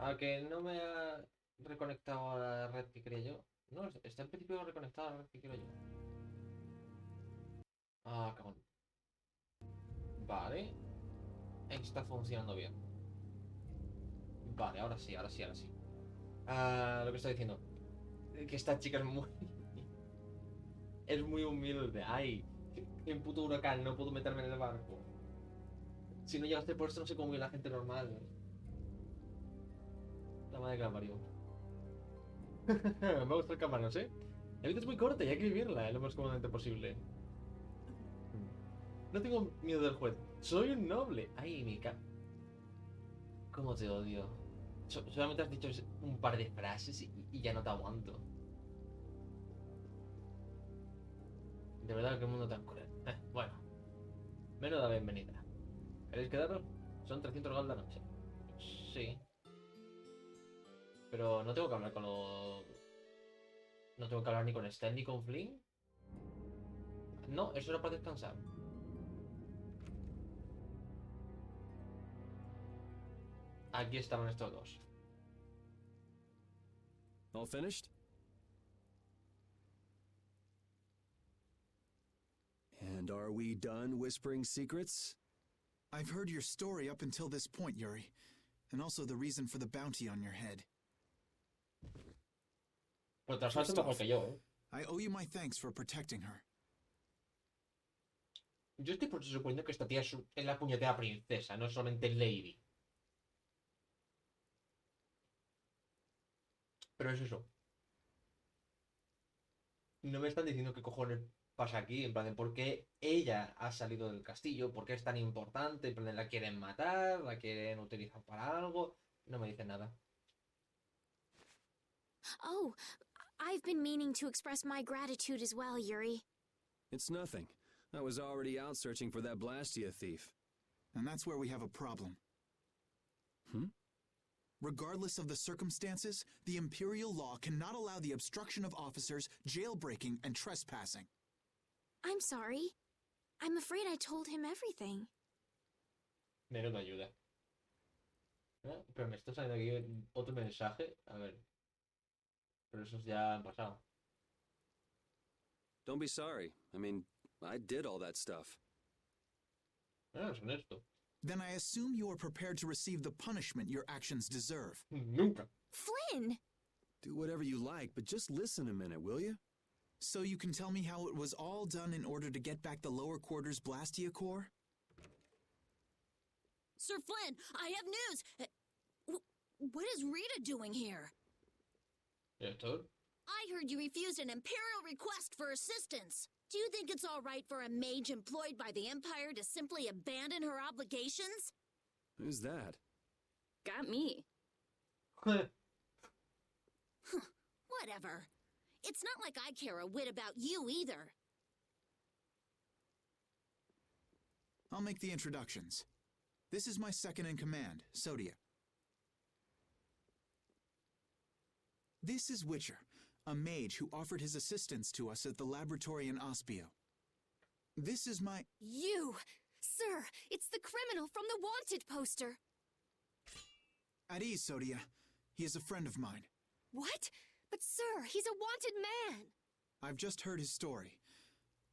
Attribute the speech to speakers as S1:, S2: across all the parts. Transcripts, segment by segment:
S1: A que no me ha reconectado a la red que quería yo. No, está en principio reconectado a la red que quiero yo. Ah, cabrón. Vale. Está funcionando bien. Vale, ahora sí, ahora sí, ahora sí. Lo que estoy diciendo. Que esta chica es muy... es muy humilde. Ay, en puto huracán no puedo meterme en el barco. Si no llegaste por esto, no sé cómo vive la gente normal. La madre que la parió. Me gusta el camarón, ¿sí? La vida es muy corta y hay que vivirla lo más cómodamente posible. No tengo miedo del juez. Soy un noble. Ay, ¿Cómo te odio? Solamente has dicho un par de frases y ya no te aguanto. De verdad, qué mundo tan cruel. Bueno, menuda bienvenida. ¿Queréis quedaros? Son 300 gold la noche. Sí. Pero no tengo que hablar con los... No tengo que hablar ni con Stan ni con Flynn. No, eso era para descansar. Aquí estaban estos dos.
S2: All finished? And are we done whispering secrets?
S3: I've heard your story up until this point, Yuri, and also the reason for the bounty on your head.
S1: Pero te
S3: First
S1: mejor
S3: off,
S1: que yo, ¿eh?
S3: I owe you my thanks for protecting her.
S1: Yo estoy por suponiendo que esta tía es la puñetera princesa, no es solamente lady. Pero es eso. No me están diciendo qué cojones pasa aquí, en plan de por qué ella ha salido del castillo, por qué es tan importante, en plan de la quieren matar, la quieren utilizar para algo. No me dicen nada.
S4: Oh, I've been meaning to express my gratitude as well, Yuri.
S2: It's nothing. I was already out searching for that Blastia thief.
S3: And that's where we have a problem.
S2: Hmm?
S3: Regardless of the circumstances, the Imperial law cannot allow the obstruction of officers, jailbreaking, and trespassing.
S4: I'm sorry. I'm afraid I told him everything.
S1: Menos me ayuda. Pero me está saliendo aquí otro mensaje. A ver. Pero esos ya han pasado.
S2: Don't be sorry. I mean, I did all that stuff.
S1: Es honesto.
S3: Then I assume you are prepared to receive the punishment your actions deserve.
S1: Nunca.
S4: Flynn!
S2: Do whatever you like, but just listen a minute, will you?
S3: So you can tell me how it was all done in order to get back the lower quarters Blastia core?
S5: Sir Flynn, I have news! What is Rita doing here?
S1: ¿Esto?
S5: I heard you refused an Imperial request for assistance. Do you think it's all right for a mage employed by the Empire to simply abandon her obligations?
S2: Who's that?
S5: Got me. Whatever. It's not like I care a whit about you either.
S3: I'll make the introductions. This is my second in command, Sodia. This is Witcher, a mage who offered his assistance to us at the laboratory in Aspio. This is my...
S4: You! Sir, it's the criminal from the wanted poster.
S3: At ease, Sodia. He is a friend of mine.
S4: What? But sir, he's a wanted man.
S3: I've just heard his story.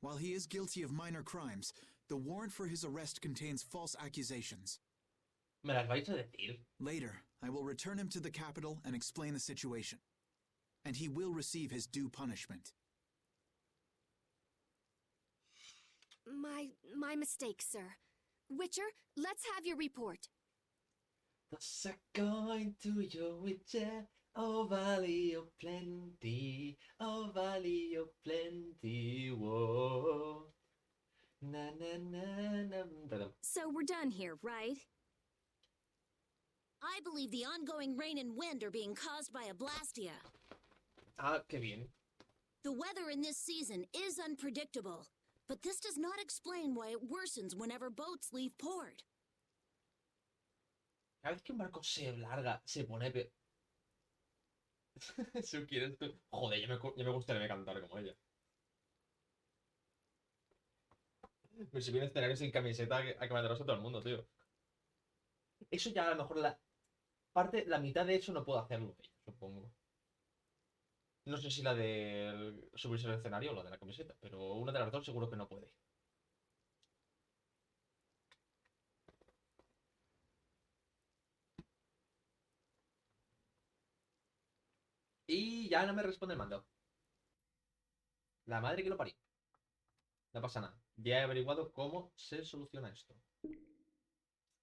S3: While he is guilty of minor crimes, the warrant for his arrest contains false accusations.
S1: ¿Me las vais a decir?
S3: Later, I will return him to the capital and explain the situation. And he will receive his due punishment.
S4: My mistake, sir. Witcher, let's have your report.
S1: Thus are going to your Witcher. Oh, valley of plenty. Oh, valley of plenty. Whoa. Na na na na. Perdón.
S4: So we're done here, right?
S5: I believe the ongoing rain and wind are being caused by a Blastia.
S1: Ah, qué bien.
S5: The weather in this season is unpredictable, but this does not explain why it worsens whenever boats leave port.
S1: Cada vez que un barco se larga, se pone peor. Si quieres tú. Joder, ya me gustaría cantar como ella. Me subí en escenario sin camiseta a que me atrase todo el mundo, tío. Eso ya a lo mejor parte, la mitad de eso no puedo hacerlo, supongo. No sé si la de subirse al escenario o la de la camiseta, pero una de las dos seguro que no puede. Y ya no me responde el mando. La madre que lo parió. No pasa nada. Ya he averiguado cómo se soluciona esto.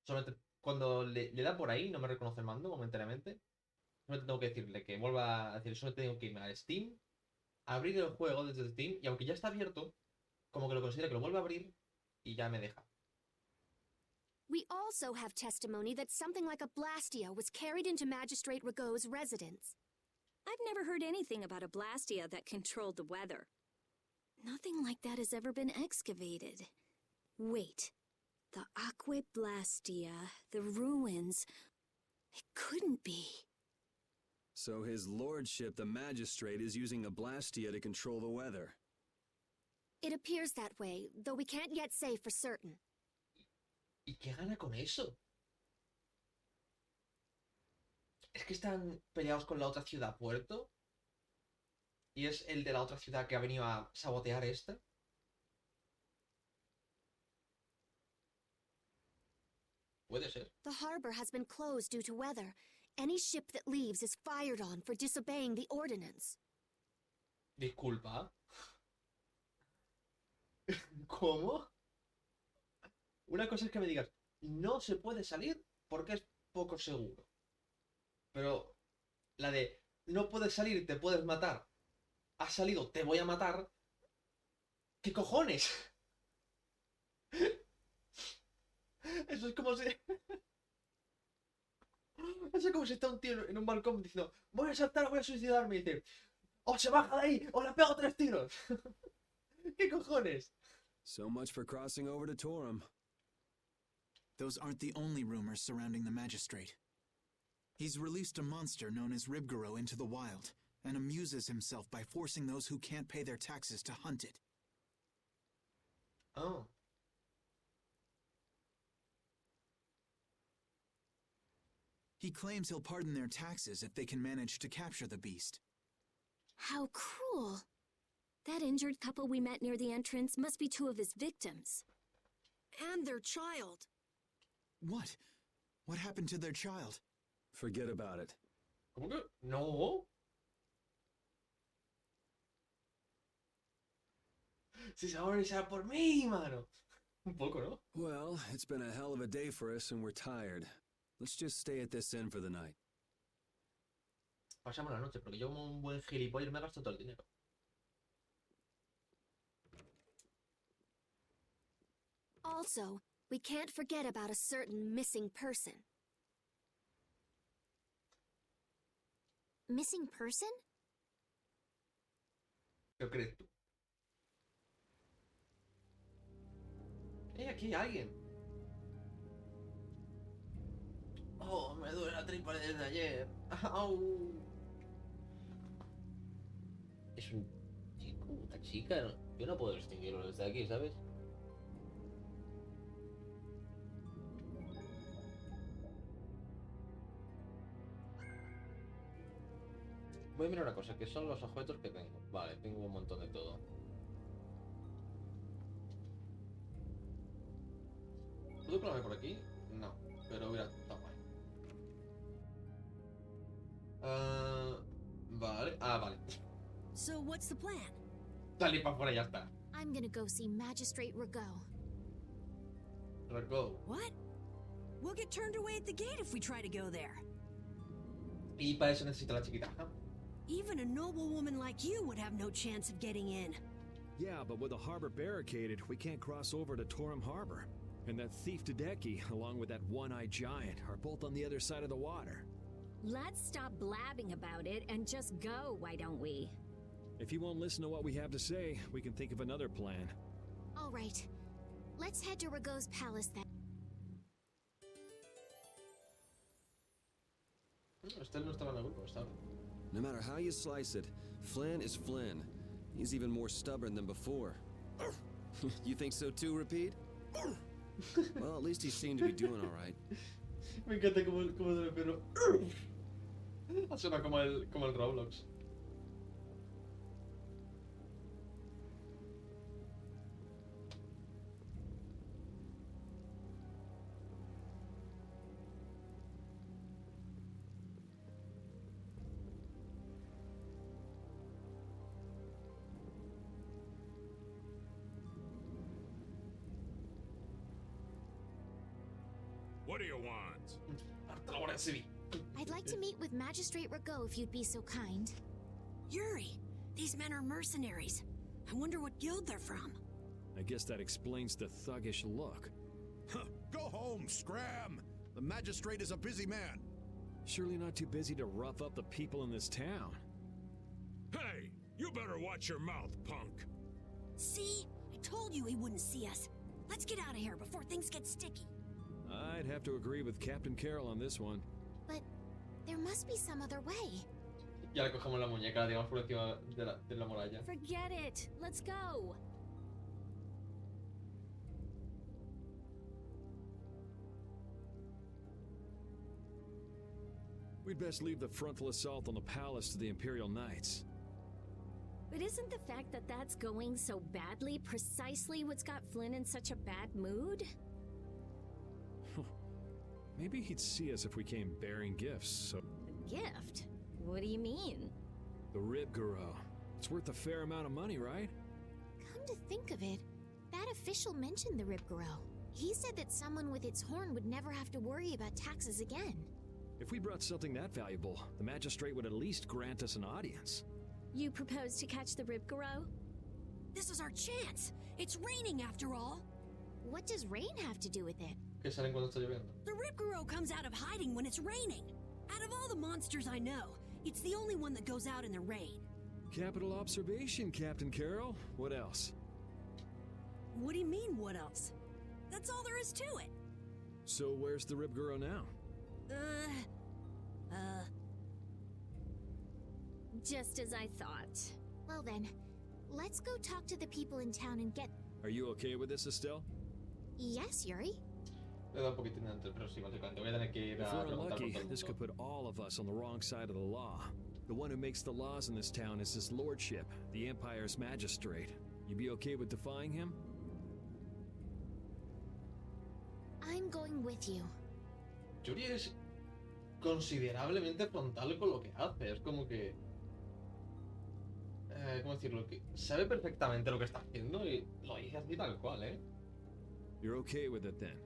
S1: Solamente cuando le da por ahí, no me reconoce el mando momentáneamente. Solamente tengo que decirle que vuelva a decir, solo tengo que irme a Steam, abrir el juego desde Steam, y aunque ya está abierto, como que lo considera que lo vuelva a abrir y ya me deja.
S4: We also have testimony that something like a blastia was carried into Magistrate Rigaud's residence.
S5: I've never heard anything about a blastia that controlled the weather. Nothing like that has ever been excavated. Wait. The Aqua Blastia, the ruins. It couldn't be.
S2: So his lordship, the magistrate, is using a blastia to control the weather.
S4: It appears that way, though we can't yet say for certain.
S1: ¿Y qué gana con eso? Es que están peleados con la otra ciudad, puerto. Y es el de la otra ciudad que ha venido a sabotear esta. Puede ser.
S4: The harbor has been closed due to weather. Any ship that leaves is fired on for disobeying the ordinance.
S1: Disculpa. ¿Cómo? Una cosa es que me digas, no se puede salir porque es poco seguro. Pero la de no puedes salir, te puedes matar. Has salido, te voy a matar. ¿Qué cojones? Eso es como si... Eso es como si está un tío en un balcón diciendo, voy a saltar, voy a suicidarme. Y dice, o se baja de ahí, o le pego 3 tiros. ¿Qué cojones?
S2: So much for crossing over to Torum.
S3: Those aren't the only rumors surrounding the magistrate. He's released a monster known as Ribgaro into the wild, and amuses himself by forcing those who can't pay their taxes to hunt it.
S1: Oh.
S3: He claims he'll pardon their taxes if they can manage to capture the beast.
S5: How cruel. That injured couple we met near the entrance must be 2 of his victims. And their child.
S3: What? What happened to their child?
S2: Forget about it.
S1: ¿Cómo que? No. Si se ahora será por mí, mano. Un poco, ¿no?
S2: Well, it's been a hell of a day for us and we're tired. Let's just stay at this inn for the night.
S1: Pasamos la noche, porque yo como un buen gilipollas me gasto todo el dinero.
S4: Also, we can't forget about a certain missing person. Missing person?
S1: ¿Qué crees tú? Aquí hay alguien. Oh, me duele la tripa desde ayer. Au. ¿Es un chico? ¿Una chica? Yo no puedo distinguirlo desde aquí, ¿sabes? Voy a mirar una cosa, que son los objetos que tengo. Vale, tengo un montón de todo. ¿Puedo colarme por aquí? No, pero mira, está guay. Vale, vale.
S5: So what's the plan?
S1: Salí para afuera y ya está.
S4: I'm gonna go see Magistrate Rigaud.
S1: Let's go.
S5: What? We'll get turned away at the gate if we try to go there.
S1: Y para eso necesito la chiquita.
S5: Even a noble woman like you would have no chance of getting in.
S6: Yeah, but with the harbor barricaded, we can't cross over to Torum Harbor. And that thief Tadeki, along with that one-eyed giant, are both on the other side of the water.
S5: Let's stop blabbing about it and just go, why don't we?
S6: If you won't listen to what we have to say, we can think of another plan.
S4: All right. Let's head to Rigaud's palace then.
S1: Este no estaba en el grupo, estaba.
S2: No matter how you slice it, Flynn is Flynn. He's even more stubborn than before. You think so too, Repeat? Well, at least he seemed to be doing all right.
S1: Me encanta como el perro. Suena como el Roblox.
S7: What do you want?
S1: Harta la Guardia Civil.
S4: I'd like to meet with Magistrate Rago if you'd be so kind.
S8: Yuri, these men are mercenaries. I wonder what guild they're from.
S6: I guess that explains the thuggish look.
S7: Huh, go home, Scram! The magistrate is a busy man.
S6: Surely not too busy to rough up the people in this town.
S7: Hey, you better watch your mouth, punk.
S8: See? I told you he wouldn't see us. Let's get out of here before things get sticky.
S6: I'd have to agree with Captain Carroll on this one.
S4: But there must be some other way.
S1: Ya le cogemos la muñeca, la tiramos por encima de la muralla.
S5: Forget it. Let's go.
S6: We'd best leave the frontal assault on the palace to the Imperial Knights.
S5: But isn't the fact that that's going so badly precisely what's got Flynn in such a bad mood?
S6: Maybe he'd see us if we came bearing gifts, so...
S5: A gift? What do you mean?
S6: The Rib Guru. It's worth a fair amount of money, right?
S4: Come to think of it, that official mentioned the Ribgaro. He said that someone with its horn would never have to worry about taxes again.
S6: If we brought something that valuable, the magistrate would at least grant us an audience.
S5: You propose to catch the Ribgaro?
S8: This is our chance. It's raining after all.
S4: What does rain have to do with it?
S1: Que salen cuando está lloviendo.
S8: The Ribgaro comes out of hiding when it's raining. Out of all the monsters I know, it's the only one that goes out in the rain.
S6: Capital observation, Captain Carroll. What else?
S8: What do you mean, what else? That's all there is to it.
S6: So where's the Rib Guru now?
S5: Just as I thought.
S4: Well then, let's go talk to the people in town and get...
S6: Are you okay with this, Estelle?
S4: Yes, Yuri?
S1: Le da un poquitín de antes, pero sí, básicamente. Voy a tener que ir
S6: If
S1: a
S6: we're
S1: preguntar por
S6: unlucky,
S1: todo el
S6: this
S1: mundo.
S6: could put all of us on the wrong side of the law. The one who makes the laws in this town is his lordship, the Empire's magistrate. You be okay with defying him?
S4: I'm going with you.
S1: Yuri es considerablemente frontal con lo que hace. Es como que... ¿cómo decirlo? Que sabe perfectamente lo que está haciendo y lo dice así tal cual, ¿eh?
S6: You're okay with it then?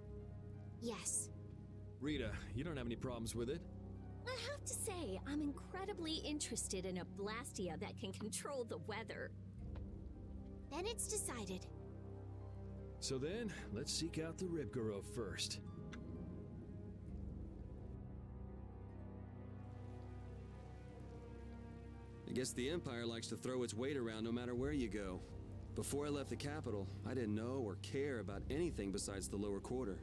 S4: Yes.
S6: Rita, you don't have any problems with it?
S5: I have to say, I'm incredibly interested in a Blastia that can control the weather.
S4: Then it's decided.
S6: So then, let's seek out the Rib Guru first.
S2: I guess the Empire likes to throw its weight around no matter where you go. Before I left the capital, I didn't know or care about anything besides the lower quarter.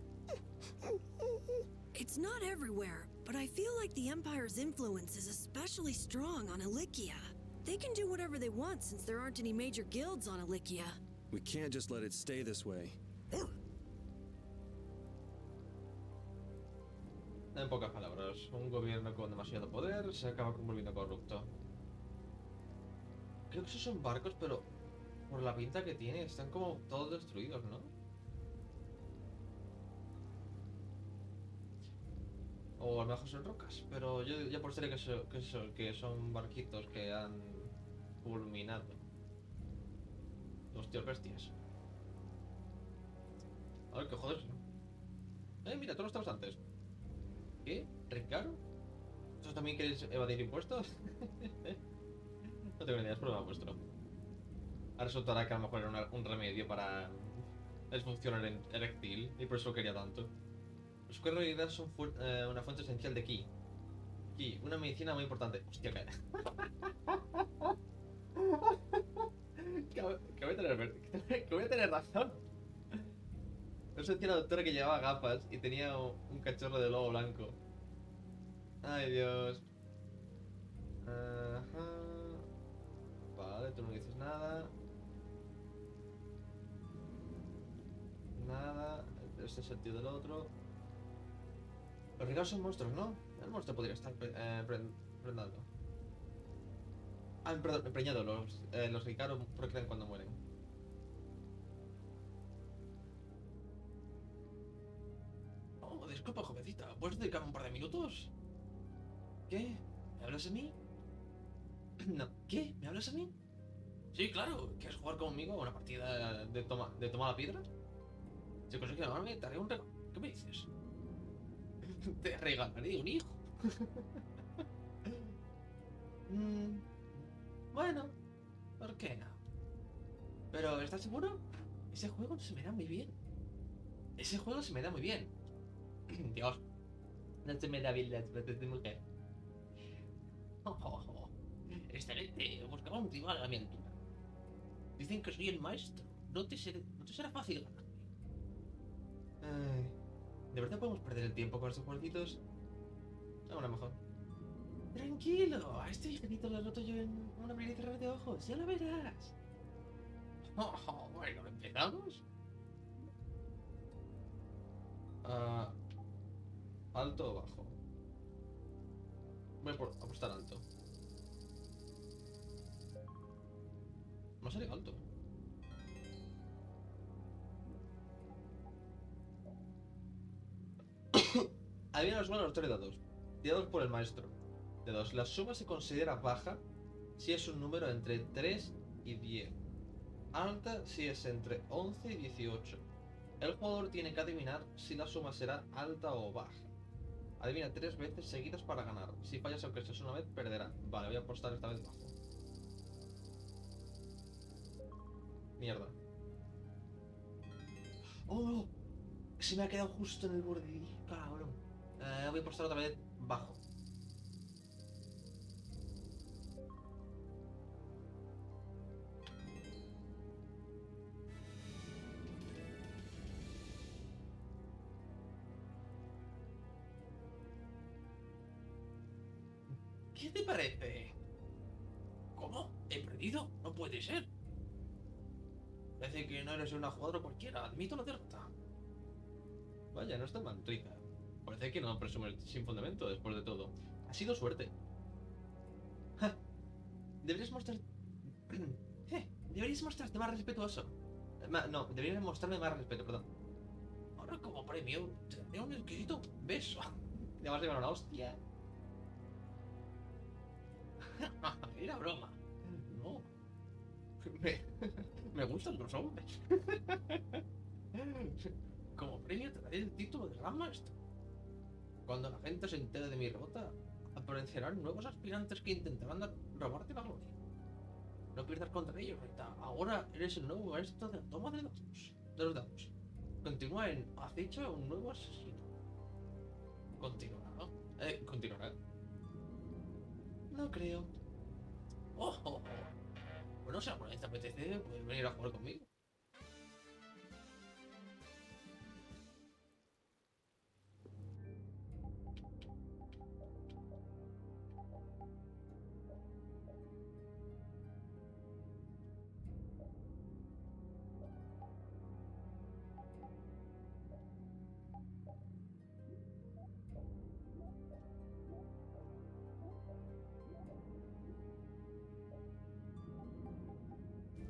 S8: It's not everywhere, but I feel like the Empire's influence is especially strong on Ilikia. They can do whatever they want since there aren't any major guilds on Ilikia.
S2: We can't just let it stay this way.
S1: En pocas palabras, un gobierno con demasiado poder se acaba volviendo corrupto. Creo que esos son barcos, pero por la pinta que tiene, están como todos destruidos, ¿no? O a lo mejor son rocas, pero yo apostaría que son barquitos que han fulminado. Los tíos bestias. A ver, qué joder, ¿no? Mira, tú no estabas antes. ¿Qué? ¿Rincaro? ¿Vosotros también queréis evadir impuestos? No tengo ni idea, es problema vuestro. Ahora resultará que a lo mejor era un remedio para disfunción eréctil y por eso lo quería tanto. Los cuernos en realidad son una fuente esencial de ki. Ki, una medicina muy importante. Hostia, que voy a tener razón. Eso decía la doctora que llevaba gafas y tenía un cachorro de lobo blanco. Ay, Dios. Ajá. Vale, tú no dices nada. Nada. Este es el tío del otro. Los ricaros son monstruos, ¿no? El monstruo podría estar prendado. Ah, perdón, preñado. Los ricaros procrean cuando mueren. Oh, disculpa, jovencita. ¿Puedes dedicarme un par de minutos? ¿Qué? ¿Me hablas a mí? No. ¿Qué? ¿Me hablas a mí? Sí, claro. ¿Quieres jugar conmigo a una partida de toma la piedra? Si consigues llamarme, te haré un regalo. ¿Qué me dices? Te regalaré un hijo. Mm, bueno, ¿por qué no? Pero, ¿estás seguro? Ese juego se me da muy bien. Ese juego se me da muy bien. Dios, no se me da bien las fotos de mujer. Oh, excelente. Buscaba un rival a mi altura. Dicen que soy el maestro. No te será fácil ganarme. Ay, ¿de verdad podemos perder el tiempo con estos jueguitos? Ahora mejor. Tranquilo, a este viejito lo noto yo en una abrir y cerrar de ojos. Ya lo verás. Bueno, ¿empezamos? Ah, ¿alto o bajo? Voy a apostar alto. No sale alto. Adivina los los 3 dados. Tirados por el maestro. De 2. La suma se considera baja si es un número entre 3 y 10. Alta si es entre 11 y 18. El jugador tiene que adivinar si la suma será alta o baja. Adivina 3 veces seguidas para ganar. Si fallas aunque sea una vez, perderá. Vale, voy a apostar esta vez bajo. Mierda. ¡Oh! Se me ha quedado justo en el borde. Cabrón. Voy a apostar otra vez bajo. ¿Qué te parece? ¿Cómo? ¿He perdido? No puede ser. Parece que no eres una jugadora cualquiera. Admito la derrota. Vaya, no está mal, Trica. Parece que no presumes sin fundamento después de todo. Ha sido suerte. Ja. Deberías mostrar... Deberías mostrarte más respetuoso. No, deberías mostrarme más respeto, perdón. Ahora como premio, te daré un exquisito beso. ¿Le vas a llevar una hostia? Era broma. No. Me, me gustan los hombres. Como premio te daré el título de Gran Maestro. Cuando la gente se entere de mi derrota, aparecerán nuevos aspirantes que intentarán robarte la gloria. No pierdas contra ellos, Rita. Ahora eres el nuevo maestro de la toma de los dados. Continúa en acecho a un nuevo asesino. Continuará. Continuará. No creo. Oh. Bueno, si alguna vez te apetece, puedes venir a jugar conmigo.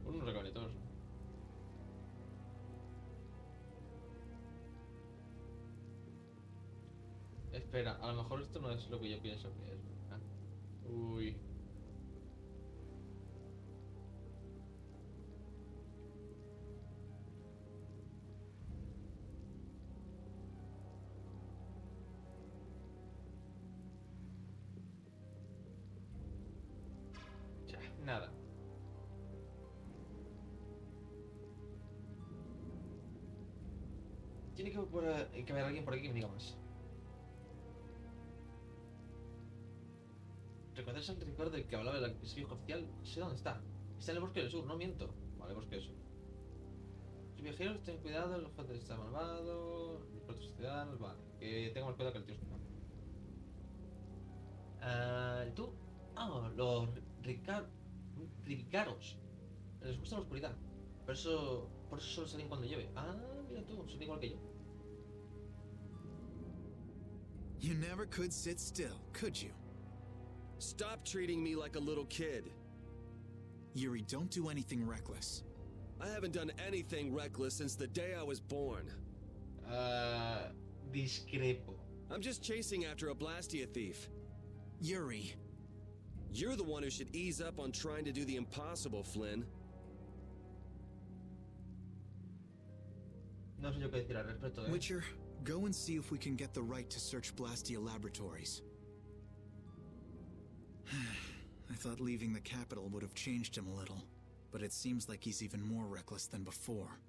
S1: Unos regalitos. Espera, a lo mejor esto no es lo que yo pienso que es, ¿verdad? Uy. Ya, nada. Tiene que haber alguien por aquí que me diga más. ¿Recuerdas el recuerdo del que hablaba el viejo oficial? Sé dónde está. Está en el bosque del sur, no miento. Vale, bosque del sur. Los viajeros, ten cuidado, los fuentes están malvados, los puertos ciudadanos, vale. Que tengamos cuidado que el tío es malo. ¿Tú? Ah, los ricaros. Les gusta la oscuridad. Por eso solo salen cuando llueve. Ah, mira tú, son igual que yo.
S3: You never could sit still, could you?
S2: Stop treating me like a little kid.
S3: Yuri, don't do anything reckless.
S2: I haven't done anything reckless since the day I was born.
S1: Discrepo.
S2: I'm just chasing after a Blastia thief.
S3: Yuri,
S2: You're the one who should ease up on trying to do the impossible, Flynn.
S1: No sé yo qué decir al respecto, ¿eh?
S3: Witcher, go and see if we can get the right to search Blastia Laboratories. I thought leaving the capital would have changed him a little, but it seems like he's even more reckless than before.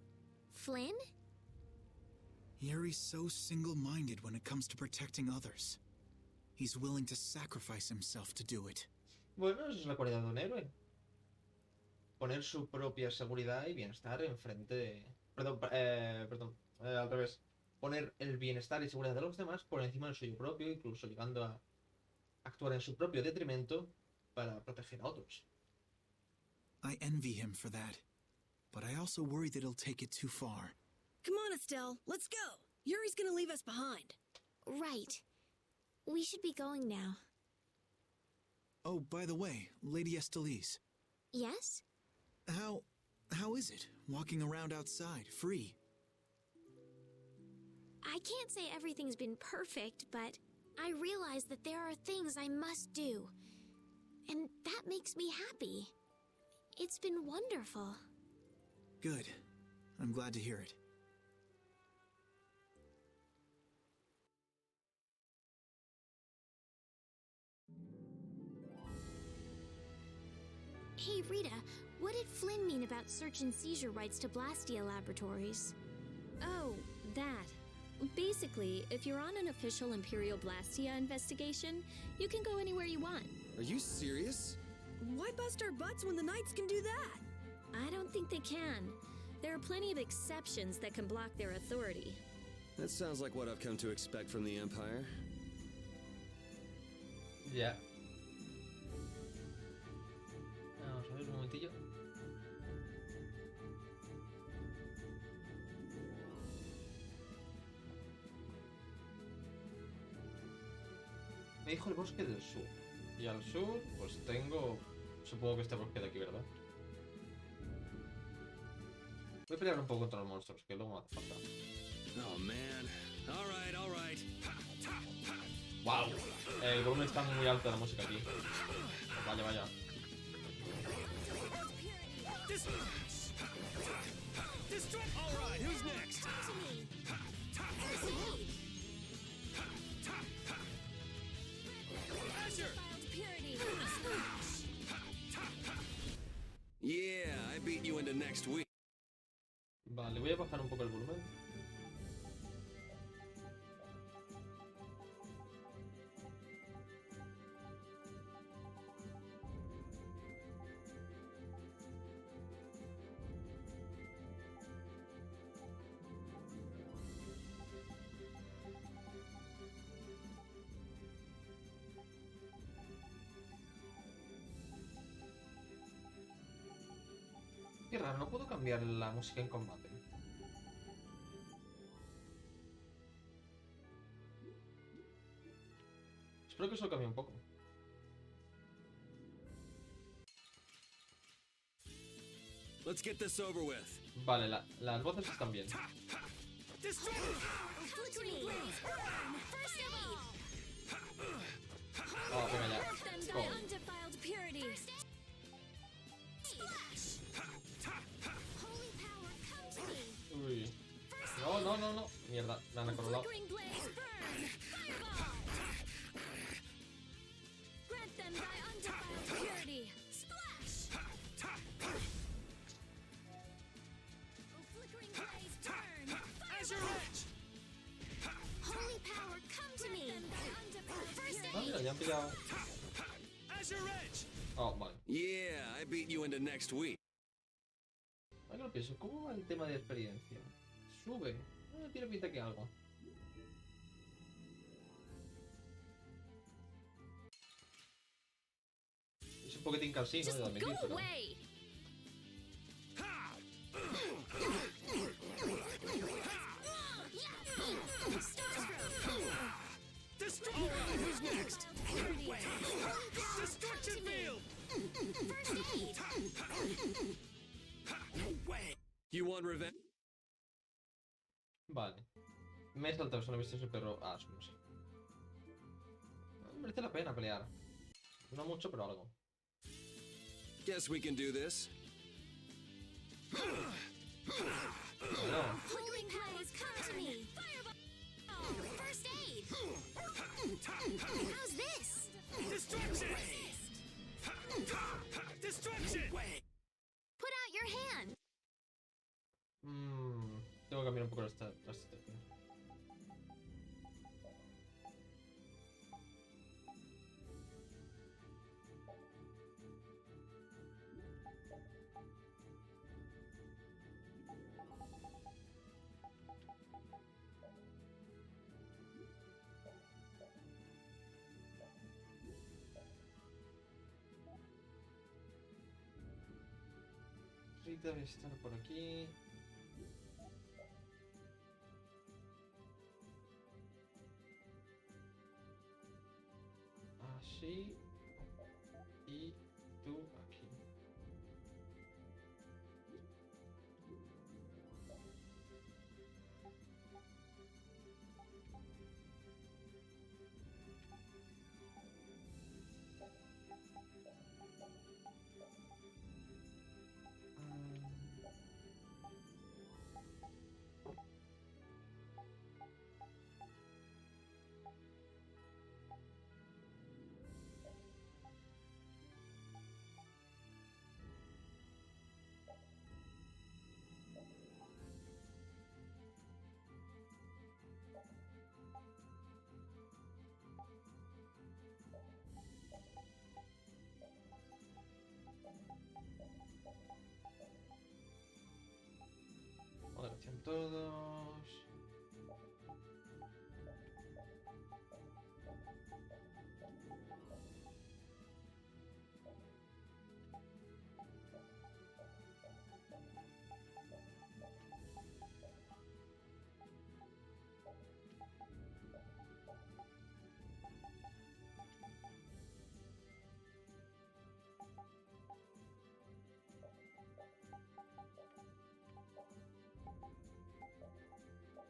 S4: Flynn?
S3: Yuri's so single-minded when it comes to protecting others. He's willing to sacrifice himself to do it.
S1: Bueno, esa es la cualidad de un héroe. Poner su propia seguridad y bienestar enfrente de... Perdón, al revés. Poner el bienestar y seguridad de los demás por encima del suyo propio, incluso llegando a actuar en su propio detrimento para proteger a otros.
S3: I envy him for that, but I also worry that he'll take it too far.
S8: Come on, Estelle, let's go. Yuri's gonna leave us behind.
S4: Right. We should be going now.
S3: Oh, by the way, Lady Estelise,
S4: Yes?
S3: how is it, walking around outside, free?
S4: I can't say everything's been perfect, but I realize that there are things I must do. And that makes me happy. It's been wonderful.
S3: Good. I'm glad to hear it.
S4: Hey, Rita, what did Flynn mean about search and seizure rights to Blastia Laboratories?
S5: Oh, that. Basically, if you're on an official Imperial Blastia investigation, you can go anywhere you want.
S2: Are you serious?
S8: Why bust our butts when the Knights can do that?
S5: I don't think they can. There are plenty of exceptions that can block their authority.
S2: That sounds like what I've come to expect from the Empire.
S1: Ya. Vamos a ver un momentillo. Me dijo el bosque del sur. Y al sur, pues tengo... Supongo que este bosque de aquí, ¿verdad? Voy a pelear un poco contra los monstruos, que luego me hace falta.
S2: Oh man. All right.
S1: ¡Wow! El volumen está muy alto de la música aquí. Pues vaya.
S6: All right, who's next?
S2: Yeah, I beat you into next week.
S1: Vale, voy a bajar un poco el volumen. Qué raro, no puedo cambiar la música en combate. Espero que eso cambie un poco.
S2: Let's get this over with.
S1: Vale, las voces están bien. Oh, venga ya. Oh. Uy. No. Mierda, me han acordado. Ah, mira, ya han pillado. Oh, vale.
S2: Yeah, I beat you into next week.
S1: Ahora que lo pienso, ¿cómo va el tema de experiencia? Sube. Tiene pinta que algo. Es un poquitín cansino,
S5: Just
S1: de admitir,
S5: go
S1: pero...
S5: away!
S1: Me he saltado, solo he visto ese perro. Ah, no sé. Merece la pena pelear. No mucho, pero algo.
S2: Guess we can do this.
S1: Bueno,
S4: Holy powers, come to me! Fireball! First aid! How's this?
S6: Destruction! Destruction!
S4: Put out your hand!
S1: tengo que cambiar un poco la estrategia. Rita debe estar por aquí. Así. Y tú aquí. Moderación todos.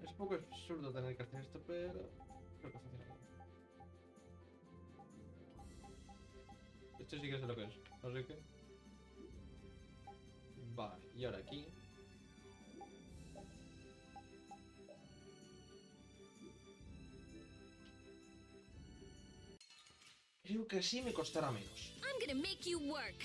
S1: Es un poco absurdo tener que hacer esto, pero creo que funciona bien. Esto sí que sé lo que es, así que... Vale, y ahora aquí... Creo que así me costará menos.
S5: I'm gonna make you work.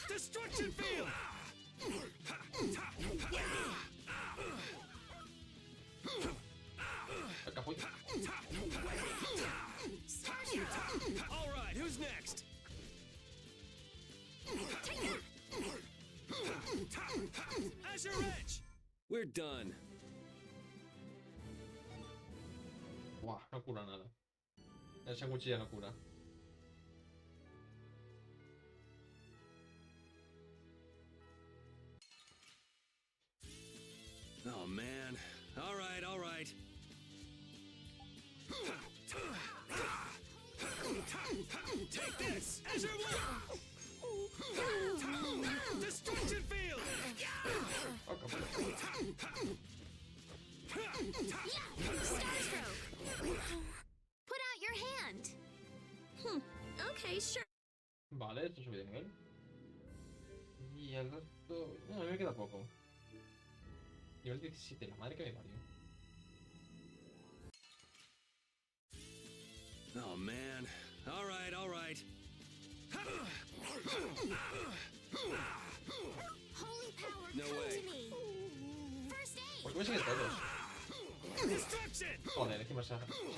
S6: Destruction field!
S1: Acá fui.
S6: All right, who's next? Azure Edge!
S2: We're done.
S1: Buah, no cura nada. Esa cuchilla no cura.
S2: Oh man. All right, all right.
S6: Take this! Azure Wing! Destruction field!
S1: Oh,
S4: Starstroke! Put out your hand!
S5: Okay, sure.
S1: Vale, esto subí de nivel. Y el resto... No, a mí me queda poco. Nivel 17, la madre que me parió.
S2: Oh man. All right, all right.
S4: Holy power,
S2: No
S4: come
S2: way.
S4: to me! First aid!
S1: ¿Por qué me siguen todos?
S6: Destruction!
S1: Joder, encima se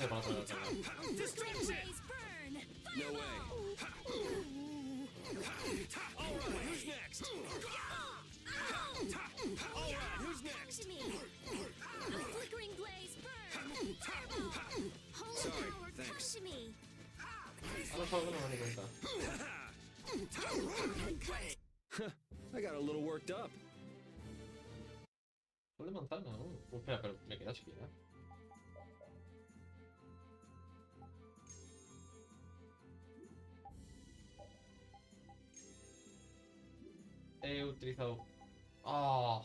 S1: conoce el otro lado.
S6: Destruction!
S4: Blaze burn!
S2: No way.
S6: All right, who's next? All right, who's
S4: Come
S6: next?
S4: to me! A flickering blaze burn! Fireball! Holy
S2: Sorry,
S4: power,
S2: thanks.
S4: come to me!
S1: Ahora solo no me doy cuenta.
S2: I got a little worked up.
S1: Sol de manzana, ¿no? Espera, pero me queda chiquita. He utilizado... ¡Oh!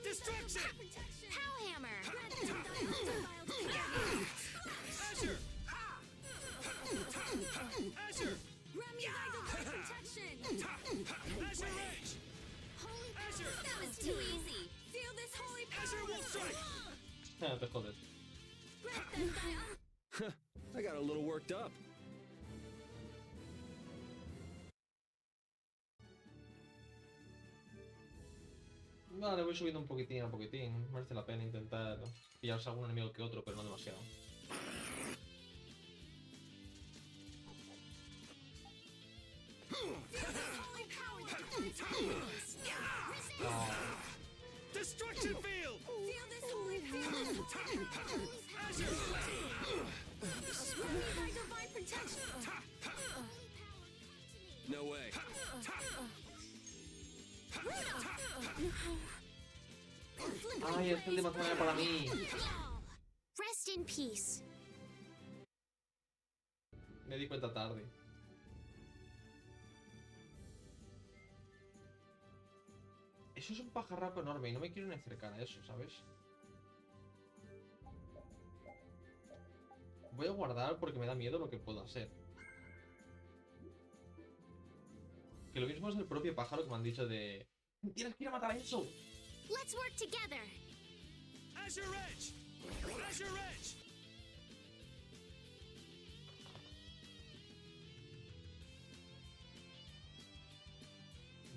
S2: Destruction!
S4: Pow hammer!
S2: Azure! Azure! Azure Rage! Azure!
S5: That was too easy.
S8: Feel this holy
S2: Azure Wolf Strike!
S1: Te jodes.
S6: I got a little worked up.
S1: Vale, voy subiendo un poquitín a poquitín. Merece la pena intentar pillarse algún enemigo que otro, pero no demasiado.
S2: Destruction Field!
S8: Feel this holy power!
S2: Azure!
S8: By divine protection!
S2: No way.
S1: ¡Ay, este es demasiado para mí!
S4: Rest in peace.
S1: Me di cuenta tarde. Eso es un pajarraco enorme y no me quiero ni acercar a eso, ¿sabes? Voy a guardar porque me da miedo lo que puedo hacer. Que lo mismo es el propio pájaro que me han dicho de... ¡Tienes que ir a matar a eso!
S4: Let's work together.
S2: Azure Edge! Azure Edge!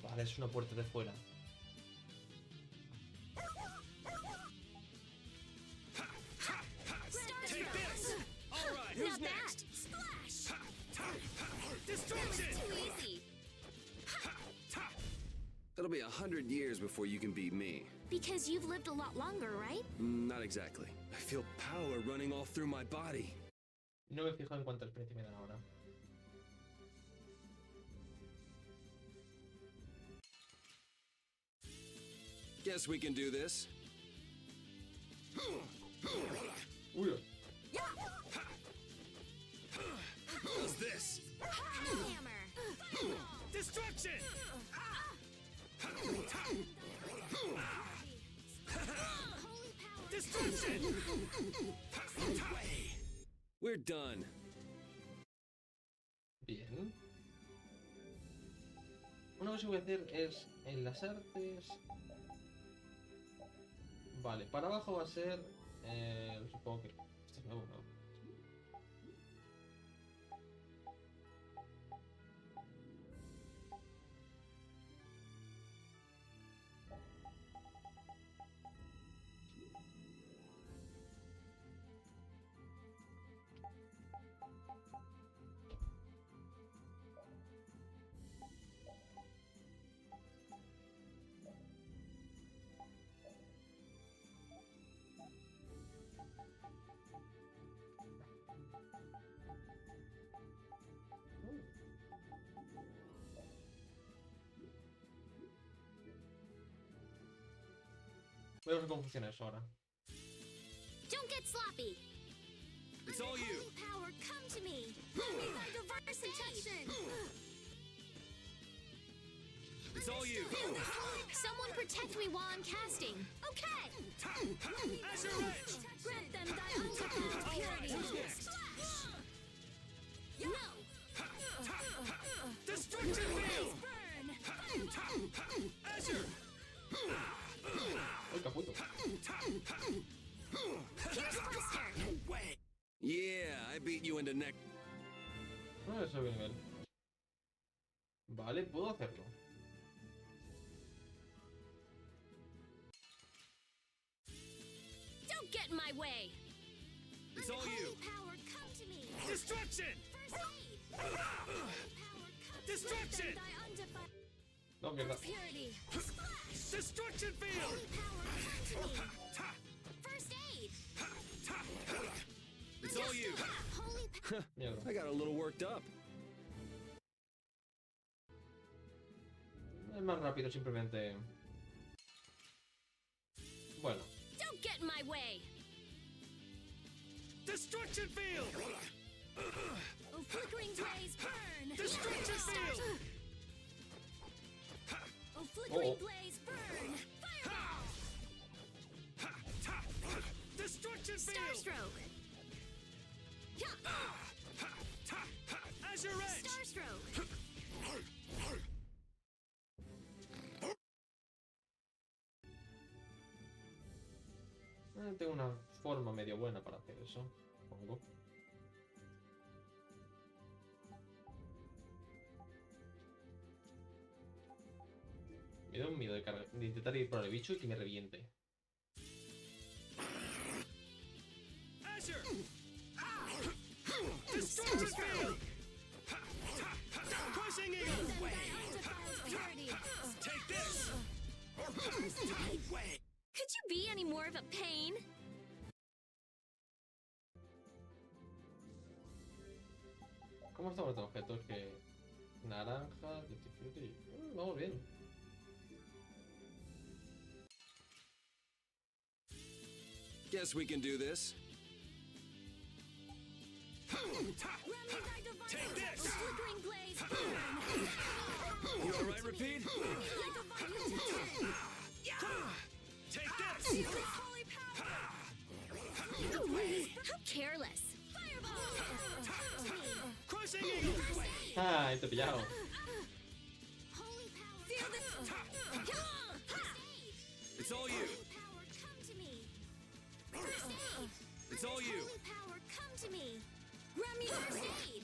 S1: Vale, es una puerta de fuera.
S2: Take this! Alright, who's
S4: Not
S2: next?
S4: that. Splash.
S2: Destruction!
S5: Too easy.
S2: It'll be 100 years before you can beat me.
S4: Because you've lived a lot longer, right?
S2: Not exactly. I feel power running all through my body.
S1: No me fijo en cuánta experiencia me dan ahora.
S2: Guess we can do this.
S1: Uy,
S2: How's this?
S4: Hammer.
S2: Destruction!
S4: Holy power.
S2: Destruction! We're done.
S1: bien. Una cosa que voy a hacer es en las artes. Vale, para abajo va a ser. Supongo que. Este es nuevo, ¿no? Voy a ver cómo funciona eso ahora.
S4: Don't get sloppy.
S2: It's all you.
S4: Holy power, come to me. Let me find diverse protection.
S2: It's all you.
S4: Someone protect me while I'm casting. Okay.
S2: Azure Edge!
S5: Grant them thy undefiled purity.
S2: Who's next?
S4: No.
S2: Destruction Field!
S5: Burn.
S2: Azure!
S1: ¡Ay, caputo!
S4: Here's Buster.
S2: Yeah, I beat you into neck.
S1: No, eso es nivel. Vale, puedo hacerlo.
S5: Don't get in my way.
S2: It's all you.
S4: Holy power, come to me.
S2: Destruction!
S4: First aid. Holy power, come
S2: Destruction!
S5: Thy undefiled
S1: No, mierda.
S5: purity.
S2: Destruction Field!
S4: Holy power, come to me. First aid.
S2: It's all you.
S1: Mierda.
S2: I got a little worked up.
S1: Es más rápido simplemente. Bueno.
S5: Don't get in my way!
S6: Destruction field!
S5: Oh, flickering blaze, burn!
S6: Destruction field!
S5: Oh, flickering
S1: Oh.
S5: blaze, burn! Fireball!
S6: Destruction field!
S5: Starstroke!
S6: Azure edge!
S5: Starstroke!
S1: Tengo una forma medio buena para hacer eso, supongo. Me da un miedo de intentar ir por el bicho y que me reviente.
S6: Azure! Destruction field! Crushing eagle!
S5: Purity!
S6: Take this!
S5: Could you be any more of a pain?
S1: ¿Cómo estamos de objetos? Que naranja, fruity. Vamos bien.
S2: Guess we can do this.
S6: Take this!
S5: Flickering blaze, burn!
S2: You alright, Repeat?
S6: Take this!
S5: Holy power! How careless! Fireball!
S6: Crushing eagle!
S1: ¡Ah! Te he pillado.
S5: Holy power! Feel this!
S2: It's all you.
S5: Holy power, come to me! First aid!
S2: It's all you.
S5: Holy power, come to me! Grab me first aid!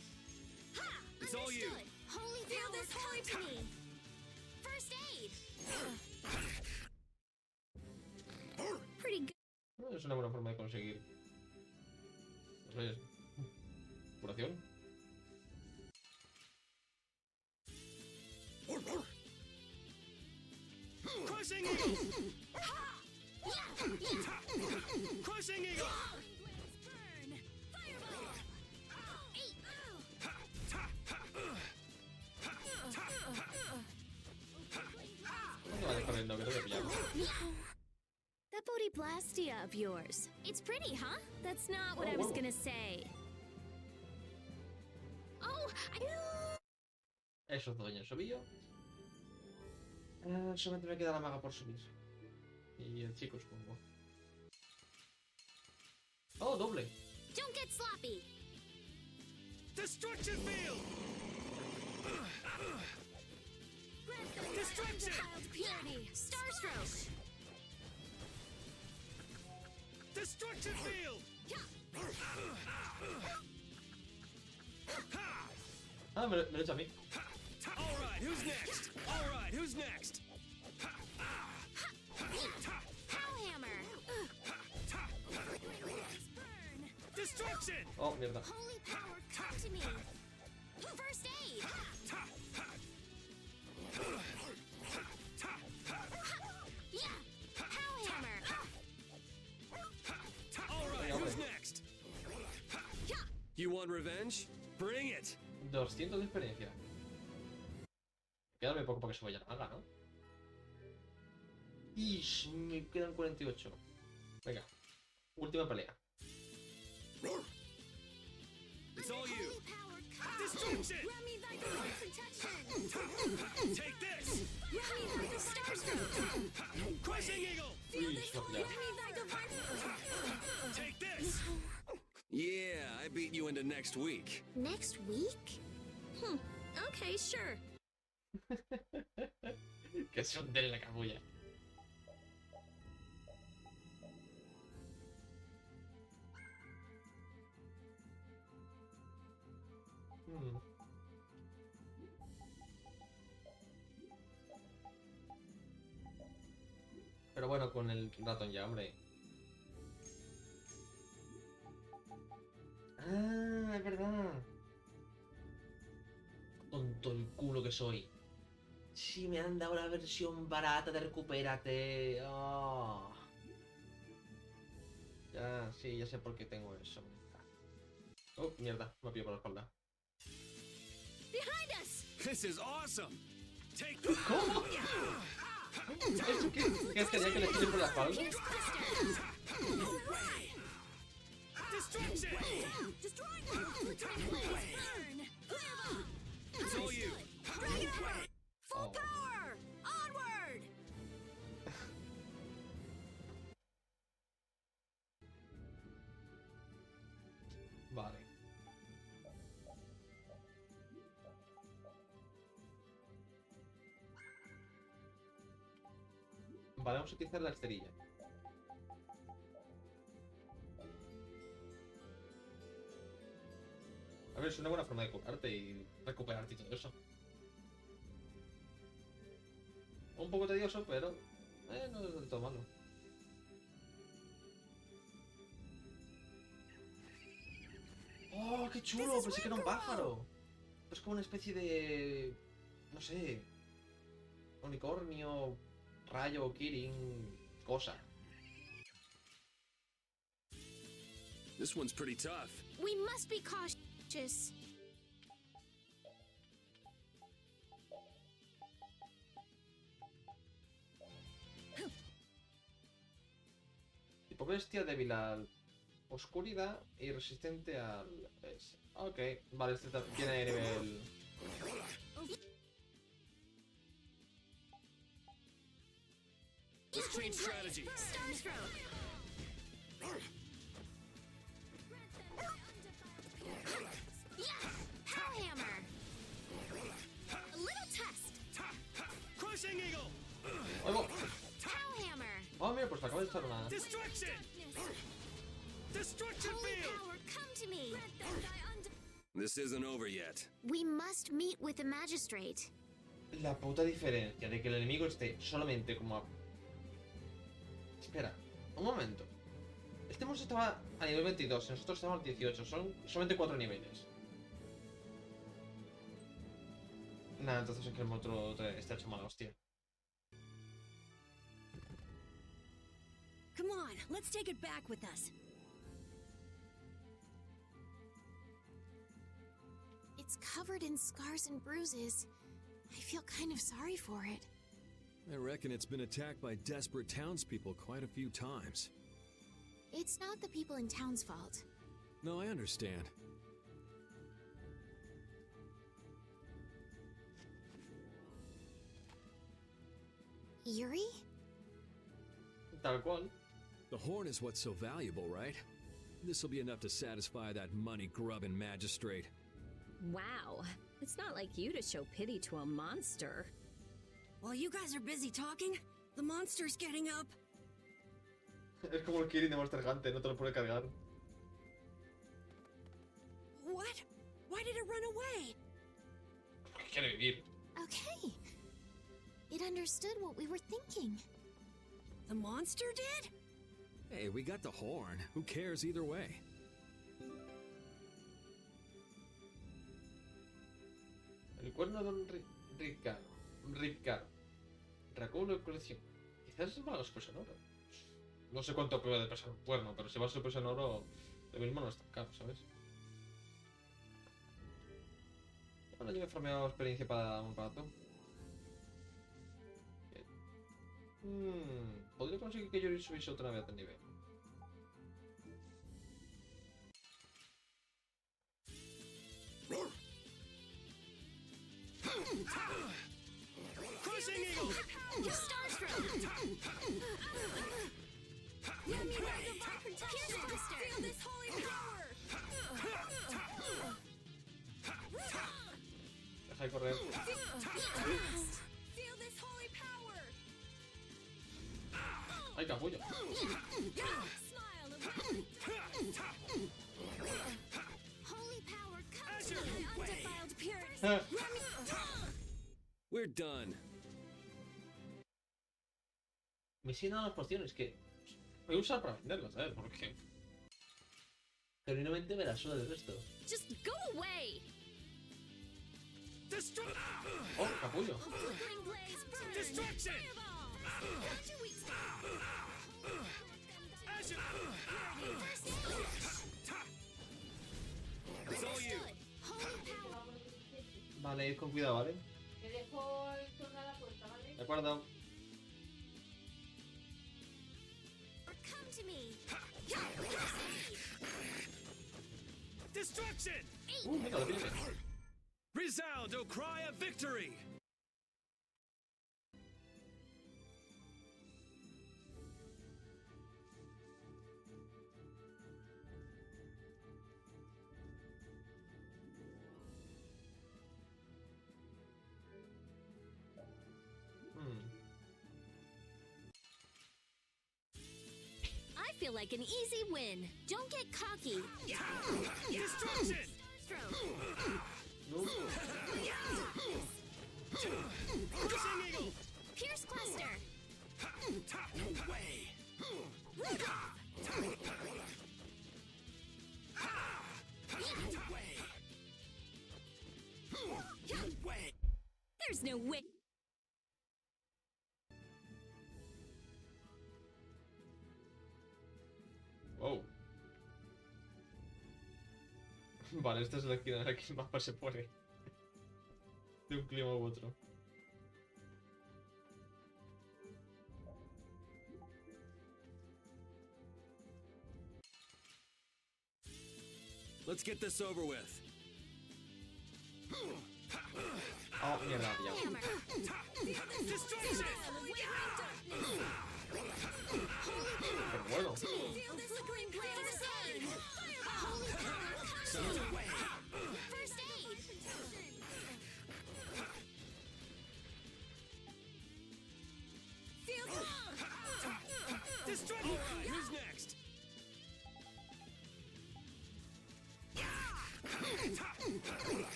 S5: Ha!
S2: It's all you.
S5: Understood. Holy power, come to me! First aid! Pretty good.
S1: Es una buena forma de conseguir. No sé, curación.
S6: Crushing eagle! Crushing eagle!
S5: Burn! Fireball!
S1: No vale corriendo, que te voy a pillar.
S5: That Bodhiblastia of yours. It's pretty, huh? That's not what
S1: Oh,
S5: I was
S1: whoa.
S5: gonna say. Oh,
S1: Eso es todo en el sobillo. Solamente me queda la maga por subir. Y el chico, supongo. Oh, doble.
S5: don't get sloppy.
S6: Destruction field! Destruction!
S5: Defiled purity. Starstroke.
S6: Destruction field!
S1: Ah, me lo he hecho a mí.
S6: Alright, who's next? Alright, who's next?
S5: Hellhammer.
S6: Destruction!
S1: Oh, mierda.
S5: Holy power, come to me. First aid. Yeah. Hellhammer.
S6: Alright, who's next?
S2: You want revenge? Bring it!
S1: 200 de experiencia. Queda muy poco para que se vaya la maga, ¿no? Ish, me quedan 48. Venga. Última pelea.
S2: It's all you.
S5: Holy power, come.
S6: Destruction!
S5: Remy Viper protection.
S6: Take this!
S5: Remy Viper Starstroke.
S6: Crushing eagle!
S1: Ish, no, ya.
S5: Remy Viper Viper.
S6: Take this!
S2: Yeah, I beat you into next week.
S5: Next week? Okay, sure.
S1: Que son de la cabulla. Pero bueno, con el ratón ya, hombre. Ah, es verdad. Tonto el culo que soy. Si me han dado la versión barata de Recupérate. Ya, sí, ya sé por qué tengo eso. Oh, mierda, me ha pillado por la espalda.
S5: Behind us!
S2: This is awesome. Take
S1: ¿Cómo? ¿Eso qué? ¿Qué quería que le tire por la espalda?
S5: Here's Buster!
S2: destruction.
S8: Destroying
S5: Burn!
S2: It's all you.
S8: Full
S1: Oh.
S8: power! Onward!
S1: Vale. Vale, vamos a utilizar la esterilla. A ver, es una buena forma de curarte y recuperarte y todo eso. Un poco tedioso, pero no es del todo malo. ¡Oh, qué chulo! Pensé que era un pájaro. Es como una especie de... no sé... unicornio, rayo, kirin, cosa.
S2: This one's pretty tough.
S4: We must be cautious.
S1: Tipo bestia débil al oscuridad y resistente al... Ok, vale, este tiene nivel...
S2: Let's change strategy.
S5: Starstroke!
S4: Yes! Power hammer!
S5: A little test!
S2: Crushing eagle.
S1: ¡Ahí va!
S4: Power hammer!
S1: Oh, mira, pues me acabo de echar una...
S2: Destruction. Destruction
S4: Holy
S2: field.
S4: power, come to me!
S2: This isn't over yet.
S4: We must meet with the magistrate.
S1: La puta diferencia de que el enemigo esté solamente como a... Espera, un momento. Este monstruo estaba a nivel 22 y nosotros estamos al 18. Son solamente 4 niveles. Nada, entonces es que el monstruo está hecho mala hostia.
S8: Come on, let's take it back with us.
S4: It's covered in scars and bruises. I feel kind of sorry for it.
S6: I reckon it's been attacked by desperate townspeople quite a few times.
S4: It's not the people in town's fault.
S6: No, I understand.
S4: Yuri?
S1: Tal cual.
S6: The horn is what's so valuable, right? This'll be enough to satisfy that money-grubbing magistrate.
S5: Wow. It's not like you to show pity to a monster.
S8: While you guys are busy talking, the monster's getting up.
S1: Es como el Kirin de Monster Hunter, no te lo puede cargar.
S8: What? Why did it run away?
S1: Porque quiere vivir.
S4: Okay. It understood what we were thinking.
S8: The monster did?
S6: Hey, we got the horn. Who cares either way?
S1: El cuerno de un Ripcar. Recuerdo de colección. Quizás es malo super sonoro. No sé cuánto puede pesar un cuerno, pero si va a super sonoro, lo mismo no es tan caro, ¿sabes? Bueno, yo me he farmeado experiencia para un rato. Podría conseguir que Yuri subiese otra vez de nivel.
S2: Crushing eagle.
S5: Starstroke!
S8: Here's Buster! Feel this holy power!
S1: Deja de correr.
S8: Feel this holy power!
S1: ¡Ay, capullo!
S4: Holy power, come to me!
S8: Undefiled purity!
S6: We're done.
S1: Me siguen dando las pociones que voy a usar para venderlas, ¿sabes? Porque genuinamente me la suda del resto.
S5: Just go away!
S2: Destruction.
S1: ¡Oh, capullo!
S5: Flickering blaze, burn!
S2: Destruction.
S1: Vale, id con cuidado, ¿vale?
S9: Te dejo el turno a la puerta, ¿vale?
S1: De acuerdo.
S4: Or come to me.
S6: Destruction!
S1: Venga, lo tienes.
S6: Resound, O cry of victory!
S5: I feel like an easy win.
S4: Don't get cocky.
S6: Destruction!
S1: No.
S6: Crushing Eagle!
S4: Pierce cluster.
S6: No way!
S5: There's no way.
S1: Wow. Vale, esta es la esquina en la que el mapa se pone. De un clima u otro.
S2: Let's get this over with.
S1: Oh, mierda, ya.
S6: Destruction!
S1: Pero bueno.
S4: First aid.
S6: Destruction! All right, who's next?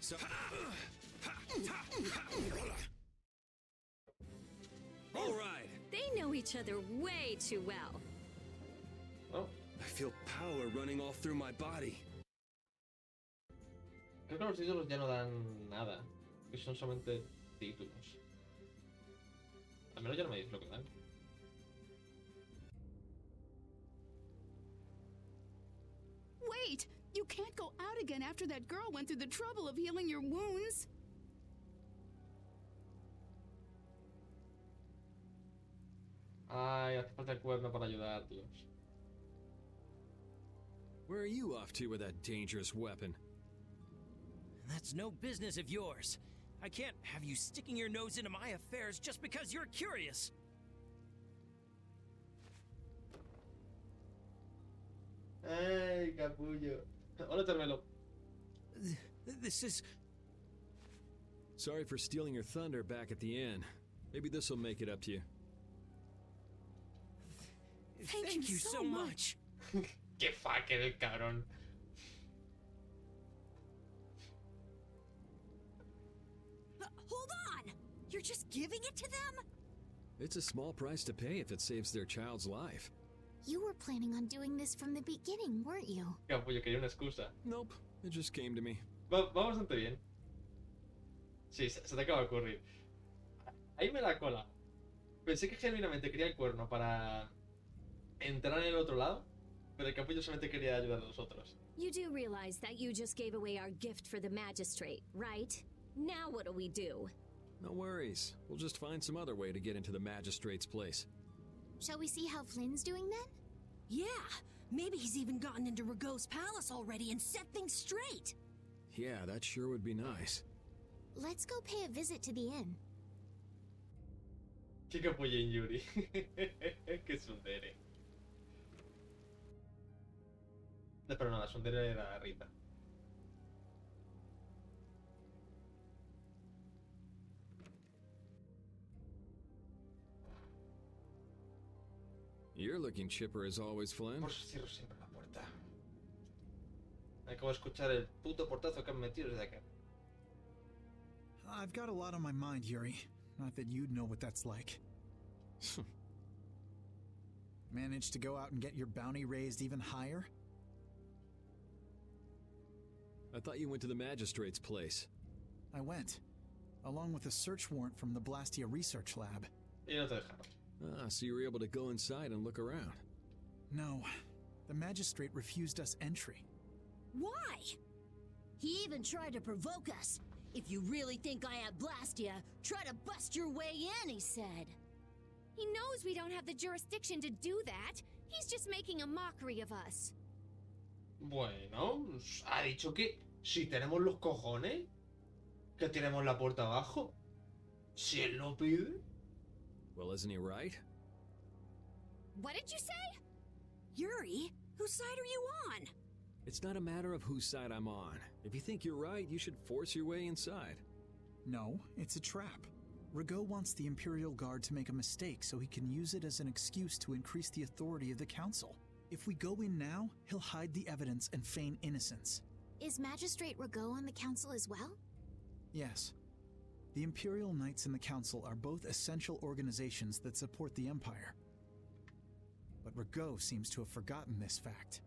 S6: So, all right.
S5: They know each other way too well.
S1: Oh,
S2: I feel power running all through my body.
S1: creo que los títulos ya no dan nada. Que son solamente títulos. Al menos ya no me dices lo que dan.
S10: Wait! You can't go out again after that girl went through the trouble of healing your wounds.
S1: Ay, hace falta el cuerno para ayudarlos.
S6: Where are you off to with that dangerous weapon?
S11: That's no business of yours. I can't have you sticking your nose into my affairs just because you're curious.
S1: Ay, capullo. Hola, Termelo.
S11: This is...
S6: Sorry for stealing your thunder back at the end. Maybe this will make it up to you.
S11: Thank you so much.
S1: Qué fucker el cabrón.
S8: Hold on! You're just giving it to them?
S6: It's a small price to pay if it saves their child's life.
S4: You were planning on doing this from the beginning, weren't you?
S1: Capullo, quería una excusa.
S6: Nope, it just came to me.
S1: Va bastante bien. Sí, se te acaba de ocurrir. Ahí me la cola. Pensé que genuinamente quería el cuerno para entrar en el otro lado, pero el capullo solamente quería ayudar a los otros.
S5: You do realize that you just gave away our gift for the magistrate, right? Now what'll we do?
S6: No worries. We'll just find some other way to get into the magistrate's place.
S4: Shall we see how Flynn's doing then?
S8: Yeah, maybe he's even gotten into Ragot's palace already and set things straight.
S6: Yeah, that sure would be nice.
S4: Let's go pay a visit to the inn.
S1: Qué capullín, Yuri. Qué sundere. No, pero no, la sundere era Rita.
S6: You're looking chipper as always, Flynn.
S1: Por eso cierro siempre la puerta. Acabo de escuchar el puto portazo que han metido desde acá.
S3: I've got a lot on my mind, Yuri. Not that you'd know what that's like. Managed to go out and get your bounty raised even higher?
S6: I thought you went to the magistrate's place.
S3: I went, along with a search warrant from the Blastia Research Lab.
S1: Y no te dejaron.
S6: Ah, so you were able to go inside and look around.
S3: No, the magistrate refused us entry.
S8: Why?
S12: He even tried to provoke us.
S5: If you really think I have Blastia, try to bust your way in, he said.
S4: He knows we don't have the jurisdiction to do that. He's just making a mockery of us.
S1: Bueno, ha dicho que si tenemos los cojones, que tenemos la puerta abajo. Si él lo pide.
S6: Well, isn't he right?
S4: What did you say?
S8: Yuri, whose side are you on?
S6: It's not a matter of whose side I'm on. If you think you're right, you should force your way inside.
S3: No, it's a trap. Rigaud wants the Imperial Guard to make a mistake so he can use it as an excuse to increase the authority of the Council. If we go in now, he'll hide the evidence and feign innocence.
S4: Is Magistrate Rigaud on the council as well?
S3: Yes. The Imperial Knights and the Council are both essential organizations that support the Empire. But Rigaud seems to have forgotten this fact.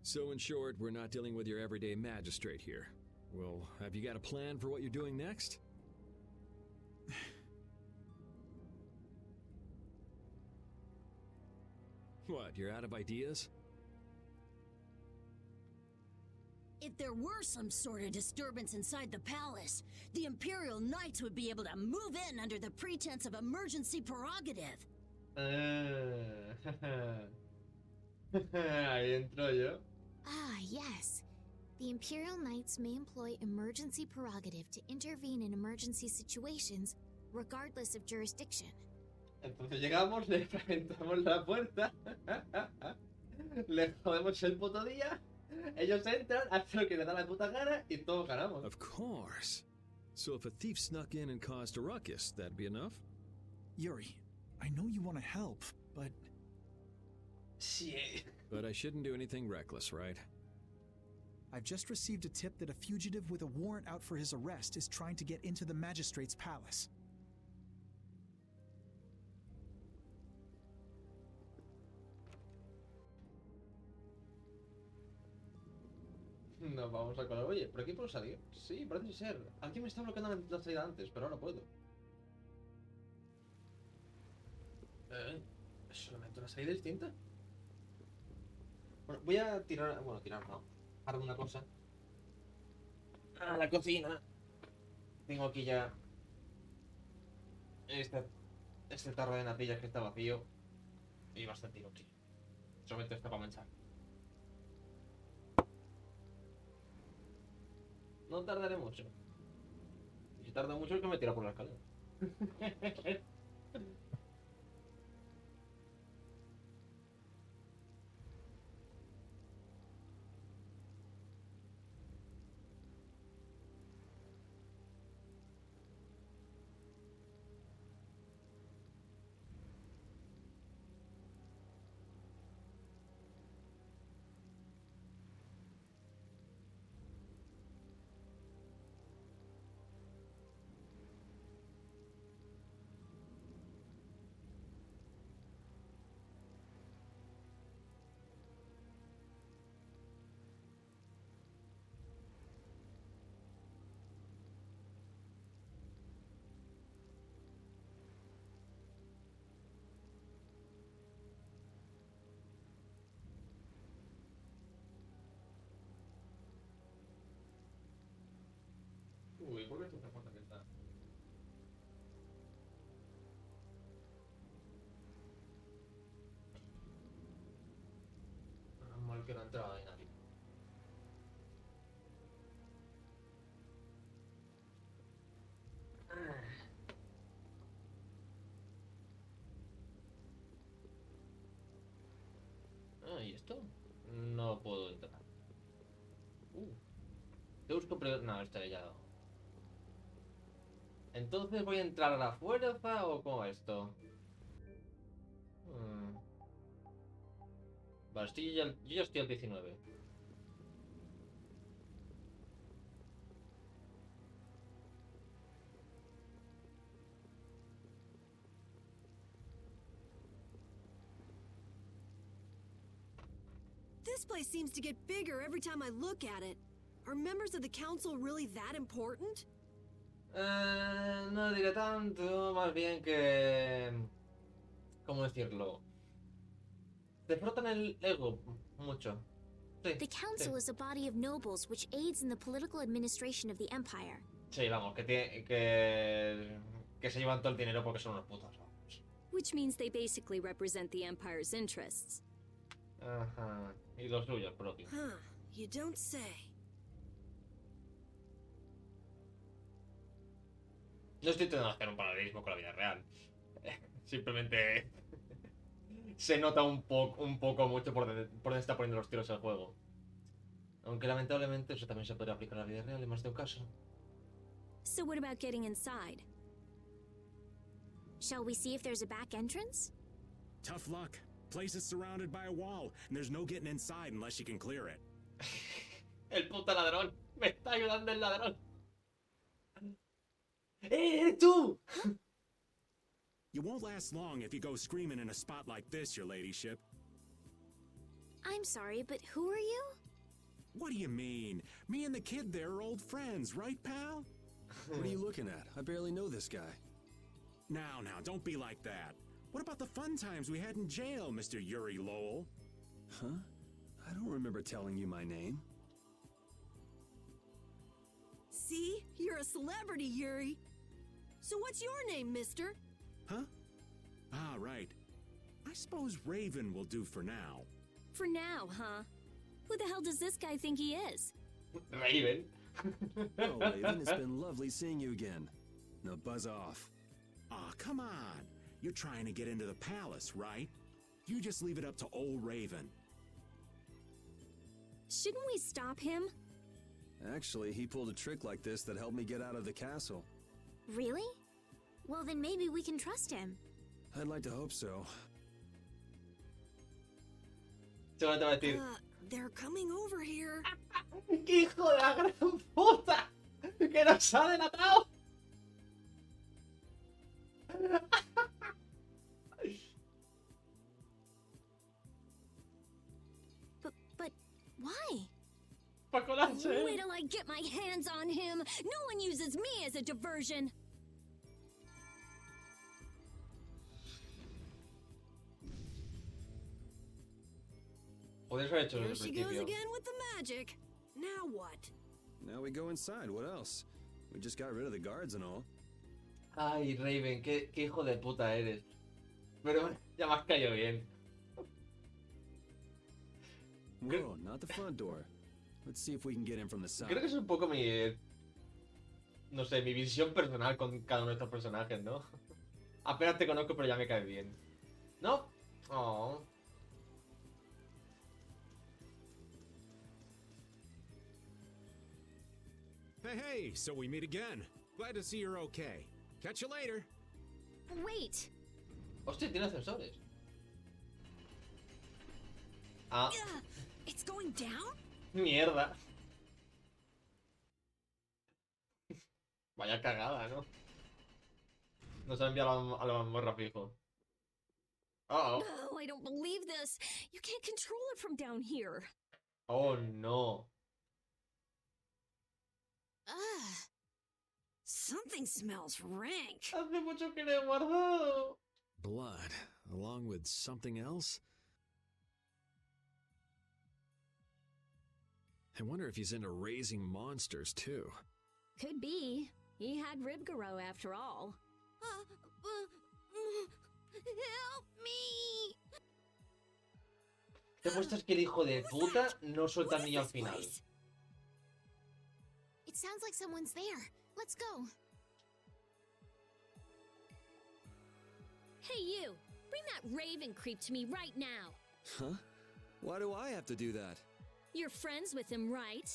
S6: So in short, we're not dealing with your everyday magistrate here. Well, have you got a plan for what you're doing next? What, you're out of ideas?
S5: If there were some sort of disturbance inside the palace, the Imperial Knights would be able to move in under the pretense of emergency prerogative.
S1: Ahí entro yo.
S4: Ah, yes. The Imperial Knights may employ emergency prerogative to intervene in emergency situations, regardless of jurisdiction.
S1: Entonces llegamos, le reventamos la puerta, le jodemos el puto día, ellos entran, hacen lo que les da la puta gana y todos ganamos.
S6: Of course. So if a thief snuck in and caused a ruckus, that'd be enough?
S3: Yuri, I know you want to help, but...
S1: Sí.
S6: But I shouldn't do anything reckless, right?
S3: I've just received a tip that a fugitive with a warrant out for his arrest is trying to get into the Magistrate's palace.
S1: Nos vamos a colar. Oye, ¿por aquí puedo salir? Sí, parece ser. Alguien me está bloqueando la salida antes, pero ahora puedo. ¿Es solamente una salida distinta? Bueno, voy a tirar... Bueno, tirar no. Haré una cosa. A la cocina. Tengo aquí ya... Este tarro de natillas que está vacío. Y bastante inútil. Solamente está para manchar. No tardaré mucho. Y si tarda mucho es que me tira por la escalera. Uy, ¿por qué esta puerta que está? Mal que no entraba ahí nadie. ¿Y esto? No puedo entrar. Te busco no, esto ya... Entonces voy a entrar a la fuerza o cómo esto. Vale, yo ya estoy al 19.
S8: This place seems to get bigger every time I look at it. Are members of the council really that important?
S1: No diré tanto, más bien que... ¿Cómo decirlo? Te frotan el ego mucho. Sí,
S4: The council
S1: sí.
S4: is a body of nobles which aids in the political administration of the empire.
S1: Sí, vamos, que se llevan todo el dinero porque son unos putos. Vamos.
S5: Which means they basically represent the Empire's interests.
S1: Ajá. Y los suyos propios.
S8: Huh, you don't say.
S1: No estoy intentando hacer un paralelismo con la vida real. Simplemente se nota un poco mucho por dónde está poniendo los tiros el juego. Aunque lamentablemente eso también se podría aplicar a la vida real en más de un caso.
S5: So what about getting inside?
S4: Shall we see if there's a back entrance?
S12: Tough luck. Place is surrounded by a wall, and there's no getting inside unless you can clear it.
S1: El puto ladrón. Me está ayudando el ladrón. ¡Tú!
S12: You won't last long if you go screaming in a spot like this, your ladyship.
S4: I'm sorry, but who are you?
S12: What do you mean? Me and the kid there are old friends, right, pal?
S2: What are you looking at? I barely know this guy.
S12: Now, don't be like that. What about the fun times we had in jail, Mr. Yuri Lowell?
S2: Huh? I don't remember telling you my name.
S8: See? You're a celebrity, Yuri. So what's your name, mister?
S12: Huh? Ah, right. I suppose Raven will do for now.
S5: For now, huh? Who the hell does this guy think he is?
S1: Raven.
S2: Oh, Raven, it's been lovely seeing you again. Now buzz off.
S12: Aw, come on. You're trying to get into the palace, right? You just leave it up to old Raven.
S5: Shouldn't we stop him?
S2: Actually, he pulled a trick like this that helped me get out of the castle.
S4: Really? Well, then maybe we can trust him.
S2: I'd like to hope so.
S1: Seguramente va a decir,
S8: They're coming over here.
S1: ¡qué hijo de la gran puta! ¡Que nos ha delatado!
S4: But why?
S1: Para colarse.
S5: Wait till I get my hands on him. No one uses me as a diversion.
S1: Podrías haber hecho
S8: Here
S1: desde el
S8: she goes
S1: principio.
S8: again with the magic. Now what?
S2: Now we go inside. What else? We just got rid of the guards and all.
S1: Ay, Raven, qué hijo de puta eres. Pero ya me has caído bien.
S2: Whoa, not the front door. Let's see if we can get in from the side.
S1: Creo que es un poco mi... No sé, mi visión personal con cada uno de estos personajes, ¿no? Apenas te conozco, pero ya me caes bien. ¿No? Oh.
S6: Hey, so we meet again. Glad to see you're okay. Catch you later.
S5: Wait.
S1: Hostia, tiene ascensores. Ah,
S8: It's going down?
S1: mierda. Vaya cagada, ¿no? Nos ha enviado a la mazmorra fijo. Oh,
S5: Oh, I don't believe this. You can't control it from down here.
S1: oh no.
S8: Ugh. Something smells rank.
S1: Hace mucho que le he guardado.
S6: Blood, along with something else? I wonder if he's into raising monsters, too.
S5: Could be. He had Ribgaro after all.
S8: Help me!
S1: Te muestras que el hijo de puta no suelta al niño al final.
S4: It sounds like someone's there. Let's go.
S5: Hey, you! Bring that raven creep to me right now!
S2: Huh? Why do I have to do that?
S5: You're friends with him, right?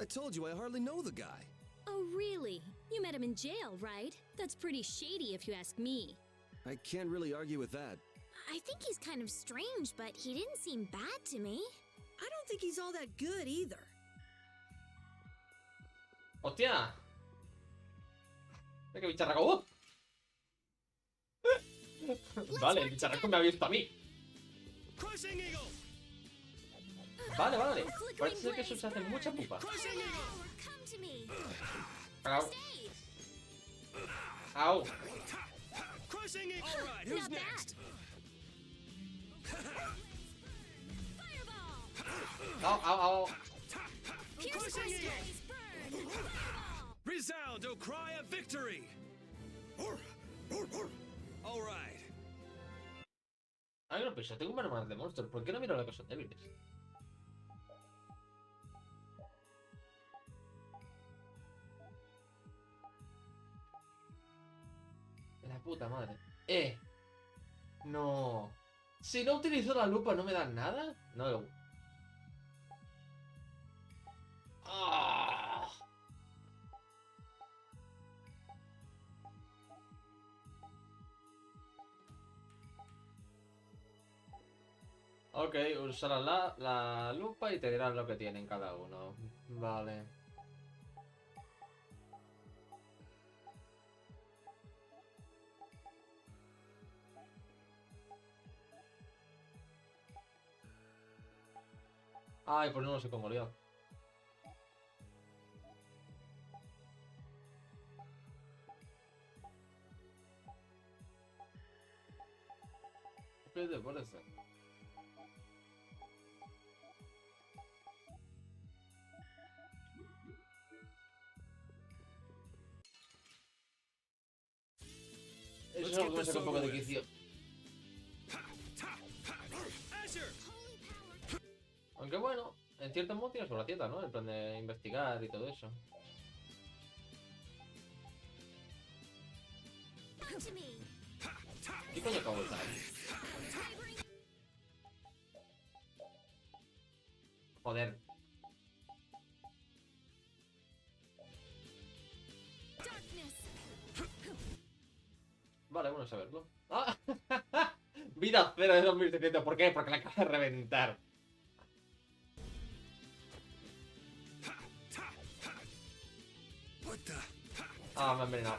S2: I told you I hardly know the guy.
S5: Oh, really? You met him in jail, right? That's pretty shady if you ask me.
S2: I can't really argue with that.
S4: I think he's kind of strange, but he didn't seem bad to me.
S8: I don't think he's all that good either.
S1: ¡Hostia! ¡Qué bicharraco! Vale, el bicharraco me ha visto a mí. Vale, vale. Parece ser que eso se hace mucha pupa.
S4: Come to me.
S1: Au. Au.
S6: Alright, who's next?
S1: No, au.
S2: Resound, O cry of victory! All right.
S1: Ahora pues tengo un más de monstruos. ¿Por qué no miro lo que son débiles? La puta madre. No. Si no utilizo la lupa, ¿no me dan nada? No. ¡Ah! Ok, usarás la lupa y te dirán lo que tienen cada uno. Vale. Ay, pues no sé cómo liado. ¿Qué te parece? Eso es algo que me saca un poco de quicio. Aunque bueno, en cierto modo tiene su gracieta, ¿no? El plan de investigar y todo eso. ¿Qué coño acabo de usar? Joder. Vale, bueno saberlo. ¡Ah! Vida cero de 2700. ¿Por qué? Porque la acaba de reventar. Ah, me ha envenenado.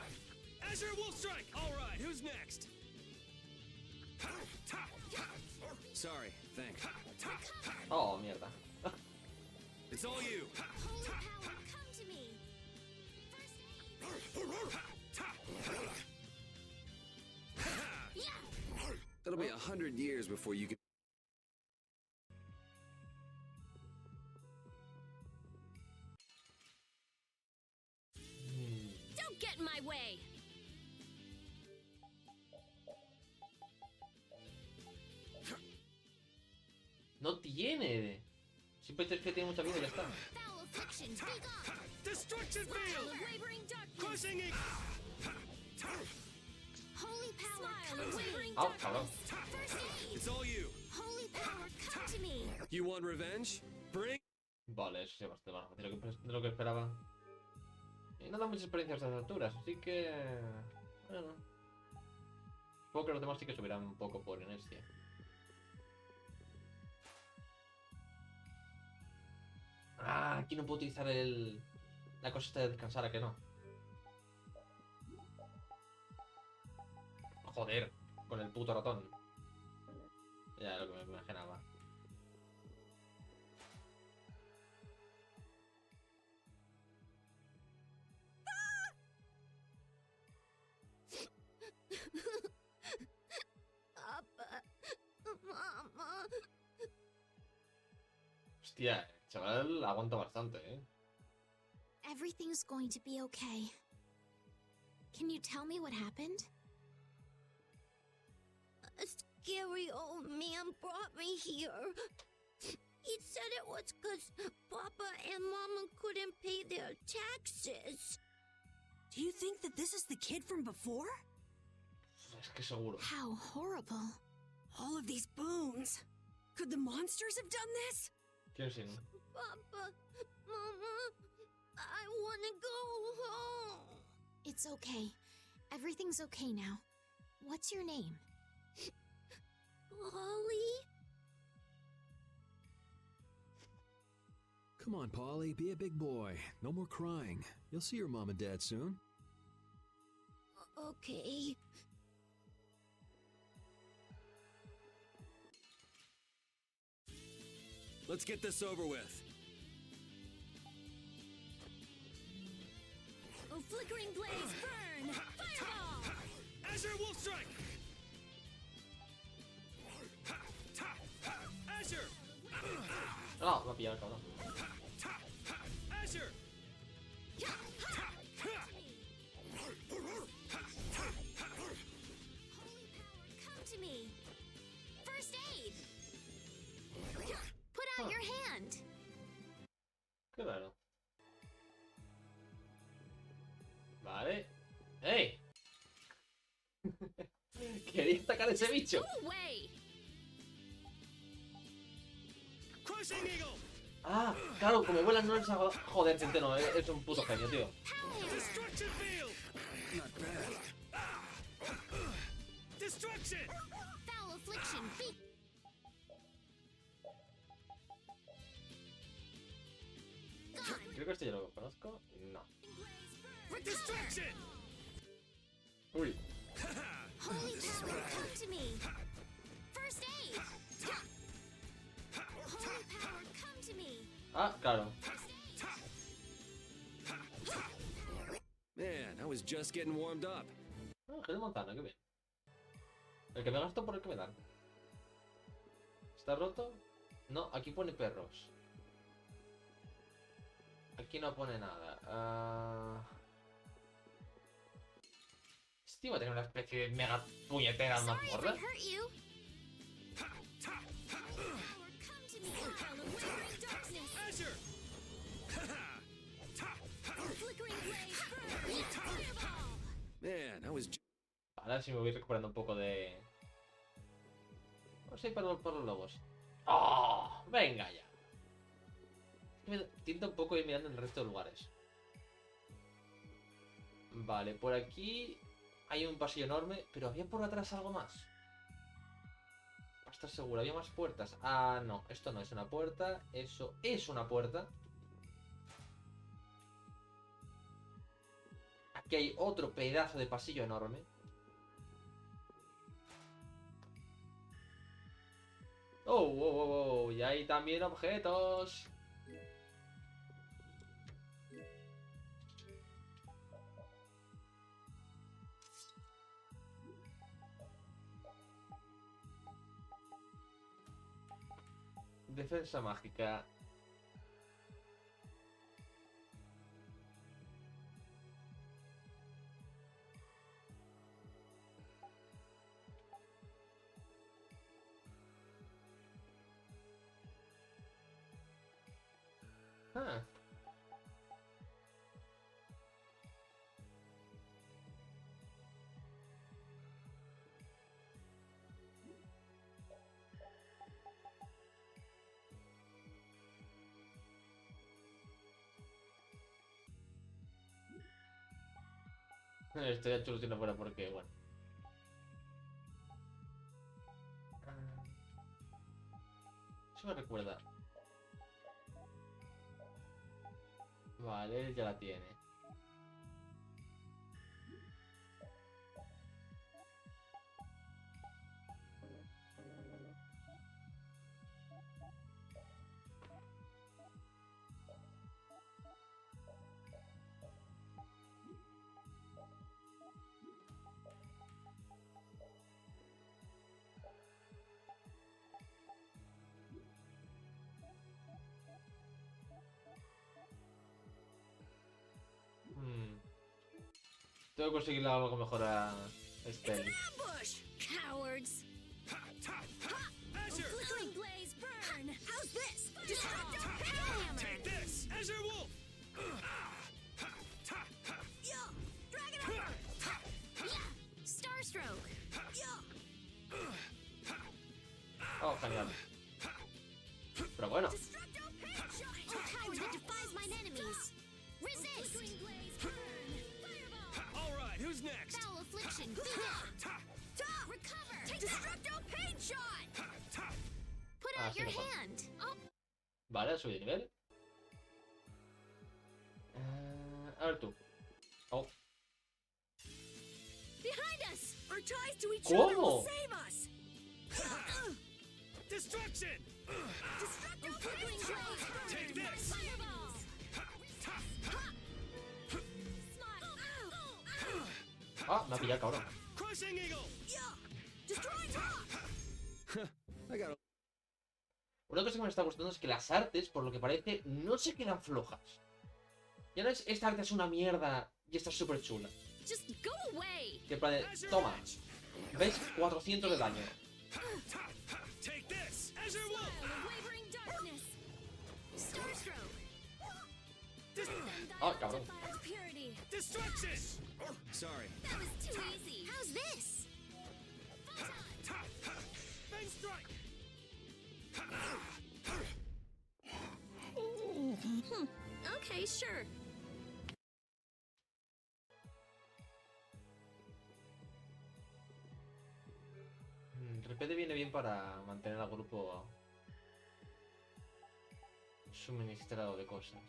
S2: Sorry, thanks.
S1: Oh, mierda.
S2: It's all you. It'll be 100 years before you can.
S5: Don't get in my way!
S1: No tiene. Siempre es que tiene mucha vida y ya está.
S2: Destruction field! Crushing it!
S4: Holy power,
S1: Au, cabrón.
S2: It's all you.
S4: Holy power, come to me.
S2: You want revenge? Bring.
S1: Vale, eso sí, bastante más fácil de lo que esperaba. Y no da muchas experiencias a estas alturas, así que... Bueno. Supongo que los demás sí que subirán un poco por inercia. Ah, aquí no puedo utilizar la cosa esta de descansar, ¿a que no? Joder, con el puto ratón. Ya lo que me imaginaba.
S4: Papa, Mama.
S1: Hostia, el chaval aguanta bastante, ¿eh?
S4: Everything's going to be okay. Can you tell me what happened? A scary old man brought me here. He said it was because Papa and Mama couldn't pay their taxes.
S8: Do you think that this is the kid from before?
S1: Es que seguro.
S4: How horrible.
S8: All of these bones. Could the monsters have done this?
S1: ¿Quién sí?
S4: Papa, Mama, I want to go home. It's okay. Everything's okay now. What's your name? Polly?
S6: Come on, Polly, be a big boy. No more crying. You'll see your mom and dad soon.
S4: Okay.
S2: Let's get this over with.
S5: Oh, flickering blaze, burn! Fireball!
S2: Azure Wolf Strike! Azure!
S1: No, ha pillado el cabrón.
S11: Azure!
S4: Come to me. First aid. Put out your hand.
S1: Qué raro. Vale. ¡Ey! Quería atacar a ese bicho.
S4: Go away.
S11: Crushing Eagle!
S1: Ah, claro, como vuelan no les hago... Joder, Centeno, es un puto genio, tío.
S11: Destruction field! Not bad. Destruction!
S4: Foul affliction. Beat.
S1: Creo que este ya lo conozco. No.
S11: Destruction!
S1: Uy.
S4: Holy power, come to me. First aid. Holy power, come to me.
S1: Ah, claro.
S2: Man, I was just getting warmed up.
S1: Ah, gel de montana, qué bien. El que me gasto por el que me dan. ¿Está roto? No, aquí pone perros. Aquí no pone nada. Este va a tener una especie de mega puñetera
S4: Sorry if I
S1: mazmorra.
S4: hurt you. Power, come to me. Flickering darkness.
S11: Azure!
S4: Flickering blaze burn. Fireball.
S2: Man, I was
S1: Ahora sí me voy recuperando un poco de... Vamos a ir por los lobos. ¡Oh! Venga ya. Me tienta un poco ir mirando en el resto de lugares. Vale, por aquí hay un pasillo enorme, pero había por atrás algo más. Para estar seguro, había más puertas. Ah, no, esto no es una puerta, eso es una puerta. Aquí hay otro pedazo de pasillo enorme. Oh, y hay también objetos. Defensa mágica. Ah. Esto ya chulo si no fuera porque, bueno. Eso me recuerda. Vale, ya la tiene. Tengo que conseguir algo mejor a este.
S5: Ambush! Cowards!
S11: Azure!
S5: Flickering blaze burn! How's this? Destructo hammer!
S11: Take this! Azure Wolf!
S5: Yo! Dragon
S4: Starstroke.
S5: Yo!
S1: Oh, genial. Pero bueno.
S5: Destructo headshot!
S4: Oh, power that defies mine enemies. Resist.
S5: Flickering blaze burn! Fireball!
S11: Alright, who's next?
S4: Foul affliction. Recover.
S5: Take Destructo pain shot!
S4: Put
S1: Ah,
S4: out
S1: sí,
S4: your
S1: mejor.
S4: hand. Oh,
S1: Vale, subí de nivel. A ver tú. Oh.
S5: Behind us! Our ties to each other will
S1: ¿Cómo?
S5: save us!
S11: Destruction!
S5: Destructo flickering blaze burn!
S11: Take this!
S5: Fireball!
S1: Ah, me ha pillado, cabrón.
S11: Crushing Eagle!
S5: Yo! Destroy top!
S2: I got a
S1: Una cosa que me está gustando es que las artes, por lo que parece, no se quedan flojas. Ya no es, esta arte es una mierda y está súper chula.
S5: Just go away.
S1: Que en plan de, toma, ¿veis? 400 de daño.
S11: Take this,
S5: Smile of wavering darkness. Starstroke.
S1: Ah, cabrón.
S5: Fire purity.
S11: destruction.
S2: Sorry.
S5: That was too easy. How's this?
S11: Fang strike.
S5: Okay, sure.
S1: Repete viene bien para mantener al grupo suministrado de cosas.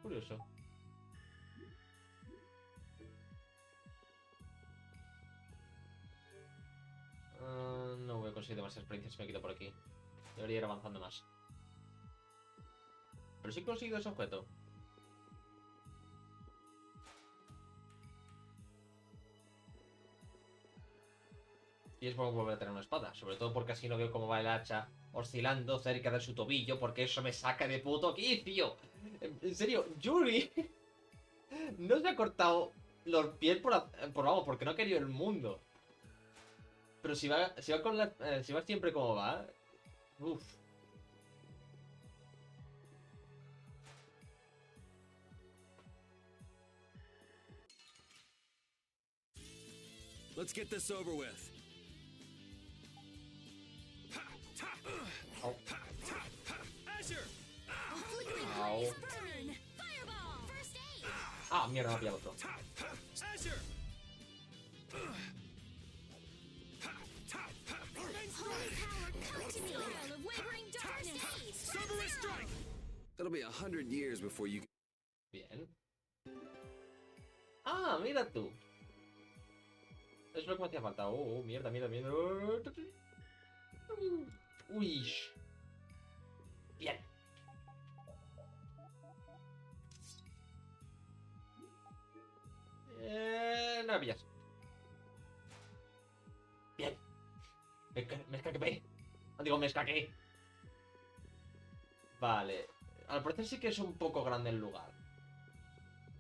S1: Curioso. No voy a conseguir demasiadas experiencias si me quedo por aquí. Debería ir avanzando más. Pero sí he conseguido ese objeto. Y es bueno volver a tener una espada. Sobre todo porque así no veo cómo va el hacha oscilando cerca de su tobillo. Porque eso me saca de puto quicio. En serio, Yuri no se ha cortado los pies por vamos, porque no ha querido el mundo. Pero si va con la, si va siempre como va. Uff.
S2: Let's get this over with.
S1: Au.
S11: Azure.
S1: Au.
S5: Burn. Fireball. First aid.
S1: Ah, mierda, me ha pillado otro.
S11: Azure.
S5: Holy power, come to me. Spell of wavering darkness.
S11: Cerberus strike.
S2: That'll be 100 years before you.
S1: Bien. Ah, mira tú. Es lo que me hacía falta. Mierda, mierda, mierda. Uy. Bien. No me pillas. Bien. Me escaqué. Digo, me escaqué. Vale. Al parecer sí que es un poco grande el lugar.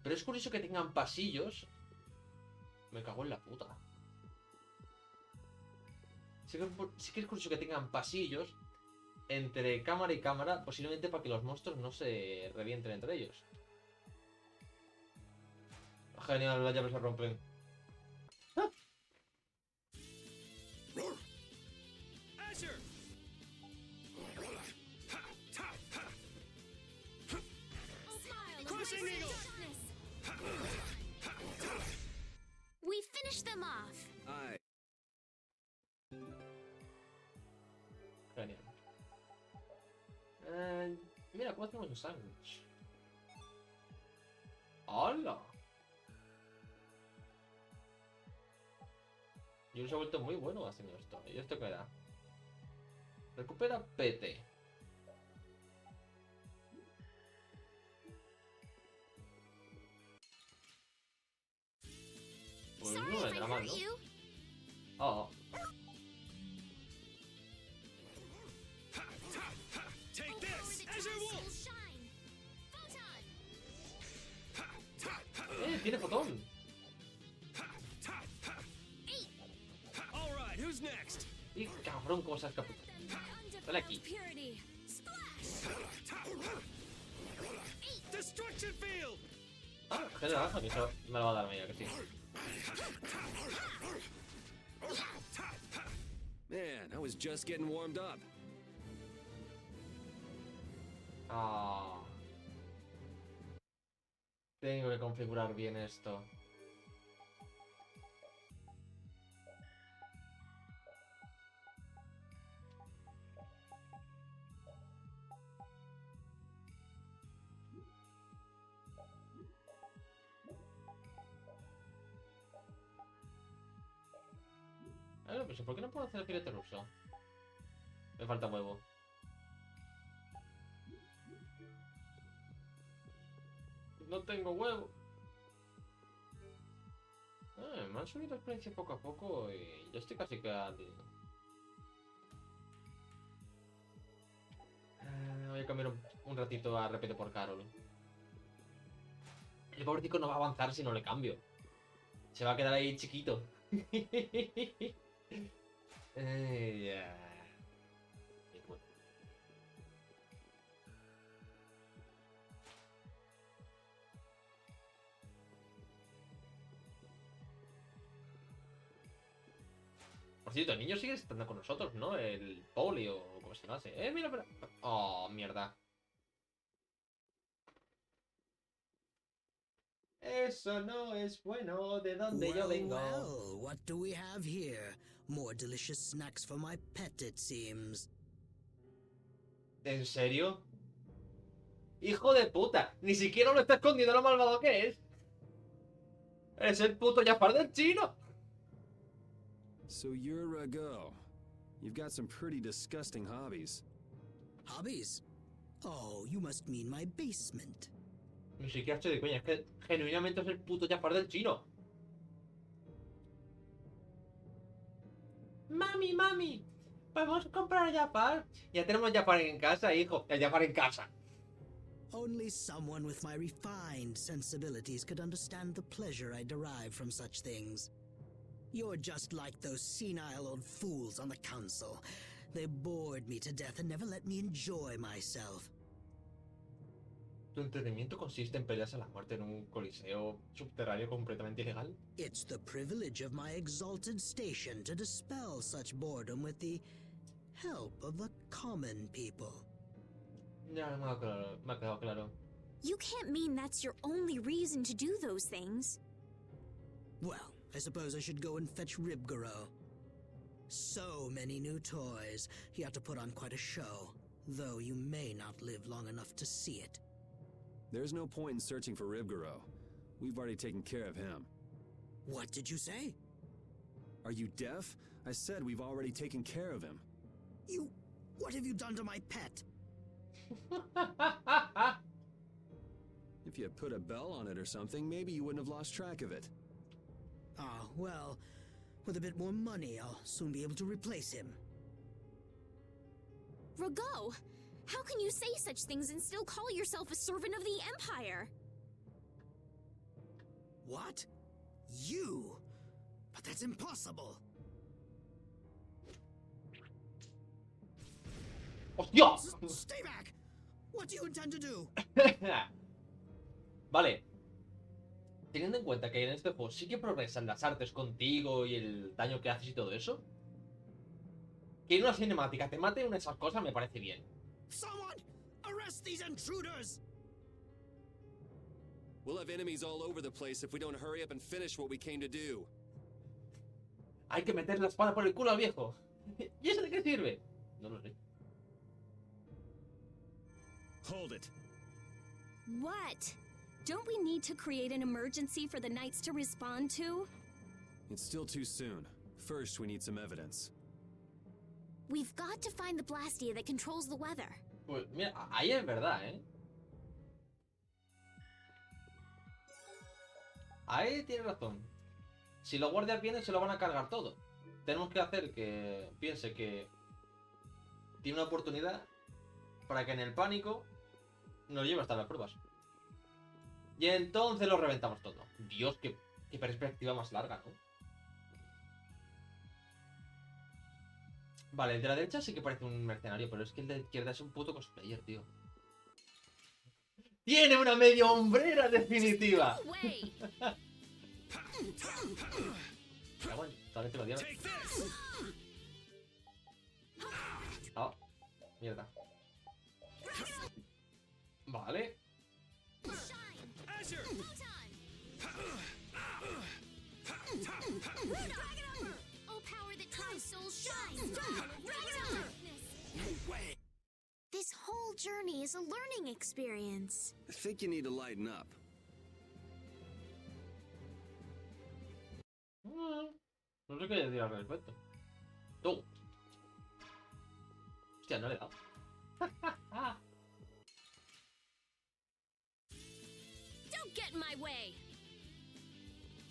S1: Pero es curioso que tengan pasillos. Me cago en la puta. Sí que es curioso que tengan pasillos entre cámara y cámara, posiblemente para que los monstruos no se revienten entre ellos. Genial, las llaves se rompen. ¡Ah!
S11: Azure.
S5: Smile of
S11: Crushing
S5: wavering
S11: eagle.
S5: darkness. We finished them off.
S2: Aye.
S1: Genial. Mira, ¿cómo hacemos un sándwich? ¡Hala! Yo se ha vuelto muy bueno haciendo esto. ¿Y esto qué da? Recupera PT. Pues
S4: Sorry
S1: no
S4: if I
S1: vendrá mal,
S4: hurt
S1: ¿no?
S4: you.
S1: Oh.
S11: Take
S4: Over
S11: this,
S4: the
S11: Azure
S4: will
S11: Wolf.
S4: shine. Photon.
S1: Tiene fotón.
S11: All right, who's next?
S1: Y cabrón, cómo se ha escapado. Dale aquí.
S5: Purity. Splash.
S11: Destruction field.
S1: Ah, gel naranja, que eso me lo va a dar a mí, que sí.
S2: Man, I was just getting warmed up.
S1: Ah. Tengo que configurar bien esto. Pues ruso. ¿Por qué no puedo hacer el filete ruso? Me falta huevo. No tengo huevo. Me han subido la experiencia poco a poco y ya estoy casi que al... voy a cambiar un ratito a repete por Carol. El pobrecito no va a avanzar si no le cambio. Se va a quedar ahí chiquito. Por cierto, el niño sigue estando con nosotros, ¿no? El poli o como se llama. Mira, mira. Oh, mierda. Eso no es bueno. ¿De dónde yo vengo?
S13: Well, what do we have here? More delicious snacks for my pet, it seems.
S1: ¿En serio? ¡Hijo de puta! Ni siquiera lo está escondiendo lo malvado que es. Es el puto Jafar del chino.
S2: So you're Rago. You've got some pretty disgusting hobbies.
S13: Hobbies? Oh, you must mean my basement.
S1: Ni siquiera estoy de coña, es que genuinamente es el puto Jafar del chino. Mami, mami, ¿podemos comprar Jafar? Ya tenemos Jafar en casa, hijo. El Jafar en casa.
S13: Only someone with my refined sensibilities could understand the pleasure I derive from such things. You're just like those senile old fools on the council. They bored me to death and never let me enjoy myself.
S1: ¿Tu entretenimiento consiste en peleas a la muerte en un coliseo subterráneo completamente ilegal?
S13: It's the privilege of my exalted station to dispel such boredom with the help of the common people.
S1: Ya me ha quedado claro.
S4: You can't mean that's your only reason to do those things.
S13: Well, I suppose I should go and fetch Ribgaro. So many new toys. You have to put on quite a show, though you may not live long enough to see it.
S2: There's no point in searching for Ribgaro. We've already taken care of him.
S13: What did you say?
S2: Are you deaf? I said we've already taken care of him.
S13: You... what have you done to my pet?
S2: If you had put a bell on it or something, maybe you wouldn't have lost track of it.
S13: Ah, well, with a bit more money, I'll soon be able to replace him.
S4: Rago, how can you say such things and still call yourself a servant of the Empire?
S13: What? You? But that's impossible.
S1: ¡Hostia!
S13: Stay back! What do you intend to do?
S1: Vale. Teniendo en cuenta que en este juego sí que progresan las artes contigo y el daño que haces y todo eso, que en una cinemática te mate una de esas cosas me parece bien.
S13: Someone arrest these intruders!
S2: We'll have enemies all over the place if we don't hurry up and finish what we came to do.
S1: Hay que meter la espada por el culo al viejo. ¿Y eso de qué sirve? No lo sé.
S6: Hold it.
S5: What? Don't we need to create an emergency for the knights to respond to?
S2: It's still too soon. First, we need some evidence.
S4: We've got to find the Blastia that controls the weather.
S1: Pues mira, ahí es verdad, ¿eh? Ahí tiene razón. Si los guardias vienen, se lo van a cargar todo. Tenemos que hacer que piense que tiene una oportunidad para que en el pánico nos lleve hasta las pruebas. Y entonces lo reventamos todo. Dios, qué perspectiva más larga, ¿no? Vale, el de la derecha sí que parece un mercenario, pero es que el de la izquierda es un puto cosplayer, tío. ¡Tiene una media hombrera definitiva! Pero bueno, tal vez te lo dieron. Ah, mierda. Vale.
S4: This whole journey is a learning experience.
S2: I think you need to lighten up.
S1: No sé qué decir al respecto. Tú. Hostia, no le he dado.
S5: Don't get in my way!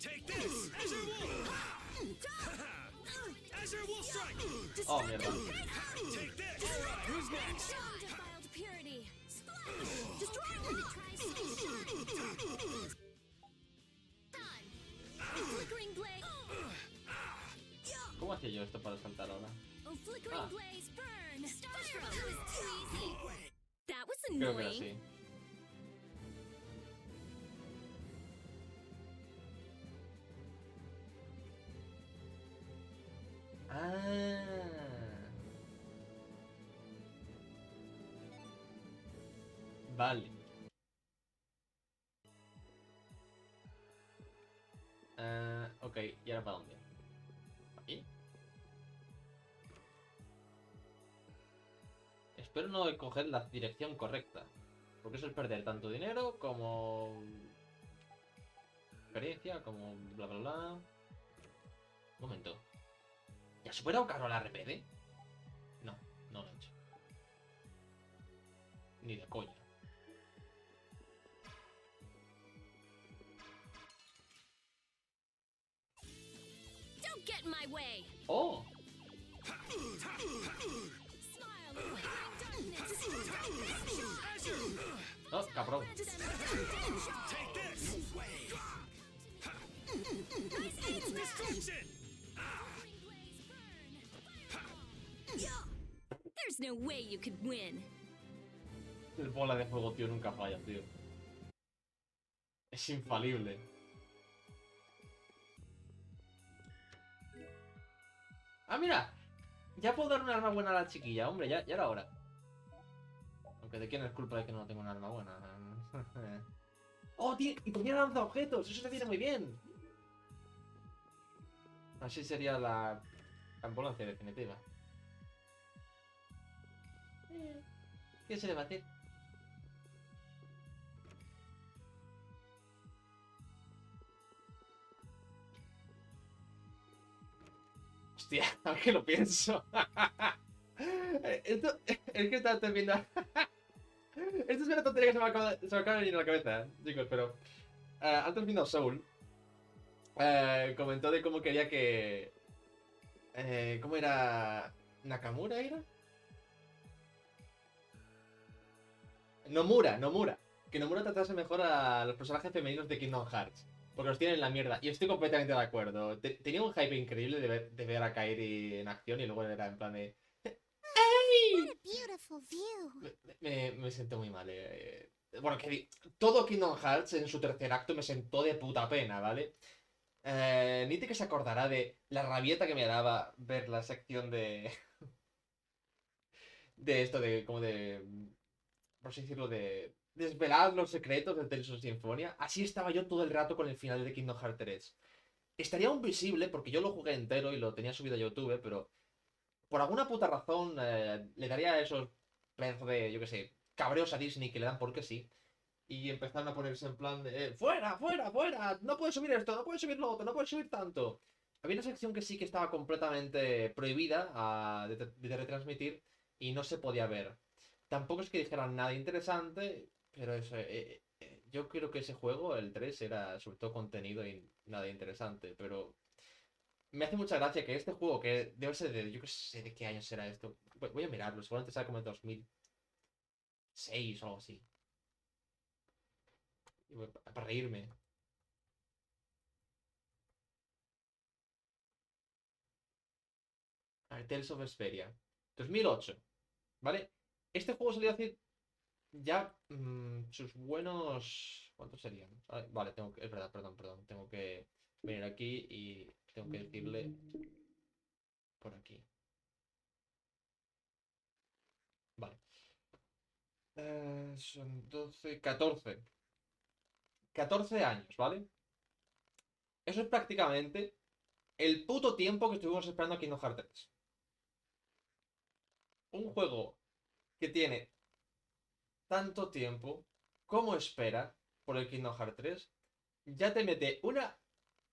S6: Take this! Azure Wolf! Azure Wolf Strike!
S1: Oh, mierda.
S6: Take this! Alright, who's next?
S5: Defiled purity! Splash! Destroy when it tries to... Done! Flickering blade!
S1: ¿Cómo hacía yo esto para saltar ahora?
S5: Oh, flickering blaze, burn! Starstruck! That was too easy! That was
S1: Creo que era
S5: annoying!
S1: así. Vale. Ok, ¿y ahora para dónde? ¿Aquí? Espero no coger la dirección correcta. Porque eso es perder tanto dinero como... experiencia, como bla bla bla. Un momento. ¿Ya se puede ahogar la RPD? No, no lo he hecho. Ni de coña.
S5: Don't get in my way!
S1: ¡Oh!
S5: Smile, flickering darkness!
S1: No, cabrón.
S6: Take this! Destruction!
S5: There's no way you could win.
S1: El bola de fuego, tío, nunca falla, tío. Es infalible. Ah, mira. Ya puedo dar un arma buena a la chiquilla, hombre, ya era hora. Aunque de quién es culpa de que no tengo un arma buena. Oh, tío, y ponía lanza objetos, eso te viene muy bien. Así sería la ambulancia definitiva. ¿Qué se le va a hacer? Hostia, a ver que lo pienso. Esto es que estaba viendo. Esto es una tontería que se me acaba de venir a la cabeza, chicos, pero antes viendo Soul, comentó de cómo quería que... ¿cómo era? ¿Nakamura era? Nomura. Que Nomura tratase mejor a los personajes femeninos de Kingdom Hearts. Porque los tienen en la mierda. Y estoy completamente de acuerdo. Tenía un hype increíble de ver a Kairi en acción y luego era en plan de...
S4: What a beautiful view.
S1: Me sentó muy mal. Bueno, todo Kingdom Hearts en su tercer acto me sentó de puta pena, ¿vale? Nite que se acordará de la rabieta que me daba ver la sección de... de esto, de... como de... por así decirlo, de... desvelar los secretos de Tales of Symphonia. Así estaba yo todo el rato con el final de Kingdom Hearts 3. Estaría aún visible porque yo lo jugué entero y lo tenía subido a YouTube, pero... por alguna puta razón le daría a esos pedazos de, yo qué sé, cabreos a Disney que le dan porque sí. Y empezaron a ponerse en plan de ¡fuera, fuera, fuera! No puedes subir esto, no puedes subir lo otro, no puedes subir tanto. Había una sección que sí que estaba completamente prohibida de retransmitir y no se podía ver. Tampoco es que dijeran nada interesante, pero eso, yo creo que ese juego, el 3, era sobre todo contenido y nada interesante, pero... me hace mucha gracia que este juego, que debe ser de... yo qué sé de qué año será esto. Voy a mirarlo, seguramente será como el 2006 o algo así. Para reírme. A ver, Tales of Vesperia. 2008. ¿Vale? Este juego salió hace ya sus buenos... ¿cuántos serían? Vale, tengo que... es verdad, perdón. Tengo que venir aquí y tengo que decirle... por aquí. Vale. Son 12... 14. 14 años, ¿vale? Eso es prácticamente el puto tiempo que estuvimos esperando a Kingdom Hearts 3. Un juego que tiene tanto tiempo como espera por el Kingdom Hearts 3, ya te mete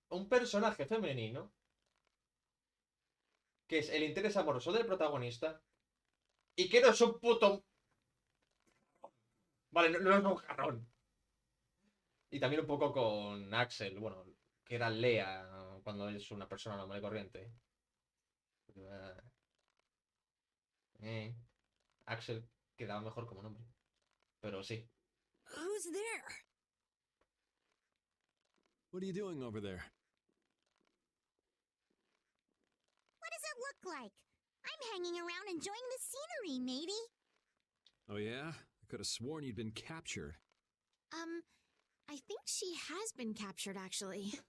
S1: un personaje femenino que es el interés amoroso del protagonista y que no es un puto... Vale, no es un jarrón. Y también un poco con Axel, bueno, que era Lea cuando es una persona normal y corriente. Axel quedaba mejor como nombre. Pero sí.
S8: Who's there?
S6: What are you doing over there?
S4: What does it look like? I'm hanging around enjoying the scenery, matey.
S6: Oh, yeah? I could have sworn you'd been captured.
S4: I think she has been captured, actually.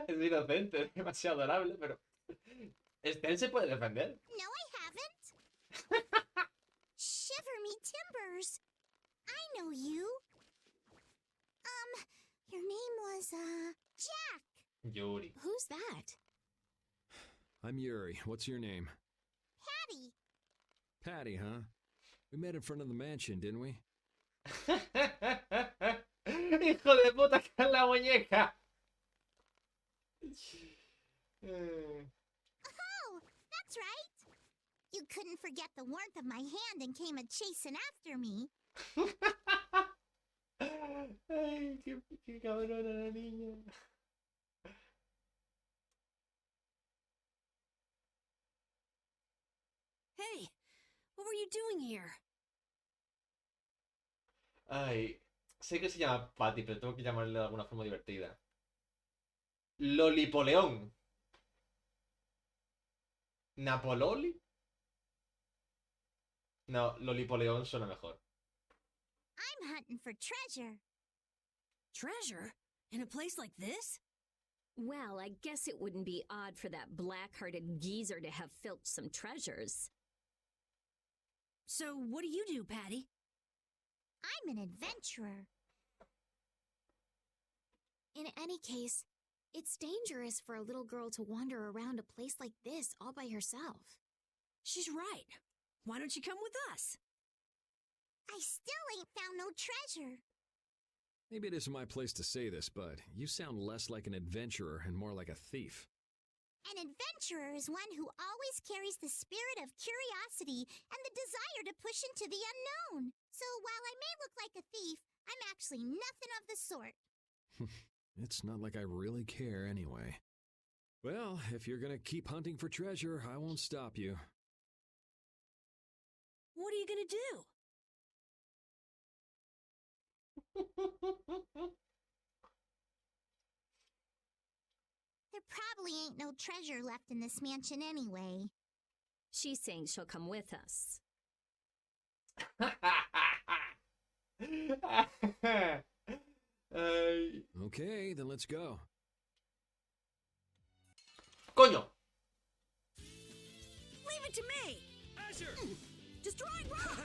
S1: Es inocente, es demasiado adorable, pero... ¿Él se puede defender?
S4: No, I haven't. Shiver me timbers. I know you. Your name was, Jack.
S1: Yuri.
S4: Who's that?
S6: I'm Yuri. What's your name?
S4: Patty.
S6: Patty, huh? We met in front of the mansion, didn't we?
S1: ¡Hijo de puta, que es la muñeca!
S4: Oh, that's right. You couldn't forget the warmth of my hand and came a-chasing after me.
S1: Ay, qué cabrona la niña.
S8: Hey, what were you doing here?
S1: Ay, sé que se llama Patty, pero tengo que llamarle de alguna forma divertida. Lolipoleón. ¿Napololi? No, Lolipoleón suena mejor.
S4: I'm hunting for treasure.
S8: Treasure? In a place like this?
S5: Well, I guess it wouldn't be odd for that black-hearted geezer to have filched some treasures.
S8: So, what do you do, Patty?
S4: I'm an adventurer. In any case, it's dangerous for a little girl to wander around a place like this all by herself.
S8: She's right. Why don't you come with us?
S4: I still ain't found no treasure.
S6: Maybe it isn't my place to say this, but you sound less like an adventurer and more like a thief.
S4: An adventurer is one who always carries the spirit of curiosity and the desire to push into the unknown. So while I may look like a thief, I'm actually nothing of the sort.
S6: It's not like I really care anyway. Well, if you're gonna keep hunting for treasure, I won't stop you.
S8: What are you gonna do?
S4: There probably ain't no treasure left in this mansion anyway.
S5: She's saying she'll come with us.
S6: Okay, then let's go.
S1: ¡Coño!
S8: Leave it to me!
S11: Azure!
S8: Destroying rock!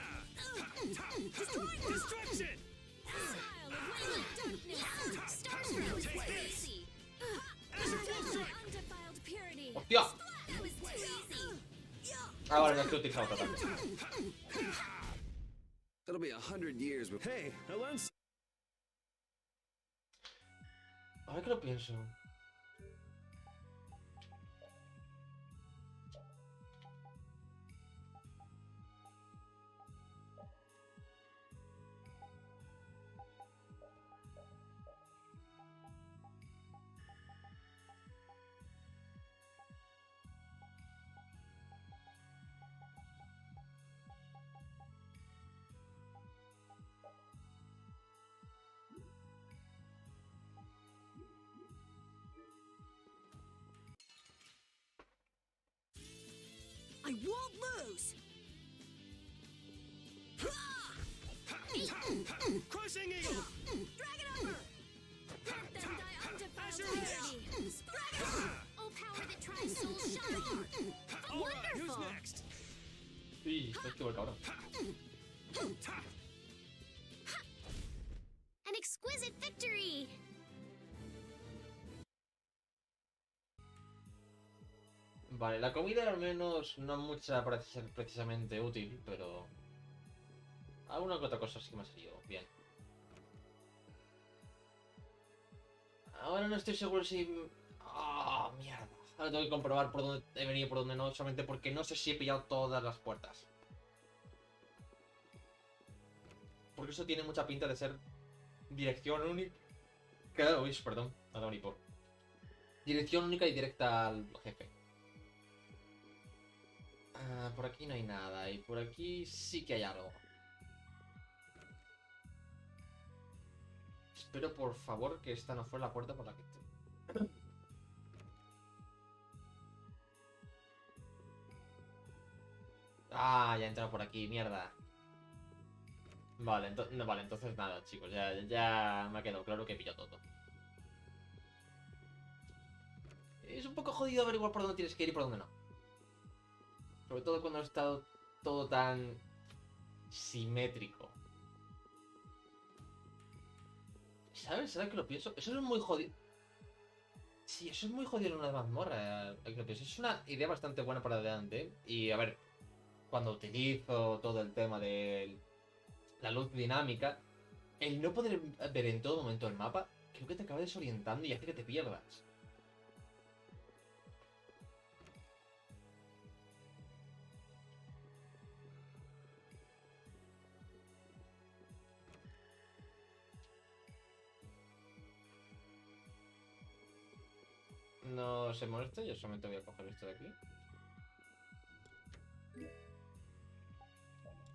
S8: Destroying rock!
S11: Destruction!
S5: Style of light darkness, stars from galaxy.
S11: Azure full strike!
S5: Undefiled purity.
S1: ¡Hostia!
S5: That was too easy.
S1: Ah, vale, no es que he utilizado otro ataque.
S2: That'll be 100 years before.
S6: Hey, I learned.
S1: Ahora que lo pienso.
S8: I won't lose!
S11: Crushing Eagle!
S8: Dragon Upper!
S5: Let them die undefiled
S11: Azure
S5: purity.
S8: Dragon Upper!
S5: Oh, power that tries soul shine.
S11: All right, who's
S5: Wonderful.
S11: next?
S1: Sí, se esquivó el cabrón.
S4: An exquisite victory!
S1: Vale, la comida al menos no mucha parece ser precisamente útil, pero... alguna que otra cosa sí que me ha salido bien. Ahora no estoy seguro si... ¡Ah, mierda! Ahora tengo que comprobar por dónde he venido y por dónde no, solamente porque no sé si he pillado todas las puertas. Porque eso tiene mucha pinta de ser dirección única. Uy, perdón, me ha dado un hipo. Dirección única y directa al jefe. Por aquí no hay nada. Y por aquí sí que hay algo. Espero por favor que esta no fuera la puerta por la que estoy. Ya he entrado por aquí, mierda. Vale, vale, entonces nada, chicos. Ya me ha quedado claro que he pillado todo. Es un poco jodido averiguar por dónde tienes que ir y por dónde no. Sobre todo cuando ha estado todo tan simétrico. ¿Sabes? ¿Sabes que lo pienso? Eso es muy jodido. Sí, eso es muy jodido en una mazmorra. Que lo pienso. Es una idea bastante buena para adelante. Y a ver, cuando utilizo todo el tema de la luz dinámica, el no poder ver en todo momento el mapa, creo que te acaba desorientando y hace que te pierdas. No se moleste, yo solamente voy a coger esto de aquí.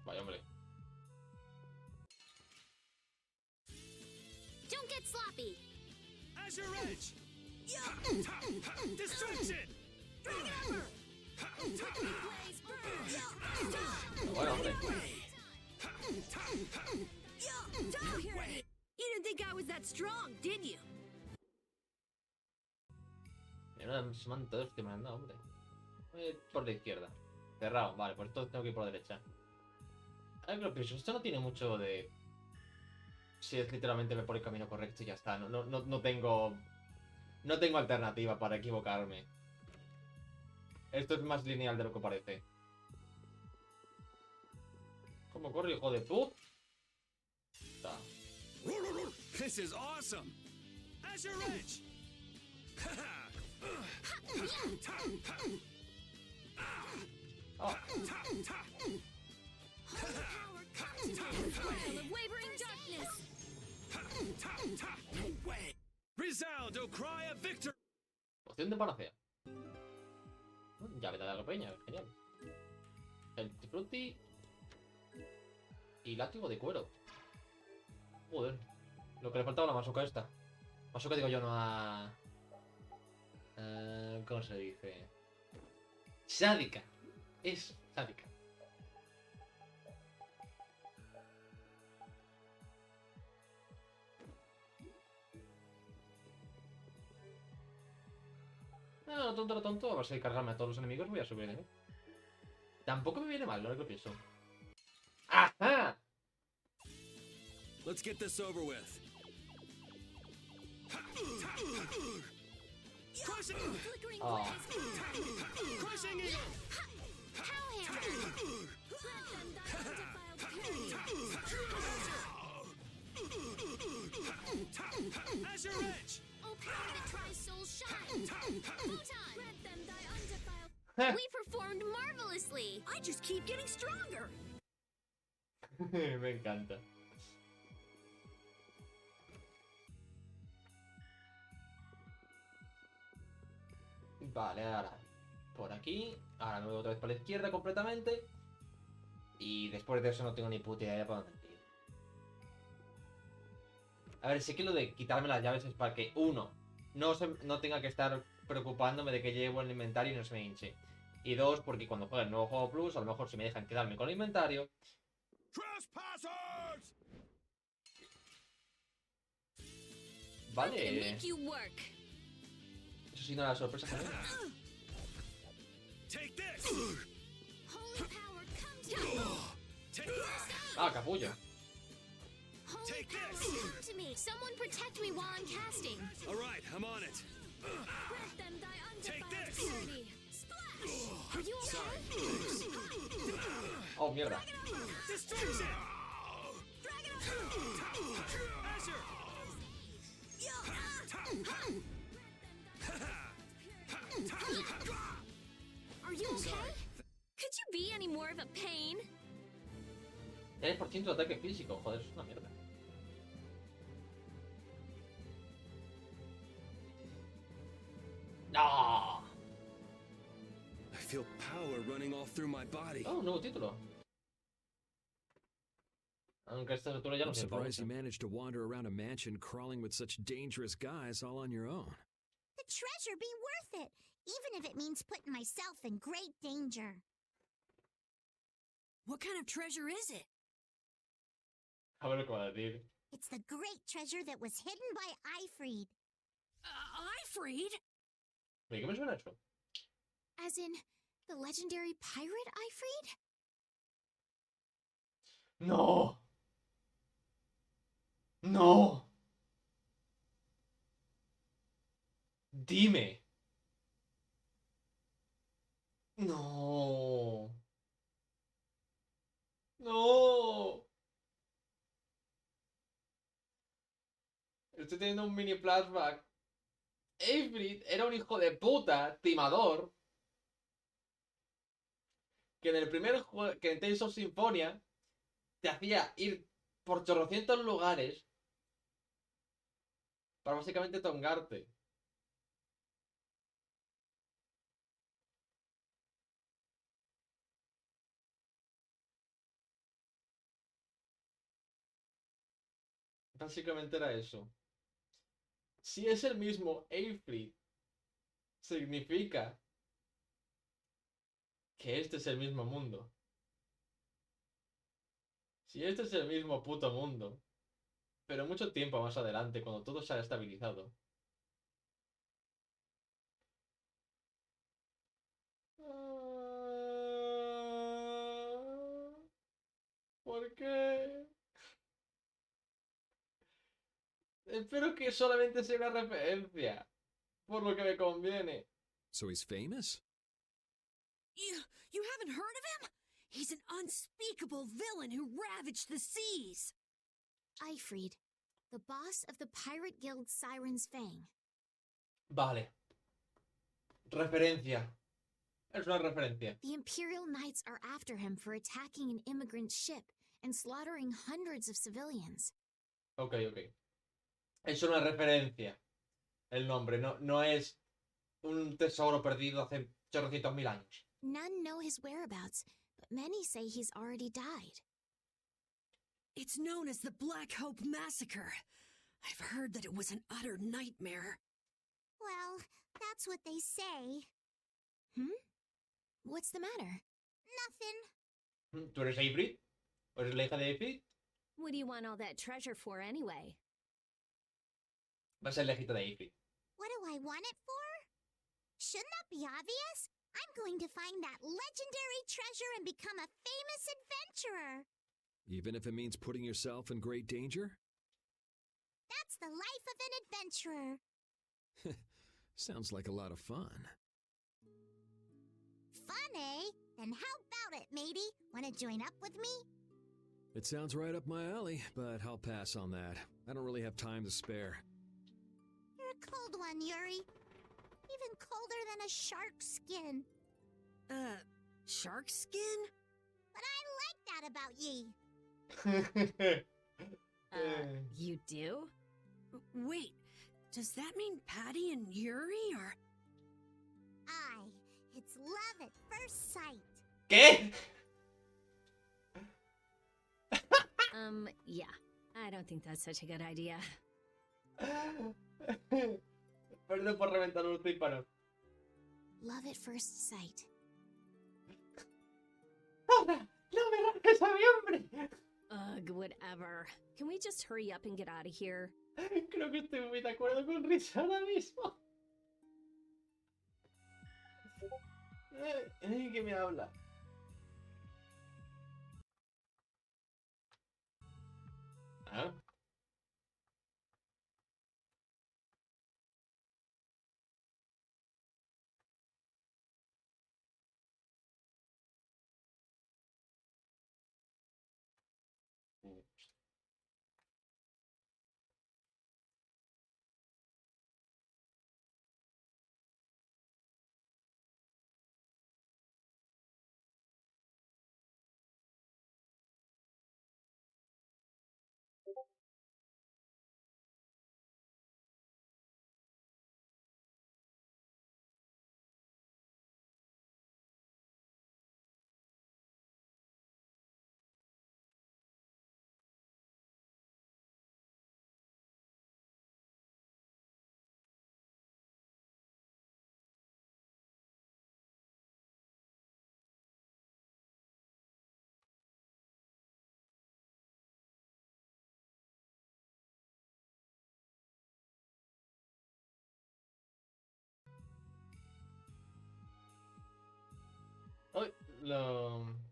S1: Vaya, hombre.
S5: Don't get sloppy.
S11: Azure Edge! Distraction!
S1: Bueno, hombre.
S8: You didn't think I was that strong, did you?
S1: Se me han todos que me han dado, hombre. Por la izquierda. Cerrado, vale, pues entonces tengo que ir por la derecha. Ahora que lo pienso, esto no tiene mucho de... Si es literalmente me pone el camino correcto y ya está. No tengo... No tengo alternativa para equivocarme. Esto es más lineal de lo que parece. ¿Cómo corre, hijo de puta?
S2: This is awesome.
S11: Azure Edge!
S1: Oh.
S11: Resound, O cry of victory!
S1: Poción de panacea. Llave de la peña, genial. El frutti. Y látigo de cuero. Joder. Lo que le faltaba a la masoca esta. Masoca digo yo, no a... ¿Cómo se dice? Sádica. Es sádica. No, tonto. A ver si cargarme a todos los enemigos voy a subir de mí. Tampoco me viene mal, lo que pienso. ¡Ajá!
S2: Let's get this over with.
S1: Oh.
S11: Crushing Eagle! Azure Edge!
S5: Oh, power that tries souls shine. Photon! Let them die undefiled. We performed marvelously.
S8: I just keep getting stronger.
S1: Me encanta. Vale, ahora por aquí. Ahora me voy otra vez para la izquierda completamente. Y después de eso no tengo ni puta idea para dónde ir. A ver, sé que lo de quitarme las llaves es para que, uno, no tenga que estar preocupándome de que llevo el inventario y no se me hinche. Y dos, porque cuando juegue el nuevo juego Plus, a lo mejor si me dejan quedarme con el inventario. Vale. Eso sí, no era sorpresa también. Ah, capullo.
S5: Holy power, come to me. Someone protect me while I'm casting.
S2: All right, I'm on it.
S5: Let them die undefiled purity. Splash! Are you okay?
S1: Oh, mierda.
S11: Destruction!
S5: Are you okay? Could you be any more of a pain?
S1: 3% de ataque físico, joder, es una mierda. ¡No!
S2: I feel power running all through my body.
S1: Oh, un nuevo título. Aunque a esta altura ya no
S6: I'm
S1: sé
S6: surprised you
S1: mucho.
S6: managed to wander around a mansion crawling with such dangerous guys all on your own.
S4: The treasure be worth it, even if it means putting myself in great danger.
S8: What kind of treasure is it?
S1: A ver lo que va a decir.
S4: It's the great treasure that was hidden by Ifried.
S8: Ifried?
S1: Oye, ¿qué me suena eso?
S4: As in, the legendary pirate Ifried?
S1: ¡No! ¡No! Dime. No. No. Estoy teniendo un mini flashback. Avery era un hijo de puta, timador, que en el primer juego, que en Tales of Symphonia, te hacía ir por chorrocientos lugares para básicamente tongarte. Básicamente era eso. Si es el mismo Avery, significa que este es el mismo mundo. Si este es el mismo puto mundo, pero mucho tiempo más adelante, cuando todo se ha estabilizado. ¿Por qué? Espero que solamente sea una referencia, por lo que me conviene.
S6: So he's famous?
S8: You haven't heard of him? He's an unspeakable villain who ravaged the seas.
S4: Ifried, the boss of the Pirate Guild Siren's Fang.
S1: Vale. Referencia. Es una referencia.
S4: The Imperial Knights are after him for attacking an immigrant ship and slaughtering hundreds of civilians.
S1: Ok, ok. Es una referencia. El nombre. No es un tesoro perdido hace 800.000 años.
S4: None know his whereabouts, but many say he's already died.
S8: It's known as the Black Hope Massacre. I've heard that it was an utter nightmare.
S4: Well, that's what they say. What's the matter? Nothing.
S1: ¿Tú eres Avery? ¿O eres la hija de Avery?
S5: What do you want all that treasure for anyway?
S1: Va a ser la hijita de Avery.
S4: What do I want it for? Shouldn't that be obvious? I'm going to find that legendary treasure and become a famous adventurer.
S6: Even if it means putting yourself in great danger?
S4: That's the life of an adventurer.
S6: Sounds like a lot of fun.
S4: Fun, eh? Then how about it, matey? Want to join up with me?
S6: It sounds right up my alley, but I'll pass on that. I don't really have time to spare.
S4: You're a cold one, Yuri. Even colder than a shark's skin.
S8: Shark skin?
S4: But I like that about ye.
S5: You do?
S8: Wait, does that mean Patty and Yuri are...
S4: Aye, it's love at first sight.
S1: ¿Qué?
S5: Yeah. I don't think that's such a good idea.
S1: Perdón por reventar los tímpanos.
S4: Love at first sight.
S1: ¡No me rasques a mi hombre!
S5: Ugh, whatever. Can we just hurry up and get out of here?
S1: Creo que estoy muy de acuerdo con Risa ahora mismo. ¿Qué me habla? ¿Ah? Lo...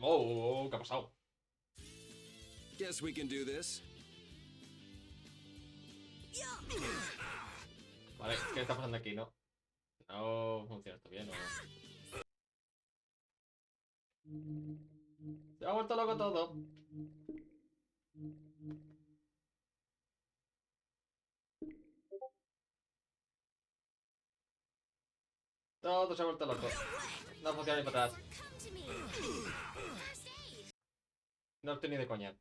S1: Oh, ¿qué ha pasado?
S2: Guess we can do this.
S1: Vale, ¿qué está pasando aquí? No, no funciona esto bien, ¿no? Se ha vuelto loco todo. Todo se ha vuelto loco. No funciona ni para atrás. No estoy ni de coña.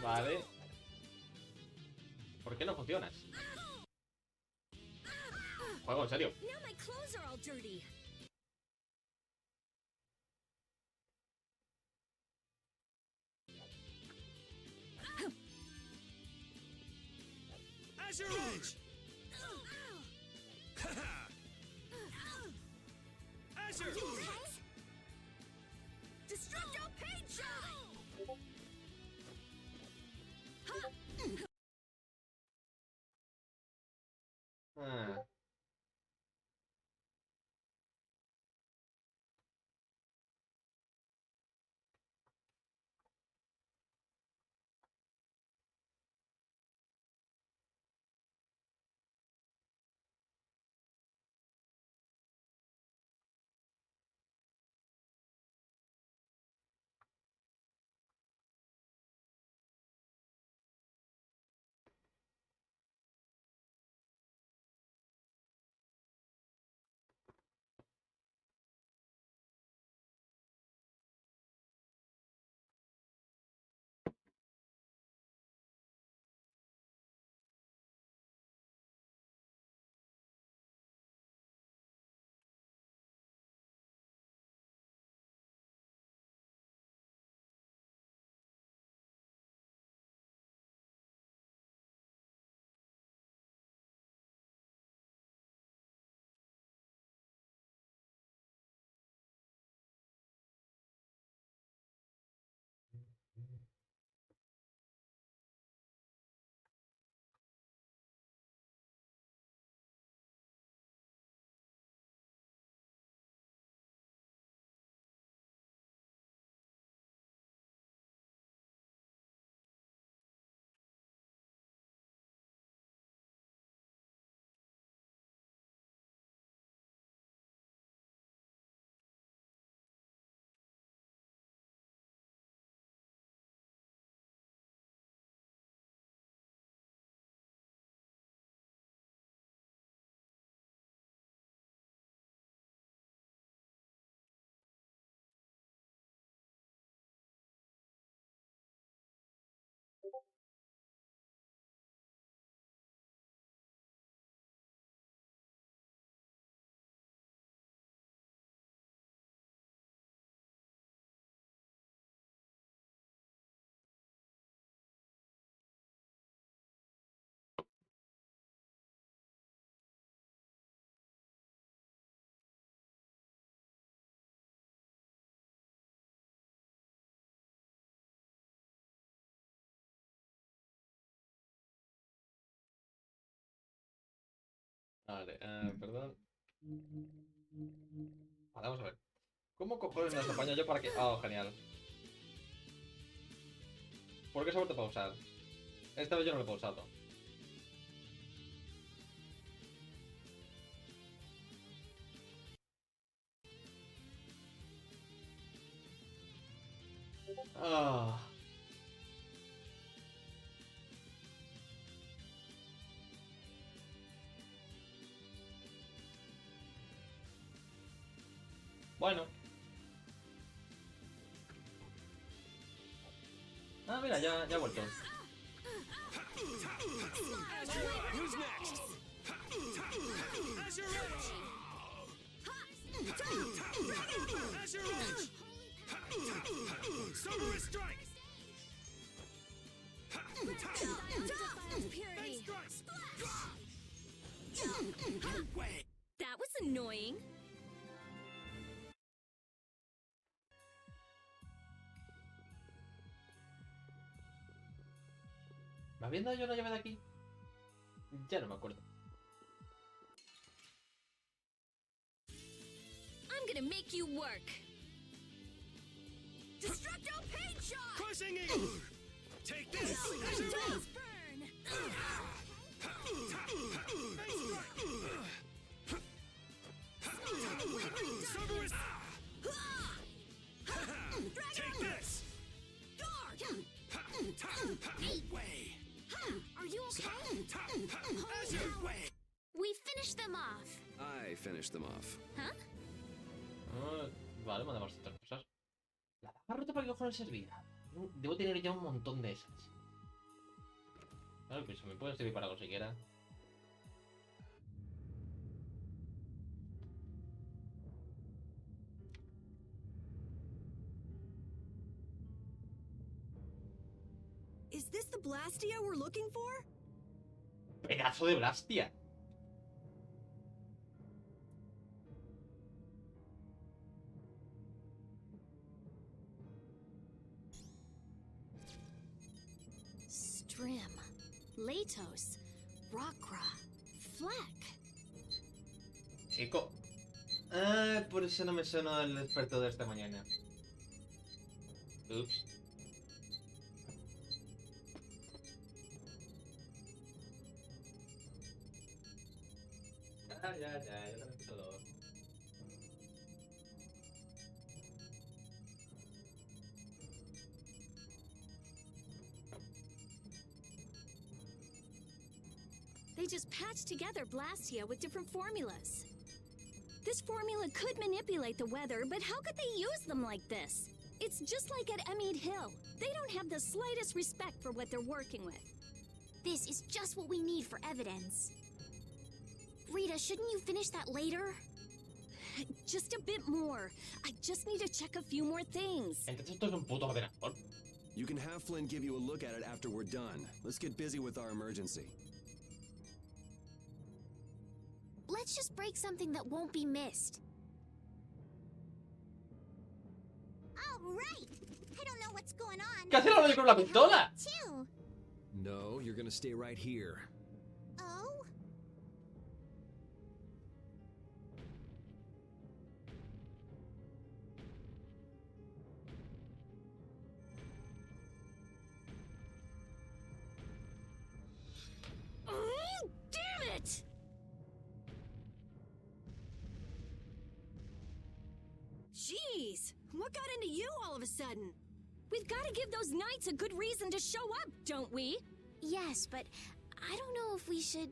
S1: Vale. ¿Por qué no funcionas? Juego, en serio.
S5: Now my clothes are all dirty.
S11: Azure Edge! Azure!
S5: Destructo Paint Shot!
S1: Ah. Vale, perdón. Vale, vamos a ver. ¿Cómo cojones nos apaño yo para que...? Oh, genial. ¿Por qué se ha vuelto a pausar? Esta vez yo no lo he pausado. Ah. Bueno. Ah, mira, ya ha vuelto.
S2: Who's next? As your wish. As your wish. Solar strike. Wait.
S5: That was annoying.
S1: ¿Me habían dado yo la llave de aquí? Ya no me acuerdo.
S5: I'm gonna make you work.
S2: Destructo paint shot. Crushing eagle. Take this. As your wish. Cerberus. Take this. Way.
S5: Are you okay?
S2: As your way.
S5: We finished them off.
S2: I finished them off.
S5: Huh?
S1: Vale, mandamos otras cosas. La daga rota para qué cojones servía. Debo tener ya un montón de esas. Claro, pues me puede servir para algo siquiera.
S8: Is this the Blastia we're looking for?
S1: Pedazo de Blastia.
S5: Strim, Latos, Rockra, Fleck.
S1: Chico. Por eso no me sonó el experto de esta mañana. Ups. Ya también quito dolor.
S5: They just patched together Blastia with different formulas. This formula could manipulate the weather, but how could they use them like this? It's just like at Emmead Hill. They don't have the slightest respect for what they're working with.
S4: This is just what we need for evidence. Rita, shouldn't you finish that later?
S5: Just a bit more. I just need to check a few more things.
S1: Entonces esto es un puto ordenador.
S2: You can have Flynn give you a look at it after we're done. Let's get busy with our emergency.
S4: Let's just break something that won't be missed. All right. I don't know what's going on.
S1: ¿Qué hace la con la pistola?
S4: Too.
S6: No, you're gonna stay right here.
S4: Oh?
S5: Oh, damn it!
S8: Jeez, what got into you all of a sudden?
S5: We've got to give those knights a good reason to show up, don't we?
S4: Yes, but I don't know if we should...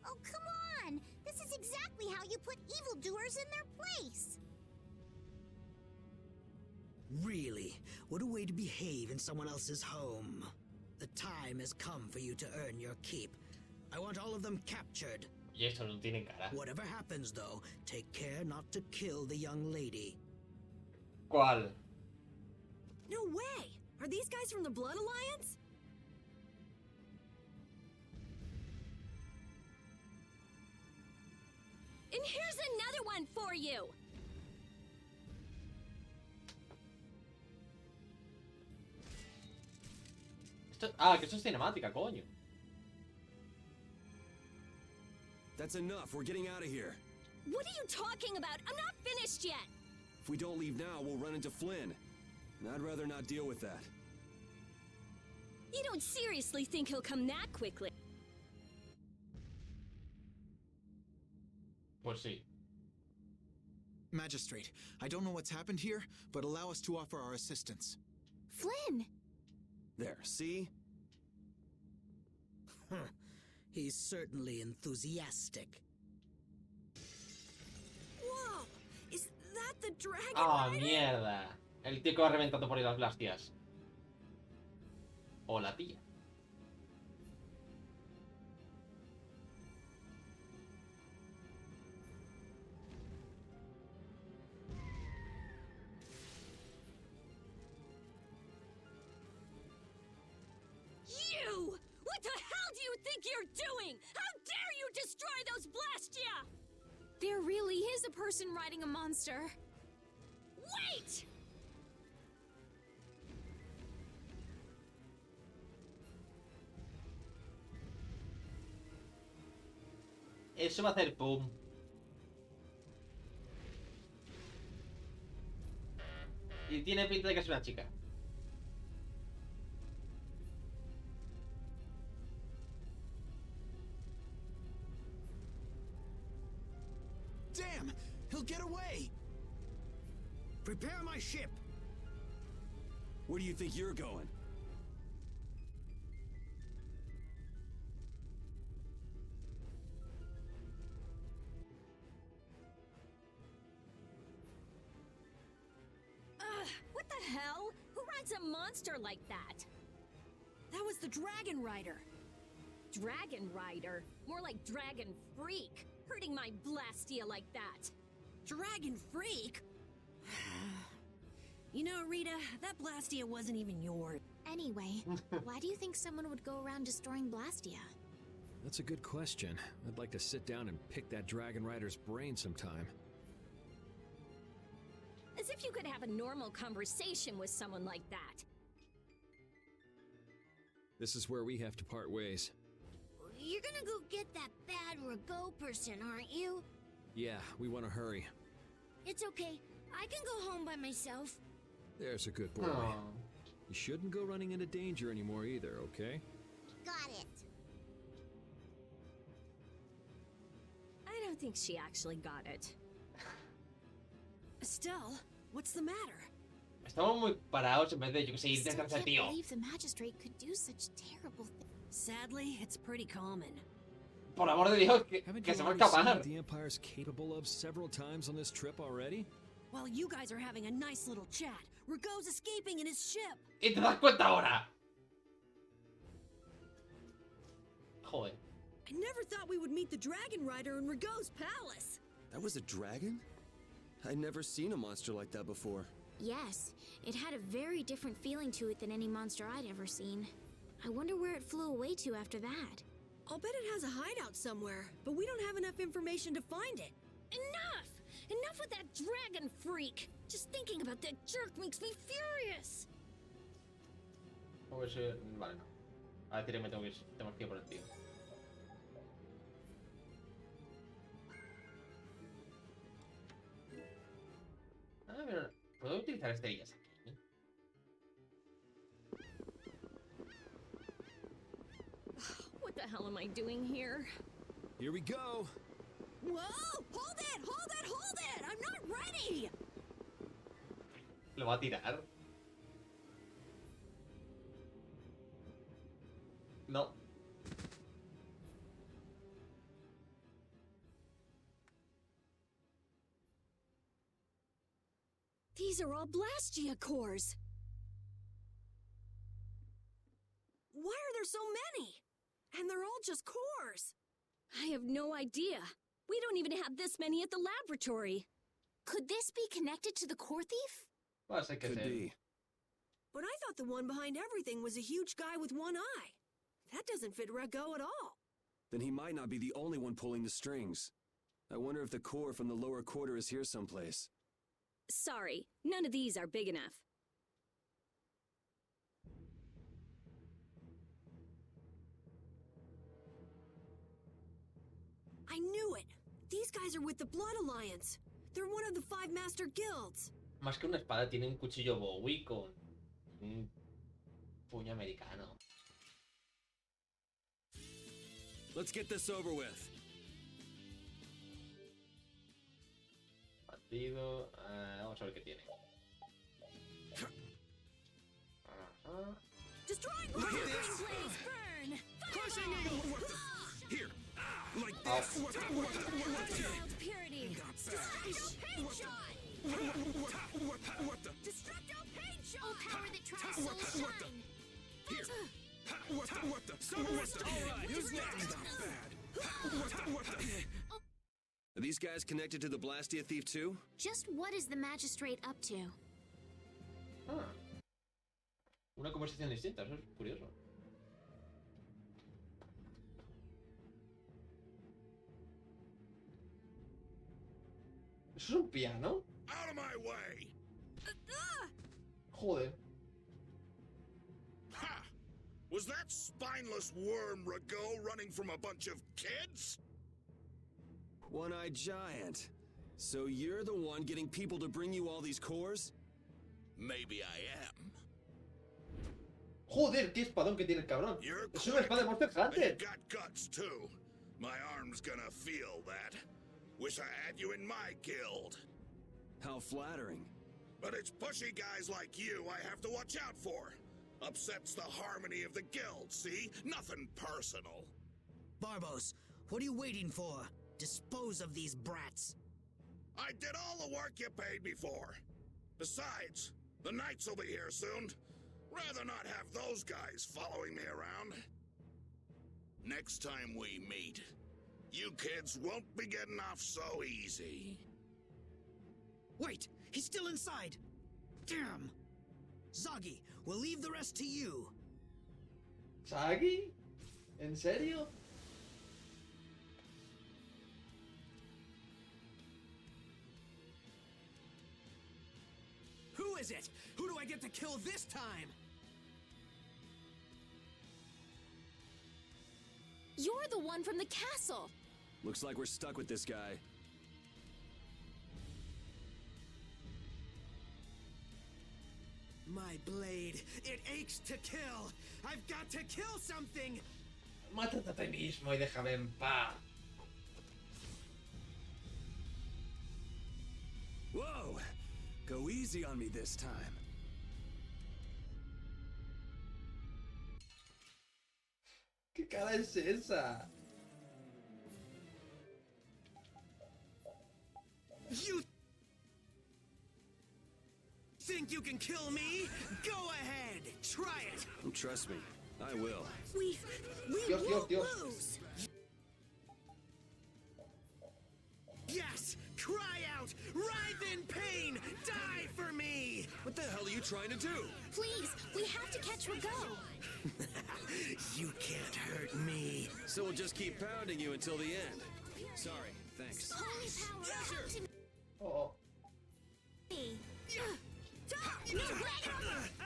S4: Oh, come on! This is exactly how you put evildoers in their place!
S13: Really? What a way to behave in someone else's home. The time has come for you to earn your keep. I want all of them captured.
S1: Y eso no tiene cara.
S13: Whatever happens, though, take care not to kill the young lady.
S1: ¿Cuál?
S8: No way! Are these guys from the Blood Alliance?
S5: And here's another one for you!
S1: Que esto es cinemática, coño.
S2: That's enough. We're getting out of here.
S5: What are you talking about? I'm not finished yet!
S2: If we don't leave now, we'll run into Flynn. And I'd rather not deal with that.
S5: You don't seriously think he'll come that quickly?
S1: Pues sí.
S3: Magistrate, I don't know what's happened here, but allow us to offer our assistance.
S4: Flynn!
S2: There, see?
S13: He's certainly enthusiastic.
S8: Whoa! Is that the dragon
S1: ¡Ah,
S8: rider?
S1: mierda! El tío que va reventando por ahí las blastias. O la tía.
S5: You! What the hell do you think you're doing? How dare you destroy those Blastia!
S10: There really is a person riding a monster.
S5: Wait!
S1: Eso va a hacer pum. Y tiene pinta de que es una chica.
S3: Damn! He'll get away!
S6: Prepare my ship!
S2: Where do you think you're going?
S5: What the hell? Who rides a monster like that?
S8: That was the dragon rider.
S5: Dragon Rider? More like Dragon Freak. Hurting my Blastia like that.
S8: Dragon freak? You know, Rita, that Blastia wasn't even yours.
S4: Anyway, why do you think someone would go around destroying Blastia?
S6: That's a good question. I'd like to sit down and pick that dragon rider's brain sometime.
S5: As if you could have a normal conversation with someone like that.
S6: This is where we have to part ways.
S4: You're gonna go get that bad Rago person, aren't you?
S6: Yeah, we want to hurry.
S4: It's okay. I can go home by myself.
S6: There's a good boy.
S1: Aw.
S6: You shouldn't go running into danger anymore either, okay?
S4: Got it.
S5: I don't think she actually got it.
S8: Estelle, what's the matter?
S1: Estamos muy parados en vez de, yo que sé,
S4: I
S1: ir
S4: still
S1: detrás del
S4: can't
S1: tío.
S4: believe the magistrate could do such terrible things.
S8: Sadly, it's pretty common.
S1: Por amor de Dios,
S6: Haven't
S1: que
S6: you
S1: se va a
S6: already seen
S1: escapar.
S6: what the Empire's capable of several times on this trip already?
S8: While you guys are having a nice little chat, Rago's escaping in his ship.
S1: Y te das cuenta ahora. Joder.
S8: I never thought we would meet the dragon rider in Rago's palace.
S2: That was a dragon? I'd never seen a monster like that before.
S4: Yes, it had a very different feeling to it than any monster I'd ever seen. I wonder where it flew away to after that.
S8: I'll bet it has a hideout somewhere, but we don't have enough information to find it.
S5: Enough! Enough with that dragon freak! Just thinking about that jerk makes me furious!
S1: Pues, vale, no. A decir que me tengo que ir. Tengo que ir por el tío. Ah, pero puedo utilizar estrellas aquí.
S5: What the hell am I doing here?
S6: Here we go!
S8: Whoa! Hold it! Hold it! Hold it! I'm not ready!
S1: ¿Lo va a tirar? No.
S5: These are all Blastia cores!
S8: Why are there so many? And they're all just cores.
S5: I have no idea. We don't even have this many at the laboratory.
S4: Could this be connected to the core thief?
S1: Va a ser que
S2: Could
S1: sea.
S2: be.
S8: But I thought the one behind everything was a huge guy with one eye. That doesn't fit Rago at all.
S2: Then he might not be the only one pulling the strings. I wonder if the core from the lower quarter is here someplace.
S5: Sorry, none of these are big enough.
S8: I knew it! These guys are with the Blood Alliance. They're one of the 5 master guilds.
S1: Más que una espada, tiene un cuchillo Bowie con un puño americano.
S2: Let's get this over with.
S1: Partido. Vamos a ver qué tiene. Ajá.
S8: Destroying
S2: Look at
S8: blades,
S2: this.
S8: burn!
S2: Crushing eagle. Here, like
S1: Oh.
S2: this. What the?
S8: Wild purity!
S2: What the?
S8: Destructo pain shot!
S4: Oh, power that tries soul shine.
S2: Here. What the? Someone's all right. Who's next? Not bad. What the? Are these guys connected to the Blastia thief too?
S4: Just what is the magistrate up to?
S1: Ah. Una conversación distinta, eso es curioso. ¿Eso es un piano?
S7: Out of my way!
S1: Joder.
S7: Ha! Was that spineless worm Rago running from a bunch of kids?
S2: One-eyed giant. So you're the one getting people to bring you all these cores?
S7: Maybe I am.
S1: Joder, qué espadón que tiene el cabrón.
S7: You're
S1: Es una espada de Monster
S7: And
S1: Hunter.
S7: you got guts, too. My arm's gonna feel that. Wish I had you in my guild.
S2: How flattering.
S7: But it's pushy guys like you I have to watch out for. Upsets the harmony of the guild, see? Nothing personal.
S13: Barbos, what are you waiting for? Dispose of these brats.
S7: I did all the work you paid me for. Besides, the knights will be here soon. Rather not have those guys following me around. Next time we meet, you kids won't be getting off so easy.
S13: Wait, he's still inside. Damn. Zoggy, we'll leave the rest to you.
S1: ¿Sagi? ¿En serio?
S6: Who is it? Who do I get to kill this time?
S5: You're the one from the castle.
S2: Looks like we're stuck with this guy.
S6: My blade, it aches to kill. I've got to kill something.
S1: Mátate a ti mismo y déjame en paz.
S2: Whoa! Go easy on me this time.
S1: ¿Qué cara es esa?
S6: You think you can kill me? Go ahead, try it.
S2: Trust me, I will.
S8: We
S1: Dios, Dios,
S8: won't
S1: Dios.
S8: lose.
S6: Yes, cry out, writhe in pain, die for me.
S2: What the hell are you trying to do?
S4: Please, we have to catch Rago.
S6: You can't hurt me.
S2: So we'll just keep pounding you until the end. Sorry, thanks.
S4: Holy power, come to
S1: Oh,
S4: me.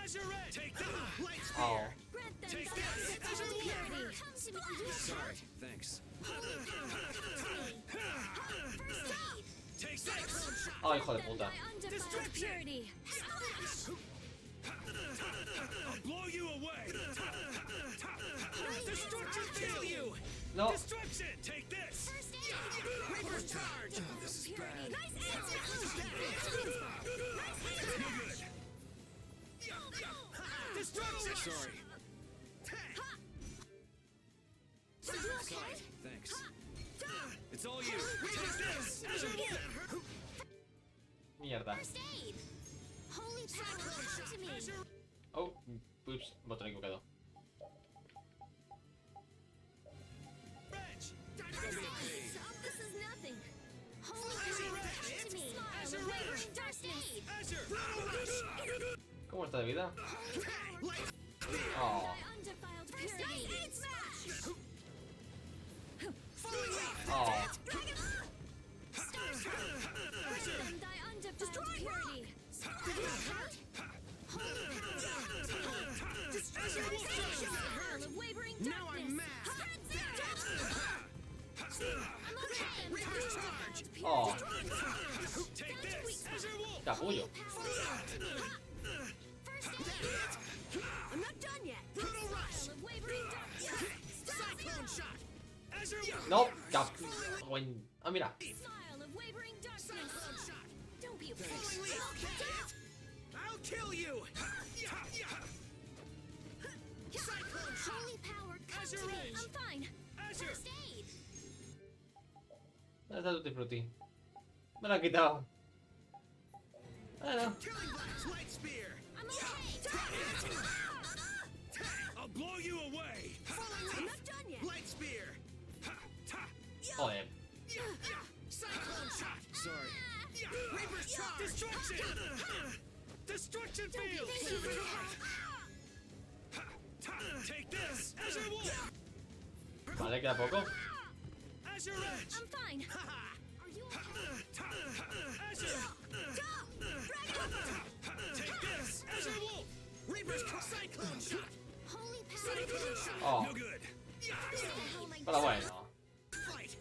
S6: Azure Red, take that. Light
S1: oh.
S6: spear.
S5: Grant them
S6: Take
S5: the
S6: this.
S5: power of purity.
S4: Come to me.
S2: Sorry, thanks.
S6: Take that.
S1: Oh, hijo de puta.
S5: By undefiled purity.
S6: I'll blow you away. Destruction fail you.
S1: No.
S6: Destruction, take this. Reaper's charge.
S2: This is bad.
S8: Nice answer.
S6: No good. Destruction.
S2: Sorry.
S8: Sorry.
S2: Thanks. It's all you.
S6: Take this.
S1: Mierda.
S4: First aid. Holy power, come to me.
S1: Oh, ups, botón equivocado.
S8: This is nothing.
S4: Holy power, come to me.
S8: Smile, wavering darkness.
S1: ¿Cómo está de vida? Oh.
S5: By undefiled purity.
S1: Oh.
S5: Them thy undefiled purity. Swirl of wavering
S6: Now I'm
S5: darkness.
S6: mad.
S5: I'm okay.
S1: Capullo.
S8: I'm not done yet. Brutal rush. Cyclone shot.
S1: No, cap. Ah, mira.
S5: Smile of wavering darkness.
S8: Cyclone shot.
S5: Don't be a
S8: Falling
S5: fool.
S8: leaf. I'll kill you. Cyclone shot.
S5: Holy power, come to me. I'm fine. First aid.
S1: Está tutti frutti. Me lo ha quitado. Bueno.
S8: Killing blast. Light spear.
S5: I'm okay.
S11: I'll blow you away.
S8: I'm not done yet. Light spear.
S1: Joder.
S8: Cyclone shot.
S11: Sorry.
S8: Reaper's charge.
S11: Destruction! Destruction field!
S5: Thank you for the help.
S11: Take this! Azure Wolf!
S1: Vale, queda poco.
S11: Azure Edge!
S5: I'm fine. Are you okay?
S11: Azure! Take this! Azure Wolf!
S8: Reaper's cyclone shot.
S5: Holy power.
S8: Cyclone shot.
S1: Oh,
S11: No good!
S5: Where the hell am I
S1: pero
S5: going?
S1: bueno.
S8: Fight.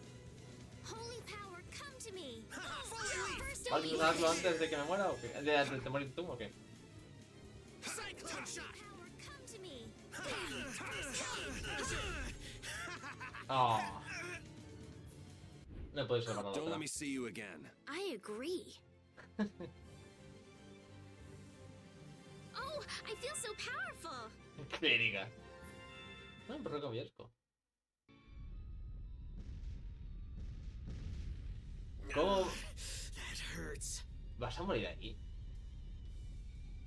S5: Holy power, come to me.
S8: Falling leaf.
S5: First
S1: ¿Vas a
S5: aid.
S1: usarlo antes de que me muera o qué? ¿De morir tú o qué?
S8: Cyclone shot.
S5: Power, come to me.
S1: Oh. No puedo salvar a la
S2: Don't
S1: otra.
S2: let me see you again.
S5: I agree. Oh, I feel so powerful.
S1: ¿Qué diga? No, un perro cobierto. ¿Cómo
S8: That hurts.
S1: vas a morir aquí?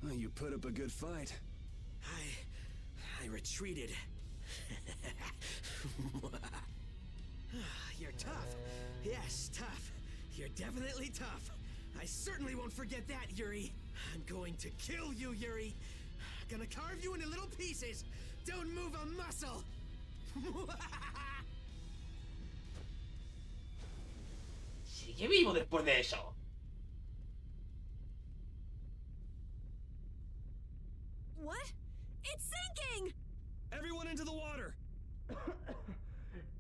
S2: Oh, you put up a good fight.
S8: I retreated. You're tough. Yes, tough. You're definitely tough. I certainly won't forget that, Yuri. I'm going to kill you, Yuri. Gonna carve you into little pieces. Don't move a muscle.
S1: Sigue vivo después de eso.
S8: What? It's sinking!
S11: Everyone into the water!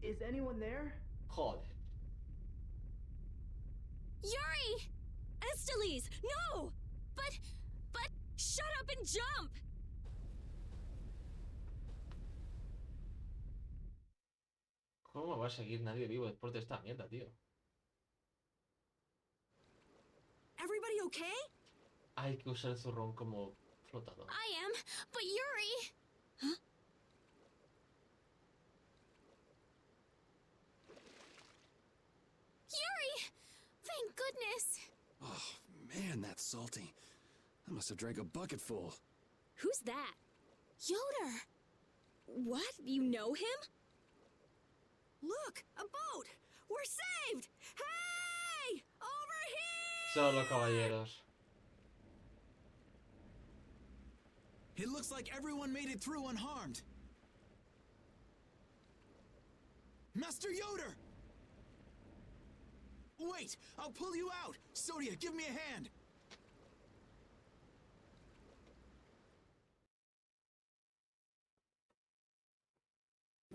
S14: Is anyone there?
S1: Joder.
S5: Yuri! Esteles, no! But, shut up and jump!
S1: ¿Cómo va a seguir nadie vivo después de esta mierda, tío?
S8: Everybody okay?
S1: Hay que usar el zurrón como flotador.
S5: I am, but Yuri... Huh? Yuri! Thank goodness!
S2: Oh, man, that's salty. I must have drank a bucket full.
S5: Who's that? Yoder! What? You know him?
S8: Look, a boat! We're saved! Hey! Over here!
S1: Solo caballeros.
S3: It looks like everyone made it through unharmed. Master Yoder! Wait! I'll pull you out! Sodia, give me a hand!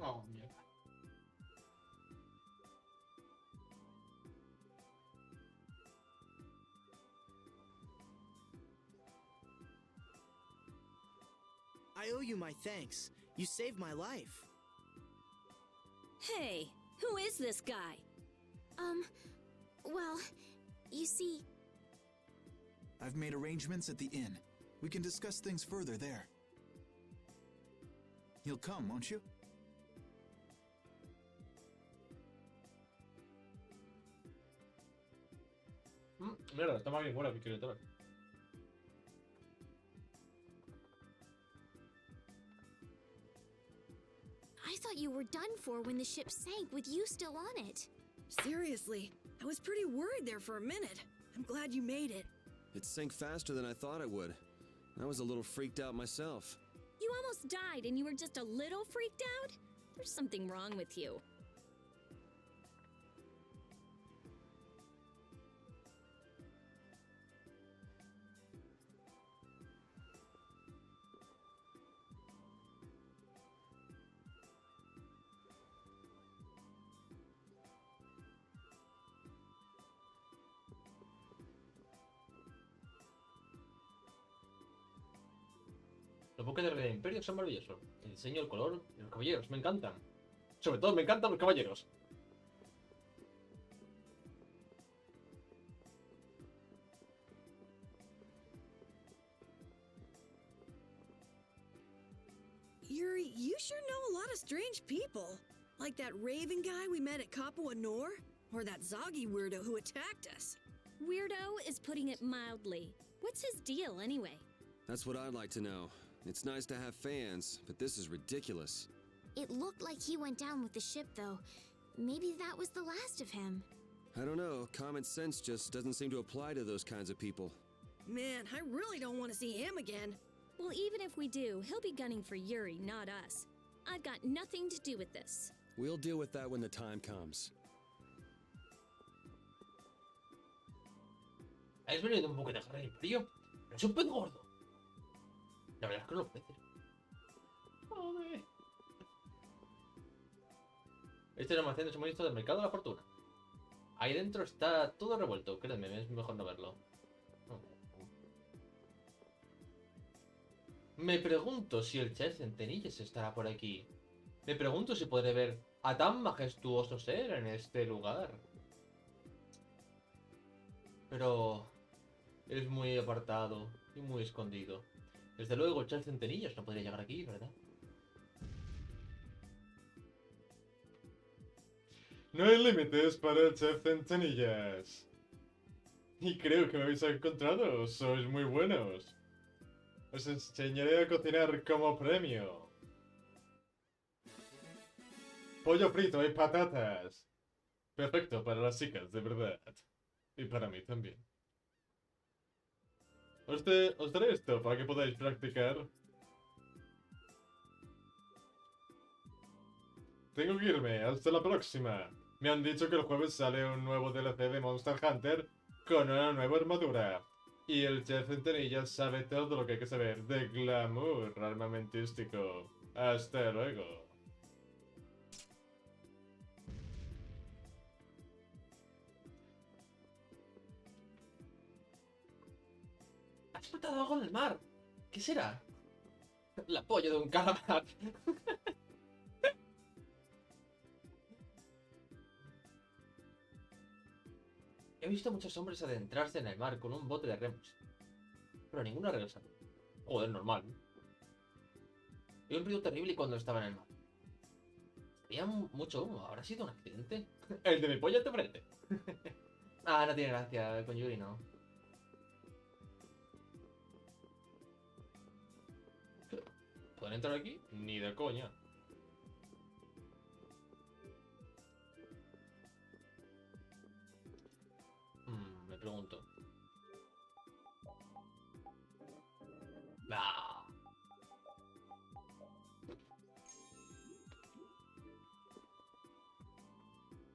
S1: Oh, mierda.
S14: I owe you my thanks. You saved my life.
S5: Hey, who is this guy? Well, you see...
S3: I've made arrangements at the inn. We can discuss things further there. You'll come, won't you?
S1: Mierda, está más bien buena que quiero.
S5: I thought you were done for when the ship sank with you still on it.
S8: Seriously, I was pretty worried there for a minute. I'm glad you made it.
S2: It sank faster than I thought it would. I was a little freaked out myself.
S5: You almost died and you were just a little freaked out? There's something wrong with you.
S1: Los buques del Rey Imperio son maravillosos. El diseño, el color y los caballeros, me encantan. Sobre todo me encantan los caballeros.
S15: Yuri, you sure know a lot of strange people. Like that Raven guy we met at Kapua Nor? Or that Zoggy weirdo who attacked us.
S5: Weirdo is putting it mildly. What's his deal, anyway?
S2: That's what I'd like to know. It's nice to have fans, but this is ridiculous.
S4: It looked like he went down with the ship, though. Maybe that was the last of him.
S2: I don't know, common sense just doesn't seem to apply to those kinds of people.
S15: Man, I really don't want to see him again.
S5: Well, even if we do, he'll be gunning for Yuri, not us. I've got nothing to do with this.
S2: We'll deal with that when the time comes.
S1: ¿Habéis venido un buque de Rey Imperio? No es un pez gordo. La verdad es que no lo parece. Joder. Este es el almacén de suministro del mercado de la fortuna. Ahí dentro está todo revuelto. Créanme, es mejor no verlo. Me pregunto si el chef Centenillas estará por aquí. Me pregunto si podré ver a tan majestuoso ser en este lugar. Pero es muy apartado y muy escondido. Desde luego el chef Centenillas no podría llegar aquí, ¿verdad? No hay límites para el chef Centenillas. Y creo que me habéis encontrado. Sois muy buenos. Os enseñaré a cocinar como premio. Pollo frito y patatas. Perfecto para las chicas, de verdad. Y para mí también. Os daré esto para que podáis practicar. Tengo que irme. Hasta la próxima. Me han dicho que el jueves sale un nuevo DLC de Monster Hunter con una nueva armadura. Y el chef Centenillas sabe todo lo que hay que saber de glamour armamentístico. Hasta luego. ¿Ha explotado algo en el mar? ¿Qué será? La polla de un calamar. He visto muchos hombres adentrarse en el mar con un bote de remos. Pero ninguno ha regresado. Joder, normal. Y un ruido terrible cuando estaba en el mar. Había mucho humo. ¿Habrá sido un accidente? El de mi polla te frente. Ah, no tiene gracia. Con Yuri no. ¿Pueden entrar aquí? Ni de coña. Me pregunto. Nah.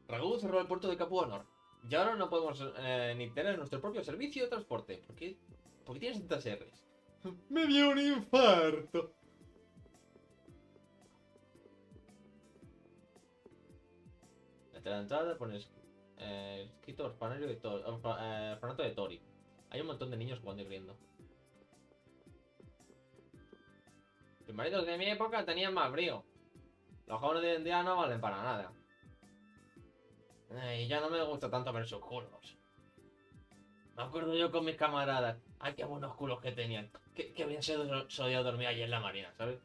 S1: Ragu cerró el puerto de Capuanor. Y ahora no podemos ni tener nuestro propio servicio de transporte. ¿Por qué tienes tantas R's? Me dio un infarto. Ante la entrada pones escrito orfanato de Tori. Hay un montón de niños jugando y riendo. Los maridos de mi época tenían más brío. Los jóvenes de hoy en día no valen para nada. Y ya no me gusta tanto ver sus culos. Me acuerdo yo con mis camaradas. Ay, qué buenos culos que tenían. Que bien solía dormir allí en la marina, ¿sabes?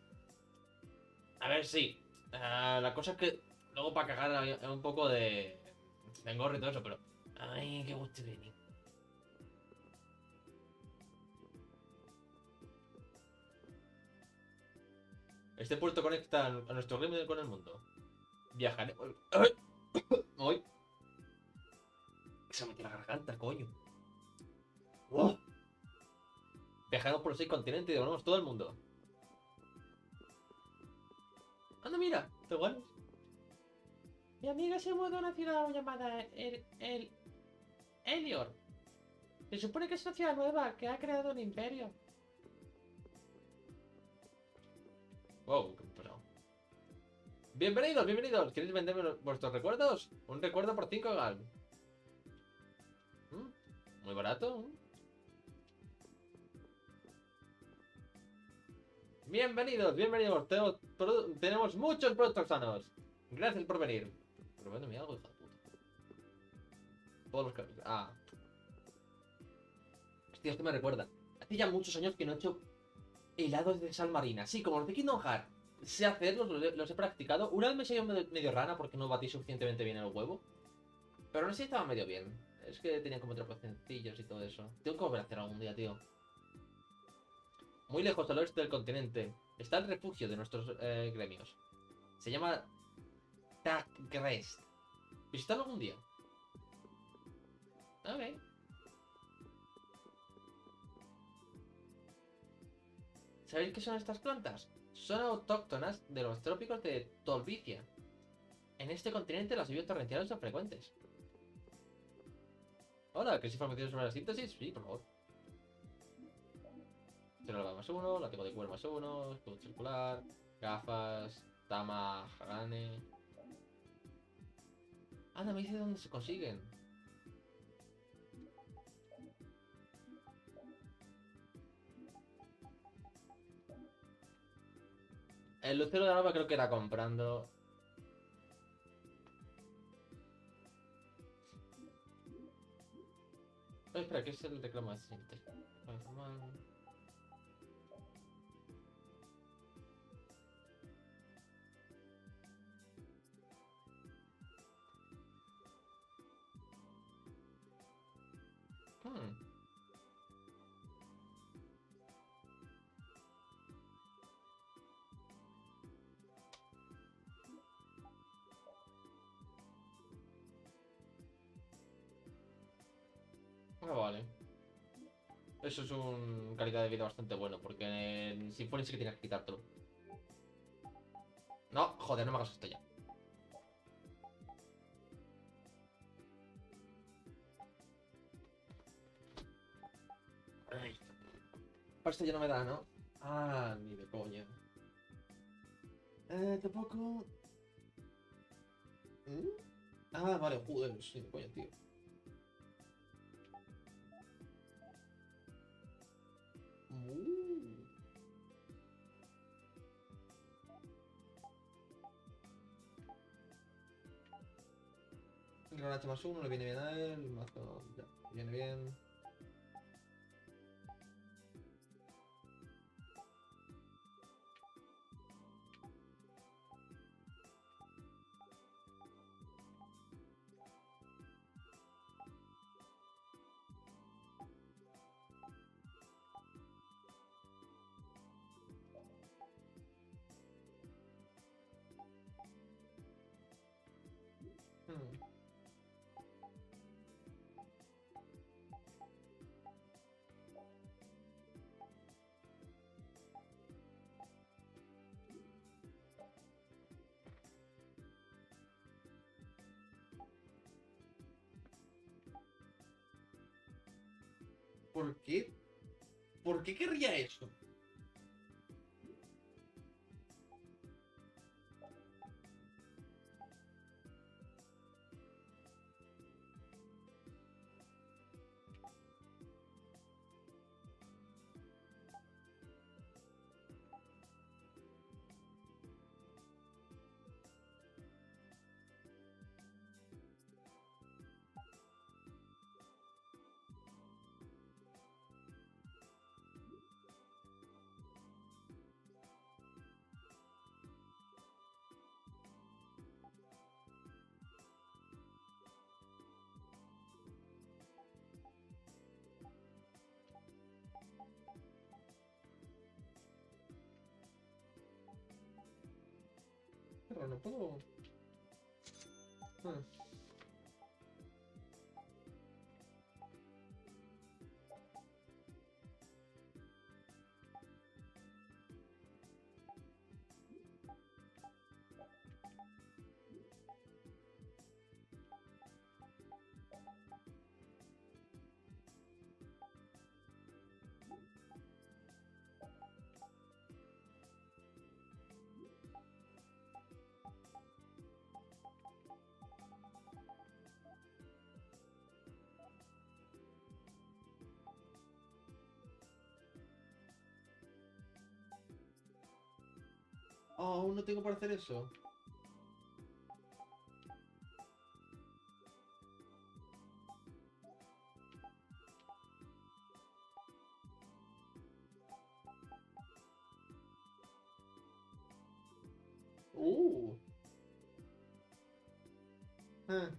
S1: A ver, sí. La cosa es que luego para cagar había un poco de engorro y todo eso, pero... Ay, qué gusto tiene. Este puerto conecta a nuestro reino con el mundo. Viajaré... Hoy. Se me metió la garganta, coño. ¡Oh! Viajaremos por los 6 continentes y devolvemos todo el mundo. Anda, mira, está igual. Mi amiga se mudó a una ciudad llamada Elior. Se supone que es una ciudad nueva que ha creado un imperio. Wow, qué pasado. Bienvenidos, bienvenidos. ¿Queréis venderme vuestros recuerdos? Un recuerdo por 5 gal. Muy barato. Bienvenidos, bienvenidos. Tenemos muchos productos sanos. Gracias por venir. Pero bueno, mira algo, hija de puta. Todos los que... Ah. Hostia, esto me recuerda. Hace ya muchos años que no he hecho helados de sal marina. Sí, como los de Kingdom Hearts. Sé hacerlos, los he practicado. Una vez me salió medio rana porque no batí suficientemente bien el huevo. Pero no sé si estaba medio bien. Es que tenía como tropezoncillos y todo eso. Tengo que volver a hacer algún día, tío. Muy lejos al oeste del continente está el refugio de nuestros gremios. Se llama Tagrest. Visítalo algún día. Ok. ¿Sabéis qué son estas plantas? Son autóctonas de los trópicos de Tolvicia. En este continente las lluvias torrenciales son frecuentes. Hola, ¿queréis información sobre la síntesis? Sí, por favor. Celular más 1, látigo de cuero más 1, escudo circular, gafas, tama, harane. Anda, me dice dónde se consiguen. El lucero de Alba creo que era comprando. Espera, ¿qué es el reclamo de siguiente? Ah, vale. Eso es un calidad de vida bastante bueno, porque en Symphony sí que tienes que quitártelo. No, joder, no me hagas esto ya. Ay. Para esto ya no me da, ¿no? Ah, ni de coña. Tampoco... Ah, vale, joder, sí, de coña, tío. Granache más 1, le viene bien a él, mazo, ya, viene bien. ¿Por qué? ¿Por qué querría eso? Pero no puedo... Aún no tengo para hacer eso. Uh. Eh.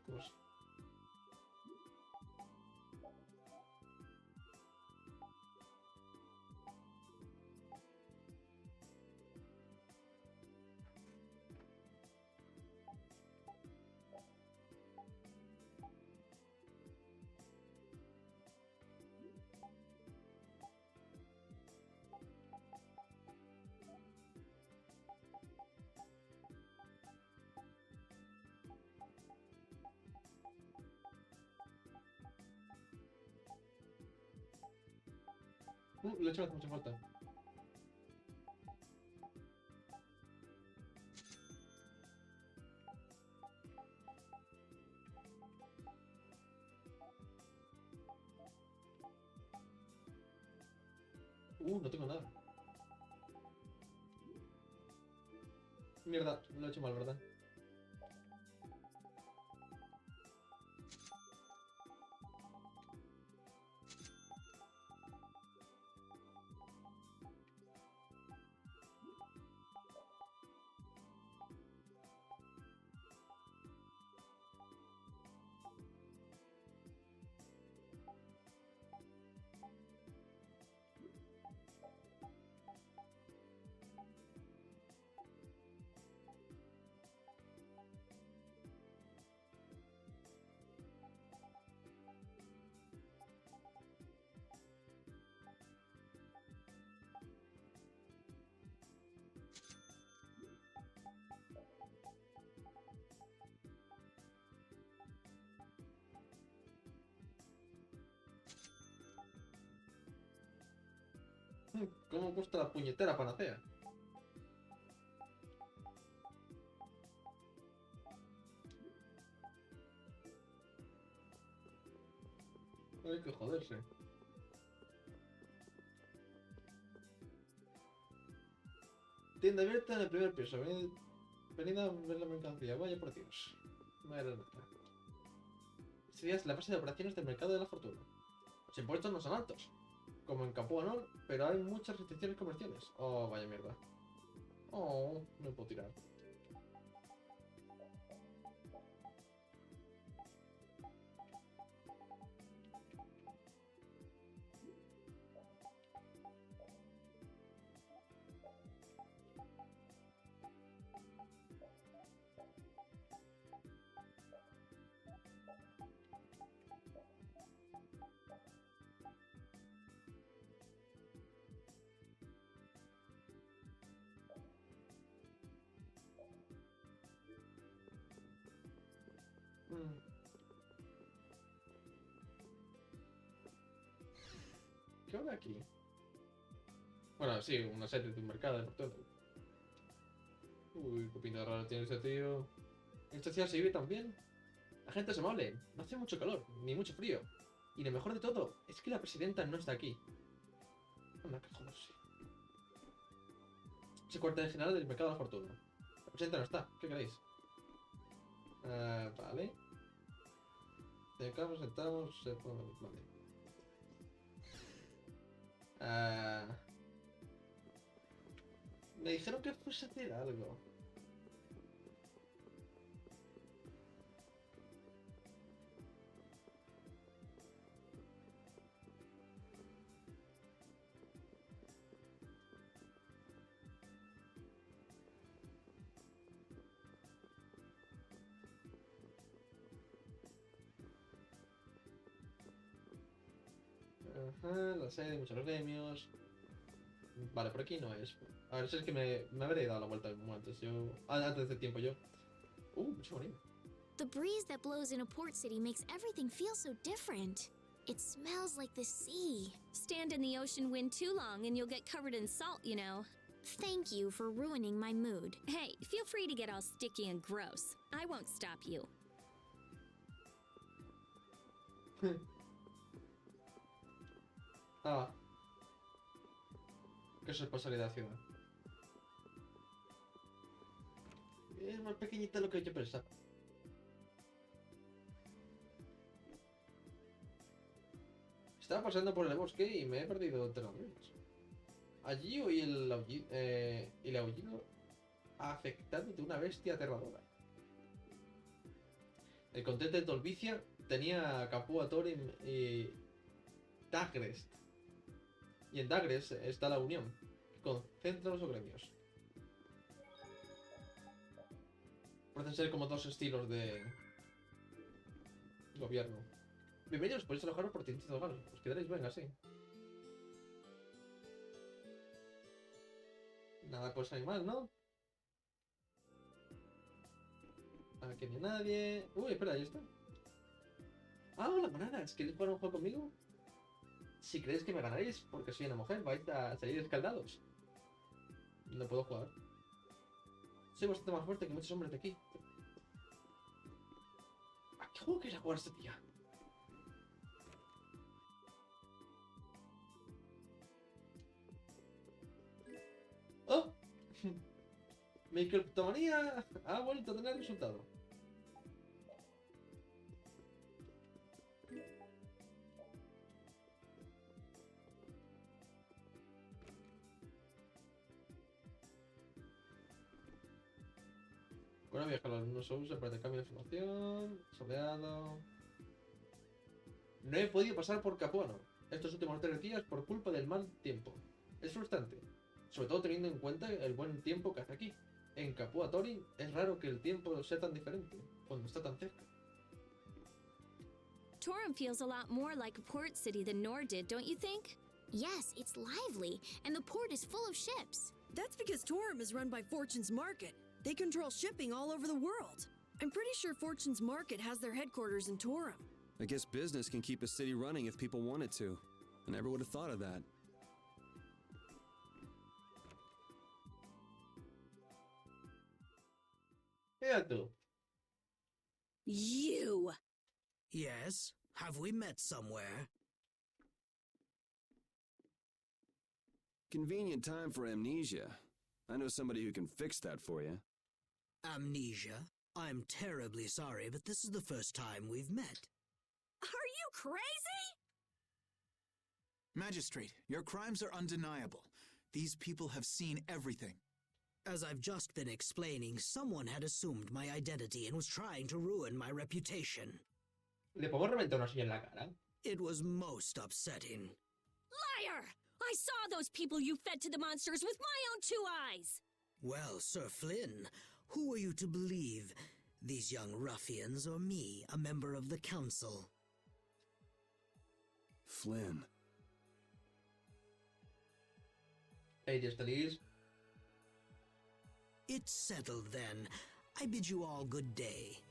S1: Pues. Leche me hace mucha falta. No tengo nada. Mierda, lo he hecho mal, ¿verdad? ¿Cómo cuesta la puñetera panacea? Hay que joderse. Tienda abierta en el primer piso. Venid a ver la mercancía. Vaya por Dios. Madre mía. Sería la fase de operaciones del mercado de la fortuna. Los impuestos no son altos, como en Capua Nor, pero hay muchas restricciones comerciales. Oh, vaya mierda. Oh, no puedo tirar. ¿Qué habrá aquí? Bueno, sí, una serie de un mercado de fortuna. Uy, qué pinta rara tiene ese tío. ¿Esta ciudad se vive también? La gente es amable, no hace mucho calor, ni mucho frío. Y lo mejor de todo, es que la presidenta no está aquí. Anda, que joderse. Es el cuartel general del mercado de la fortuna. La presidenta no está, ¿qué queréis? Vale. De acá nos sentamos, vale. Me dijeron que fuese a hacer algo. Ajá, la sede, muchos gremios. Vale, por aquí no es. A ver, si es que me habría dado la vuelta antes yo. Antes de tiempo yo. Mucho bonito.
S16: The breeze that blows in a port city makes everything feel so different. It smells like the sea.
S5: Stand in the ocean wind too long and you'll get covered in salt, you know.
S16: Thank you for ruining my mood.
S5: Hey, feel free to get all sticky and gross. I won't stop you.
S1: Qué responsabilidad de ciudad. Es más pequeñita de lo que yo pensaba. Estaba pasando por el bosque y me he perdido entre los ríos. Allí oí el aullido afectado de una bestia aterradora. El continente de Tolvicia tenía Capua Thorin y Dagrest. Y en Dagrest está la Unión, que concentra los gremios. Parecen ser como dos estilos de gobierno. Bienvenidos, podéis alojaros por 500 dólares. Os quedaréis, venga, sí. Nada cosa animal, ¿no? Aquí no hay nadie. Uy, espera, ahí está. Ah, hola, manadas. ¿Queréis jugar un juego conmigo? Si creéis que me ganaréis porque soy una mujer, vais a salir escaldados. No puedo jugar. Soy bastante más fuerte que muchos hombres de aquí. ¿A qué juego quieres jugar esta tía? ¡Oh! Mi criptomanía ha vuelto a tener resultado. Bueno, viajar a los mismos usos para intercambio de información. Soleado. No he podido pasar por Capuano estos últimos 3 días por culpa del mal tiempo. Es frustrante, sobre todo teniendo en cuenta el buen tiempo que hace aquí. En Capua Thorin es raro que el tiempo sea tan diferente cuando está tan cerca.
S5: Torum feels a lot more like a port city than Nor did, don't you think?
S16: Yes, it's lively, and the port is full of ships.
S15: That's because Torum is run by Fortune's Market. They control shipping all over the world. I'm pretty sure Fortune's Market has their headquarters in Torum.
S6: I guess business can keep a city running if people wanted to. I never would have thought of that.
S1: Mira tú.
S13: You! Yes? Have we met somewhere?
S6: Convenient time for amnesia. I know somebody who can fix that for you.
S13: Amnesia? I'm terribly sorry, but this is the first time we've met.
S15: Are you crazy?
S3: Magistrate, your crimes are undeniable. These people have seen everything.
S13: As I've just been explaining, someone had assumed my identity and was trying to ruin my reputation.
S1: ¿Le podemos reventar una silla en la cara?
S13: It was most upsetting.
S5: Liar! I saw those people you fed to the monsters with my own 2 eyes!
S13: Well, Sir Flynn, who are you to believe? These young ruffians or me, a member of the council?
S6: Flynn.
S1: Hey, Destinies.
S13: It's settled then. I bid you all good day.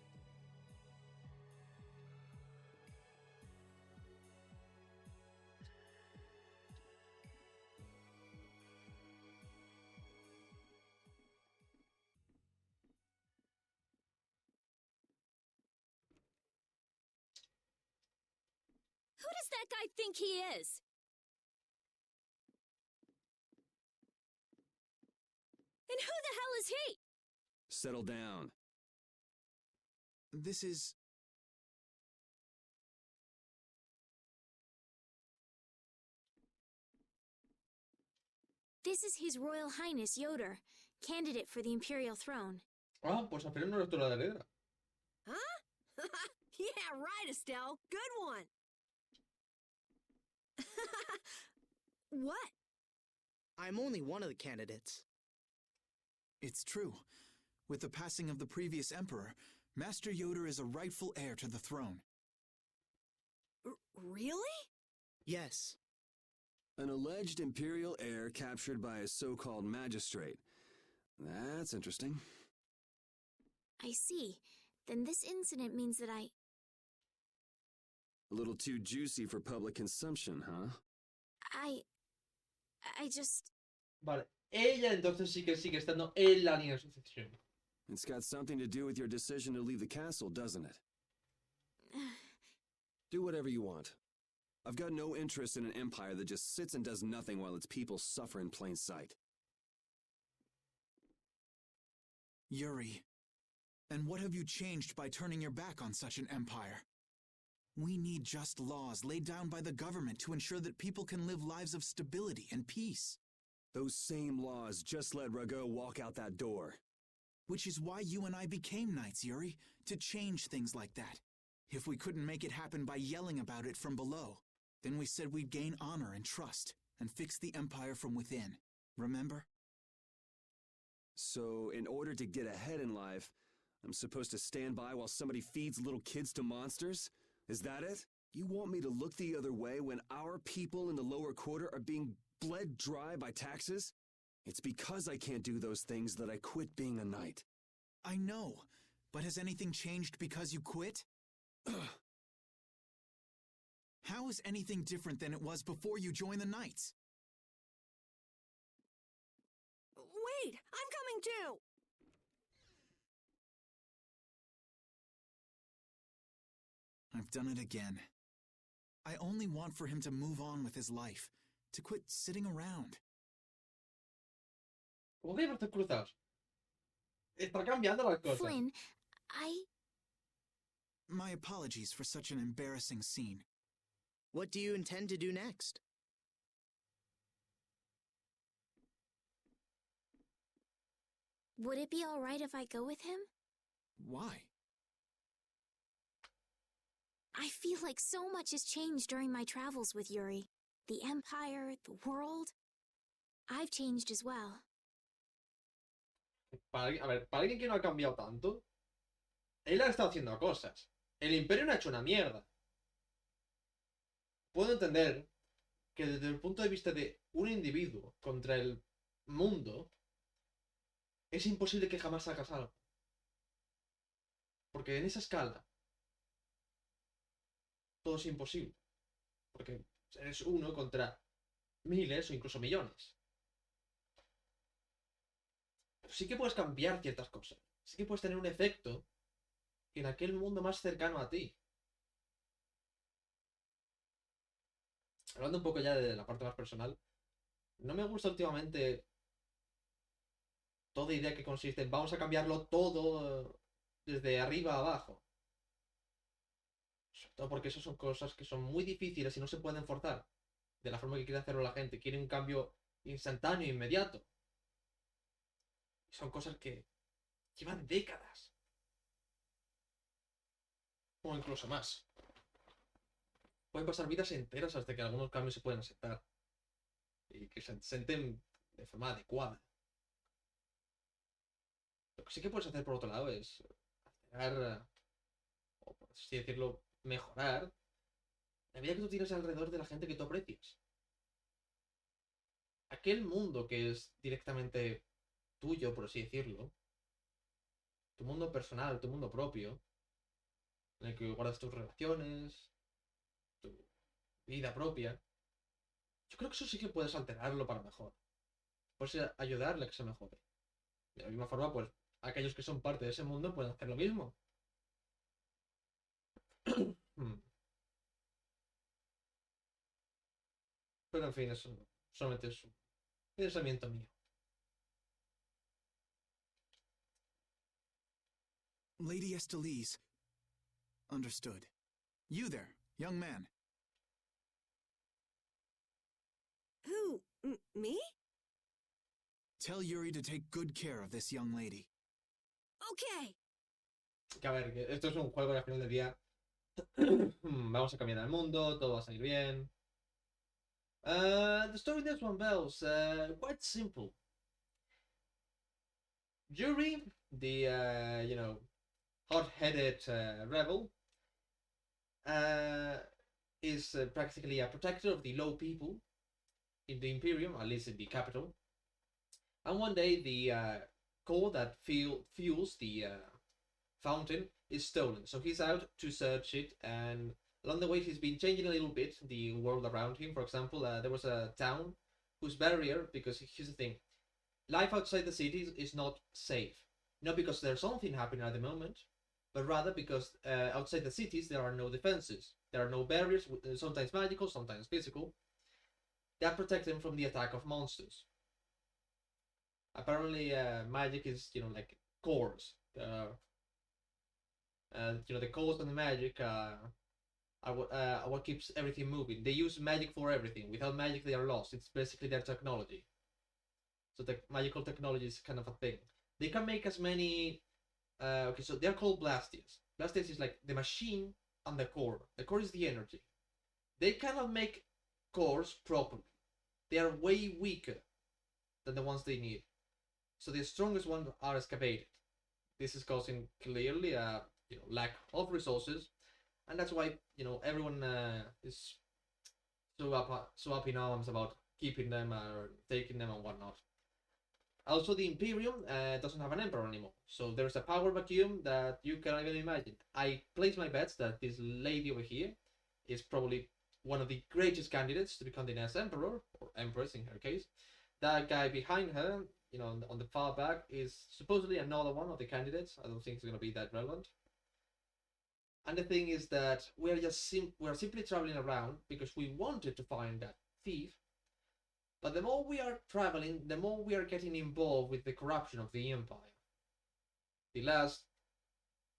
S5: Who does that guy think he is? And who the hell is he?
S6: Settle down.
S3: This is...
S16: This is His Royal Highness Yoder, candidate for the Imperial throne.
S1: Ah, pues al final no eres tú la heredera.
S15: Huh? Yeah, right, Estelle. Good one. What?
S14: I'm only one of the candidates.
S3: It's true. With the passing of the previous emperor, Master Yoder is a rightful heir to the throne.
S15: Really?
S14: Yes,
S2: An alleged Imperial heir captured by a so-called magistrate. That's interesting.
S16: I see. Then this incident means that
S2: A little too juicy for public consumption, huh?
S16: I just...
S1: Vale, ella entonces sí que sigue estando en la línea de sucesión.
S2: It's got something to do with your decision to leave the castle, doesn't it? Do whatever you want. I've got no interest in an empire that just sits and does nothing while its people suffer in plain sight.
S3: Yuri, and what have you changed by turning your back on such an empire? We need just laws laid down by the government to ensure that people can live lives of stability and peace.
S2: Those same laws just let Rago walk out that door.
S3: Which is why you and I became knights, Yuri, to change things like that. If we couldn't make it happen by yelling about it from below, then we said we'd gain honor and trust and fix the empire from within. Remember?
S2: So, in order to get ahead in life, I'm supposed to stand by while somebody feeds little kids to monsters? Is that it? You want me to look the other way when our people in the lower quarter are being bled dry by taxes? It's because I can't do those things that I quit being a knight.
S3: I know, but has anything changed because you quit? How is anything different than it was before you joined the Knights?
S15: Wait, I'm coming too!
S3: I've done it again. I only want for him to move on with his life, to quit sitting around.
S1: ¿Cómo que brazos cruzados? Está cambiando las cosas.
S16: Flynn,
S3: My apologies for such an embarrassing scene.
S14: What do you intend to do next?
S16: would it be alright if I go with him?
S3: Why?
S16: I feel like so much has changed during my travels with Yuri. The Empire, the world. I've changed as well.
S1: Para alguien que no ha cambiado tanto, él ha estado haciendo cosas. El Imperio no ha hecho una mierda. Puedo entender que desde el punto de vista de un individuo contra el mundo, es imposible que jamás hagas algo. Porque en esa escala, todo es imposible. Porque eres uno contra miles o incluso millones. Pero sí que puedes cambiar ciertas cosas. Sí que puedes tener un efecto en aquel mundo más cercano a ti. Hablando un poco ya de la parte más personal, no me gusta últimamente toda idea que consiste en vamos a cambiarlo todo desde arriba a abajo. Sobre todo porque eso son cosas que son muy difíciles y no se pueden forzar de la forma que quiere hacerlo la gente. Quiere un cambio instantáneo, inmediato. Y son cosas que llevan décadas. O incluso más. Pueden pasar vidas enteras hasta que algunos cambios se puedan aceptar. Y que se sienten de forma adecuada. Lo que sí que puedes hacer por otro lado es acelerar, o por así decirlo, mejorar la vida que tú tienes alrededor de la gente que tú aprecias. Aquel mundo que es directamente tuyo, por así decirlo, tu mundo personal, tu mundo propio, en el que guardas tus relaciones, tu vida propia, yo creo que eso sí que puedes alterarlo para mejor. Puedes ayudarle a que se mejore. De la misma forma, pues, aquellos que son parte de ese mundo pueden hacer lo mismo. Pero en fin, eso solamente es un pensamiento mío.
S3: Lady Estelise. Understood. You there, young man.
S15: Who? Me?
S3: Tell Yuri to take good care of this young lady.
S15: Okay.
S1: Que a ver, que esto es un juego y al final del día vamos a cambiar el mundo, todo va a salir bien. The story of this one, Bells, quite simple. Yuri, the, hot-headed rebel, is practically a protector of the low people, in the Imperium, at least in the capital. And one day the core that fuels the fountain is stolen. So he's out to search it, and along the way he's been changing a little bit the world around him. For example, there was a town whose barrier, because here's the thing, life outside the cities is not safe. Not because there's something happening at the moment, but rather because outside the cities there are no defenses. There are no barriers, sometimes magical, sometimes physical, that protect them from the attack of monsters. Apparently, magic is, like cores. The cores and the magic are what keeps everything moving. They use magic for everything. Without magic, they are lost. It's basically their technology. So the magical technology is kind of a thing. They can make as many. Okay, so they're called Blastias. Blastias is like the machine and the core. The core is the energy. They cannot make cores properly. They are way weaker than the ones they need. So the strongest ones are excavated. This is causing clearly a lack of resources, and that's why everyone is so up in arms about keeping them or taking them and whatnot. Also, the Imperium doesn't have an emperor anymore, so there's a power vacuum that you cannot even imagine. I place my bets that this lady over here is probably one of the greatest candidates to become the next emperor, or empress in her case. That guy behind her, on the far back, is supposedly another one of the candidates. I don't think it's going to be that relevant. And the thing is that we are simply traveling around because we wanted to find that thief. But the more we are traveling, the more we are getting involved with the corruption of the Empire. The last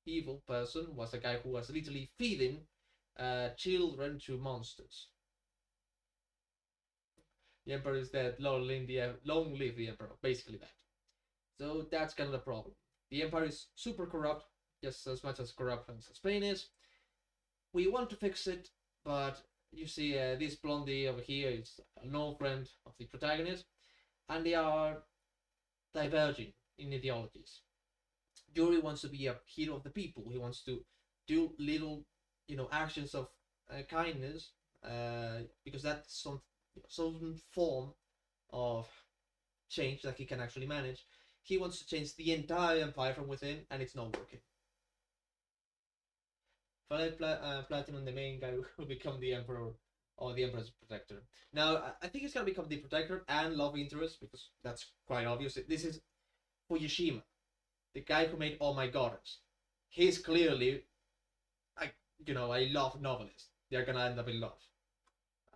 S1: evil person was a guy who was literally feeding children to monsters. The Emperor is dead, long live the Emperor, basically that. So that's kind of the problem. The Empire is super corrupt, just as much as corrupt as Spain is. We want to fix it, but you see this blondie over here is an old friend of the protagonist, and they are diverging in ideologies. Yuri wants to be a hero of the people. He wants to do little, actions of kindness, because that's some form of change that he can actually manage. He wants to change the entire empire from within, and it's not working. Platinum, the main guy, will become the emperor or the emperor's protector. Now, I think he's gonna become the protector and love interest, because that's quite obvious. This is Fuyushima, the guy who made All My Goddess. He's clearly, a love novelist. They're gonna end up in love.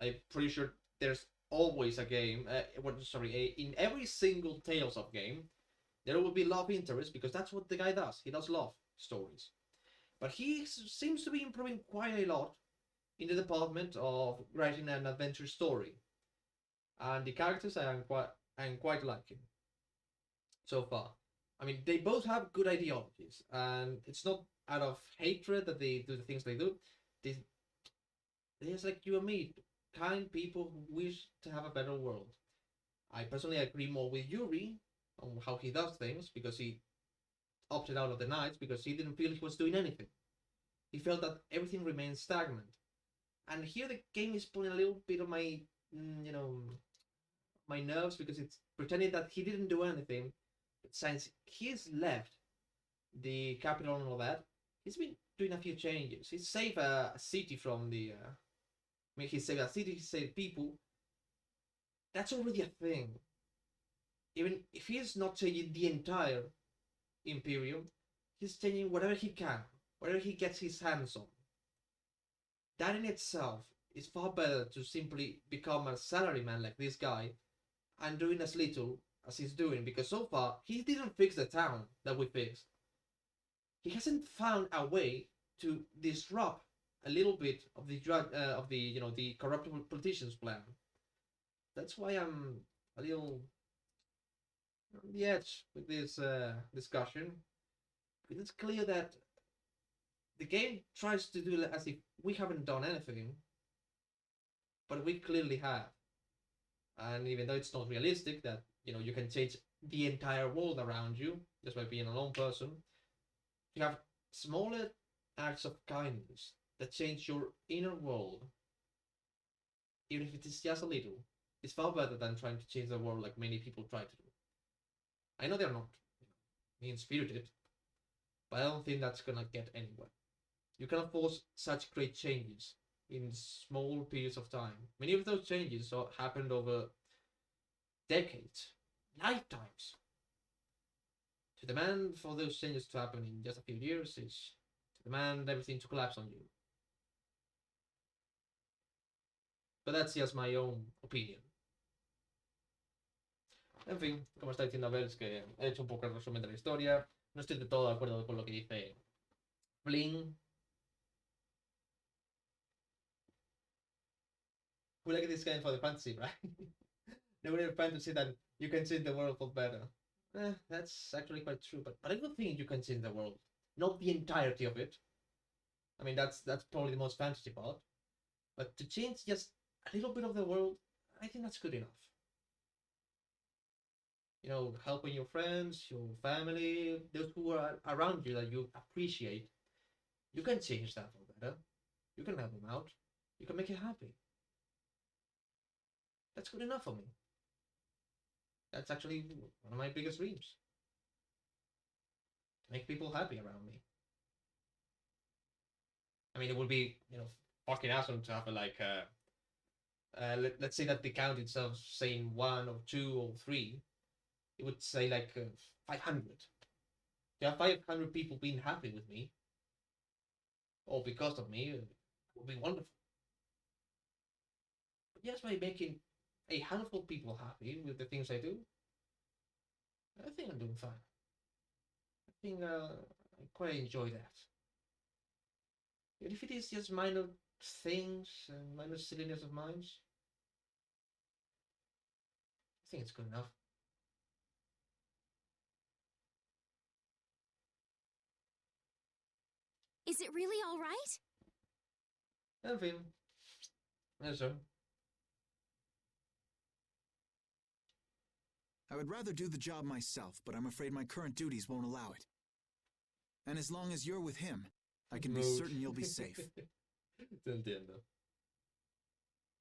S1: I'm pretty sure there's always a game, in every single Tales of game, there will be love interest, because that's what the guy does. He does love stories. But he seems to be improving quite a lot in the department of writing an adventure story. And the characters I am quite liking so far. I mean, they both have good ideologies, and it's not out of hatred that they do the things they do. They're just like you and me, kind people who wish to have a better world. I personally agree more with Yuri on how he does things, because he opted out of the Knights because he didn't feel he was doing anything. He felt that everything remained stagnant. And here the game is pulling a little bit of my, my nerves, because it's pretending that he didn't do anything. But since he's left the capital and all that, he's been doing a few changes. He saved a city from the... he saved a city, he saved people. That's already a thing. Even if he's not changing the entire Imperium, he's changing whatever he can, whatever he gets his hands on. That in itself is far better to simply become a salaryman like this guy and doing as little as he's doing, because so far he didn't fix the town that we fixed. He hasn't found a way to disrupt a little bit of the corrupt politicians' plan. That's why I'm a little on the edge with this discussion. Because it's clear that the game tries to do as if we haven't done anything, but we clearly have. And even though it's not realistic that you can change the entire world around you just by being a lone person, you have smaller acts of kindness that change your inner world, even if it is just a little. It's far better than trying to change the world like many people try to do. I know they're not mean-spirited, but I don't think that's gonna get anywhere. You cannot force such great changes in small periods of time. Many of those changes happened over decades, lifetimes. To demand for those changes to happen in just a few years is to demand everything to collapse on you. But that's just my own opinion. En fin, como está diciendo Abel, es que he hecho un poco el resumen de la historia. No estoy de todo de acuerdo con lo que dice Flynn. We like this game for the fantasy, right? The real fantasy that you can change the world for better. That's actually quite true, but I don't think you can change the world. Not the entirety of it. I mean, that's probably the most fantasy part. But to change just a little bit of the world, I think that's good enough. You know, helping your friends, your family, those who are around you that you appreciate. You can change that for better. You can help them out. You can make it happy. That's good enough for me. That's actually one of my biggest dreams. To make people happy around me. I mean, it would be, you know, fucking awesome to have a, like, let's say that the count itself saying 1 or 2 or 3, it would say like 500. To have 500 people being happy with me, or because of me, it would be wonderful. But just by making a handful of people happy with the things I do, I think I'm doing fine. I think I quite enjoy that. And if it is just minor things and minor silliness of mine, I think it's good enough.
S16: Is it really all right?
S1: En fin, eso.
S3: I would rather do the job myself, but I'm afraid my current duties won't allow it. And as long as you're with him, I can be certain you'll be safe.
S1: Te entiendo.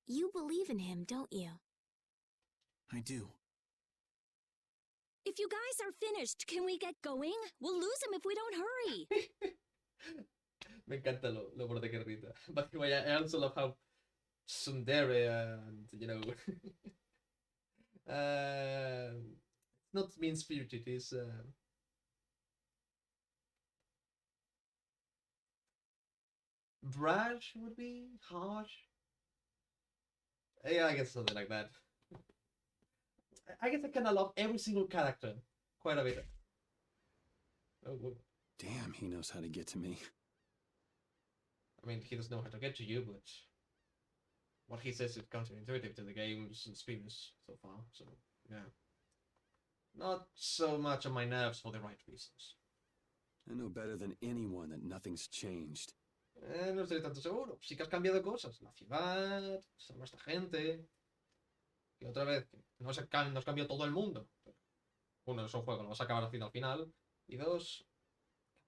S16: You believe in him, don't you?
S3: I do.
S5: If you guys are finished, can we get going? We'll lose him if we don't hurry.
S1: Me encanta lo borde que grita. But anyway, I also love how tsundere and, you know, not mean-spirited, it's brash would be harsh. Yeah, I guess something like that. I guess I kind of love every single character quite a bit. Oh, whoa.
S2: Damn, he knows how to get to me.
S1: I mean, he doesn't know how to get to you, but what he says is counterintuitive to the game's experience so far, so yeah. Not so much on my nerves for the right reasons.
S2: I know better than anyone that nothing's changed.
S1: No estoy tanto seguro. Sí que has cambiado cosas. La ciudad, salva a esta gente. Y otra vez, que no se nos cambió todo el mundo. Uno, es un juego, lo vas a acabar haciendo al final. Y dos,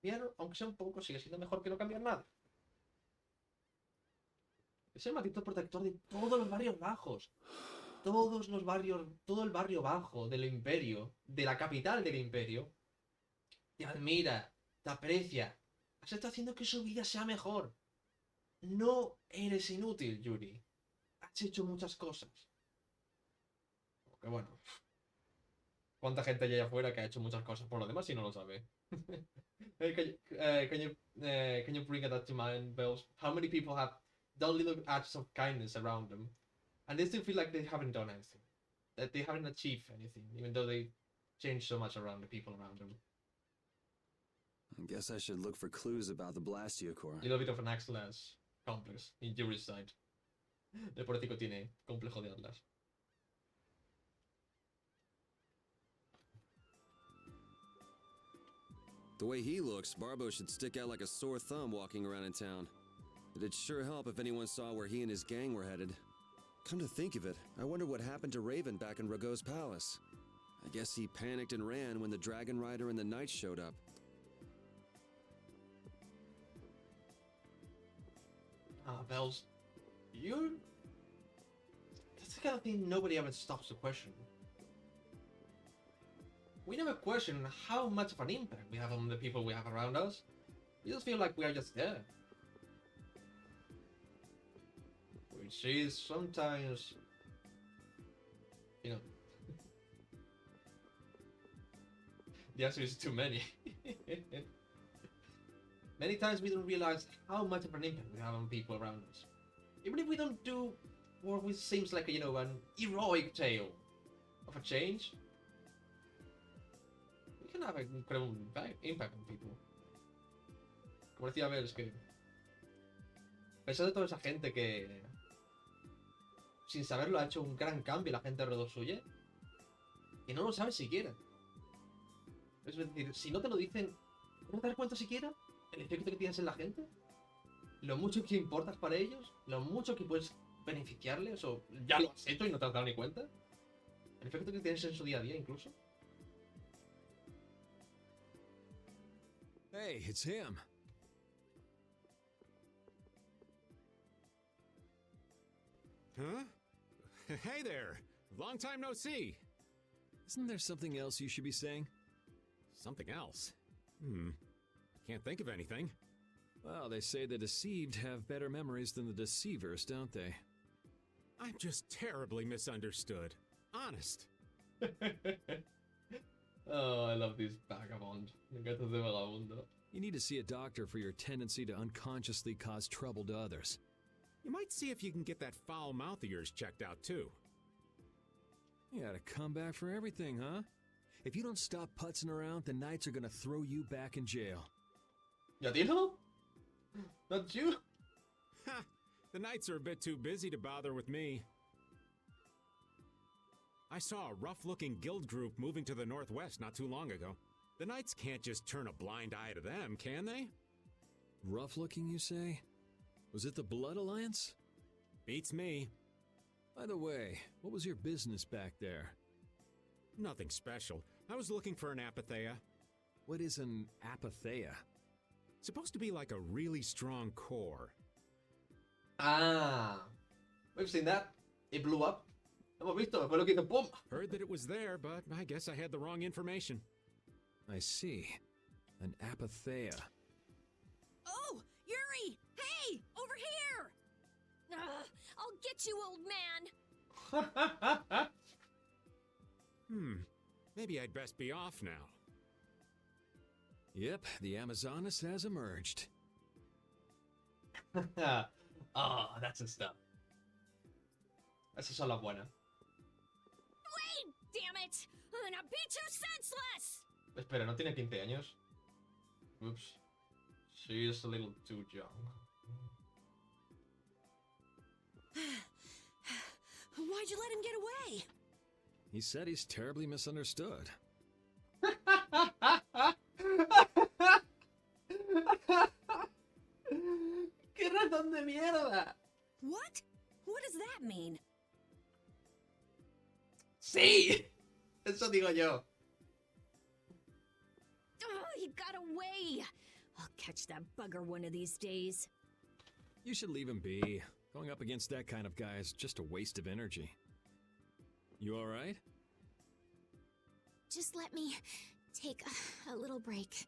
S1: cambiar, aunque sea un poco, sigue siendo mejor que no cambiar nada. Es el maldito protector de todos los barrios bajos. Todos los barrios, todo el barrio bajo del imperio, de la capital del imperio, te admira, te aprecia. Has estado haciendo que su vida sea mejor. No eres inútil, Yuri. Has hecho muchas cosas. Aunque bueno, ¿cuánta gente hay allá afuera que ha hecho muchas cosas por lo demás y no lo sabe? Can you bring that to mind, Bells? How many people have done little acts of kindness around them, and they still feel like they haven't done anything, that they haven't achieved anything, even though they changed so much around the people around them?
S2: I guess I should look for clues about the Blastia Core.
S1: A little bit of an Atlas complex in Yuri's side. El pobrecito tiene complejo de Atlas.
S17: The way he looks, Barbo should stick out like a sore thumb walking around in town. It'd sure help if anyone saw where he and his gang were headed. Come to think of it, I wonder what happened to Raven back in Rago's palace. I guess he panicked and ran when the Dragon Rider and the Knights showed up.
S1: Bells, you... the kind of thing nobody ever stops to question. We never question how much of an impact we have on the people we have around us. We just feel like we are just there. Which is sometimes, you know, the answer is too many. Many times we don't realize how much of an impact we have on people around us. Even if we don't do what seems like, you know, an heroic tale of a change, we can have an incredible impact on people. Como decía Abel, es que pensad de toda esa gente que sin saberlo ha hecho un gran cambio la gente alrededor suya y no lo sabe siquiera. Es decir, si no te lo dicen, ¿no te das cuenta siquiera el efecto que tienes en la gente? Lo mucho que importas para ellos, lo mucho que puedes beneficiarles, o ya lo has hecho y no te has dado ni cuenta. El efecto que tienes en su día a día incluso.
S6: Hey, it's him.
S12: Huh? Hey there! Long time no see!
S6: Isn't there something else you should be saying?
S12: Something else? Can't think of anything.
S6: Well, they say the deceived have better memories than the deceivers, don't they?
S12: I'm just terribly misunderstood. Honest.
S1: Oh, I love this vagabond. Me encanta este vagabundo.
S6: You need to see a doctor for your tendency to unconsciously cause trouble to others.
S12: You might see if you can get that foul mouth of yours checked out, too.
S6: You gotta come back for everything, huh? If you don't stop putzing around, the Knights are gonna throw you back in jail.
S1: ¿Ya dijo? Not you?
S12: Ha! The Knights are a bit too busy to bother with me. I saw a rough-looking guild group moving to the northwest not too long ago. The Knights can't just turn a blind eye to them, can they?
S6: Rough-looking, you say? Was it the Blood Alliance?
S12: Beats me.
S6: By the way, what was your business back there?
S12: Nothing special. I was looking for an apatheia.
S6: What is an apatheia?
S12: Supposed to be like a really strong core.
S1: Ah, we've seen that. It blew up. Hemos visto, fue lo que hizo ¡pum!
S12: Heard that it was there, but I guess I had the wrong information.
S6: I see. An apatheia.
S5: Oh, Yuri! Hey, over here! I'll get you, old man!
S12: Maybe I'd best be off now.
S6: Yep, the Amazonas has emerged.
S1: Oh, that's the stuff. Esas son las buenas.
S5: Wait, damn it! Now be too senseless!
S1: Espera, ¿no tiene 15 años? Oops. She is a little too young.
S15: Why'd you let him get away?
S6: He said he's terribly misunderstood.
S1: ¡Qué ratón de mierda!
S15: What? What does that mean?
S1: ¡Sí! Eso digo yo.
S5: Oh, he got away! I'll catch that bugger one of these days.
S6: You should leave him be. Going up against that kind of guy is just a waste of energy. You alright?
S16: Just let me take a little break.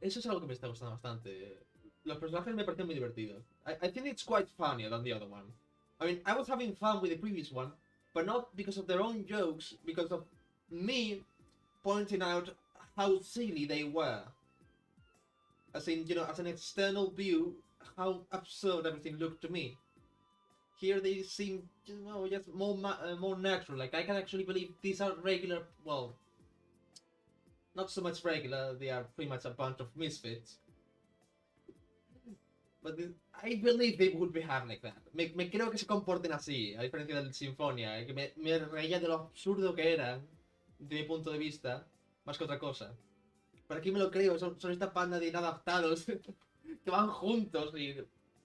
S1: Eso es algo que me está gustando bastante. Los personajes me parecen muy divertidos. I think it's quite funnier than the other one. I mean, I was having fun with the previous one, but not because of their own jokes, because of me pointing out how silly they were. As in, you know, as an external view, how absurd everything looked to me. Here they seem, you know, just more natural. Like, I can actually believe these are regular, well, not so much regular, they are pretty much a bunch of misfits. But I believe they would behave like that. Me creo que se comporten así, a diferencia del Sinfonia, que me reía de lo absurdo que eran, de mi punto de vista, más que otra cosa. Pero aquí me lo creo, son esta panda de inadaptados que van juntos y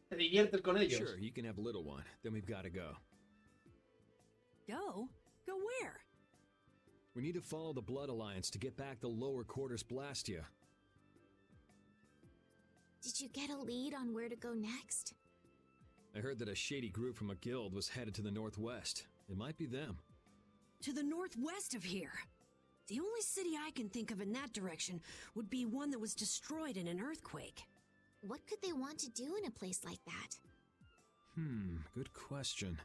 S1: te diviertes con ellos.
S6: Sure, you can have a little one, then we've got to go.
S15: Go? Go where?
S6: We need to follow the Blood Alliance to get back the lower quarters Blastia.
S16: Did you get a lead on where to go next?
S6: I heard that a shady group from a guild was headed to the northwest. It might be them.
S15: To the northwest of here. The only city I can think of in that direction would be one that was destroyed in an earthquake.
S16: What could they want to do in a place like that?
S6: Good question.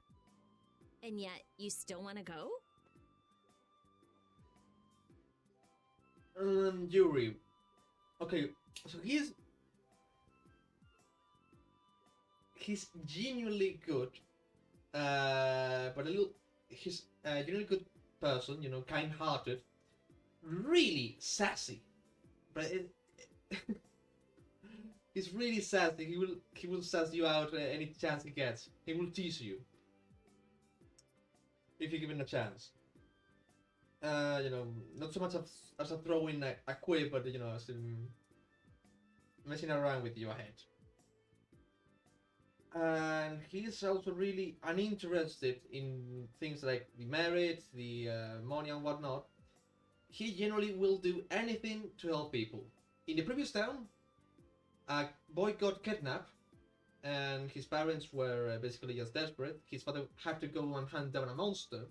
S5: And yet, you still want to go?
S1: Yuri. Okay, so he's genuinely good, but he's a genuinely good person, you know, kind-hearted, really sassy, but he's really sassy. He will sass you out any chance he gets. He will tease you if you give him a chance. You know, not so much as a throw in a quip, but you know, as in messing around with your head. And he's also really uninterested in things like the merit, the money and whatnot. He generally will do anything to help people. In the previous town, a boy got kidnapped, and his parents were basically just desperate. His father had to go and hunt down a monster,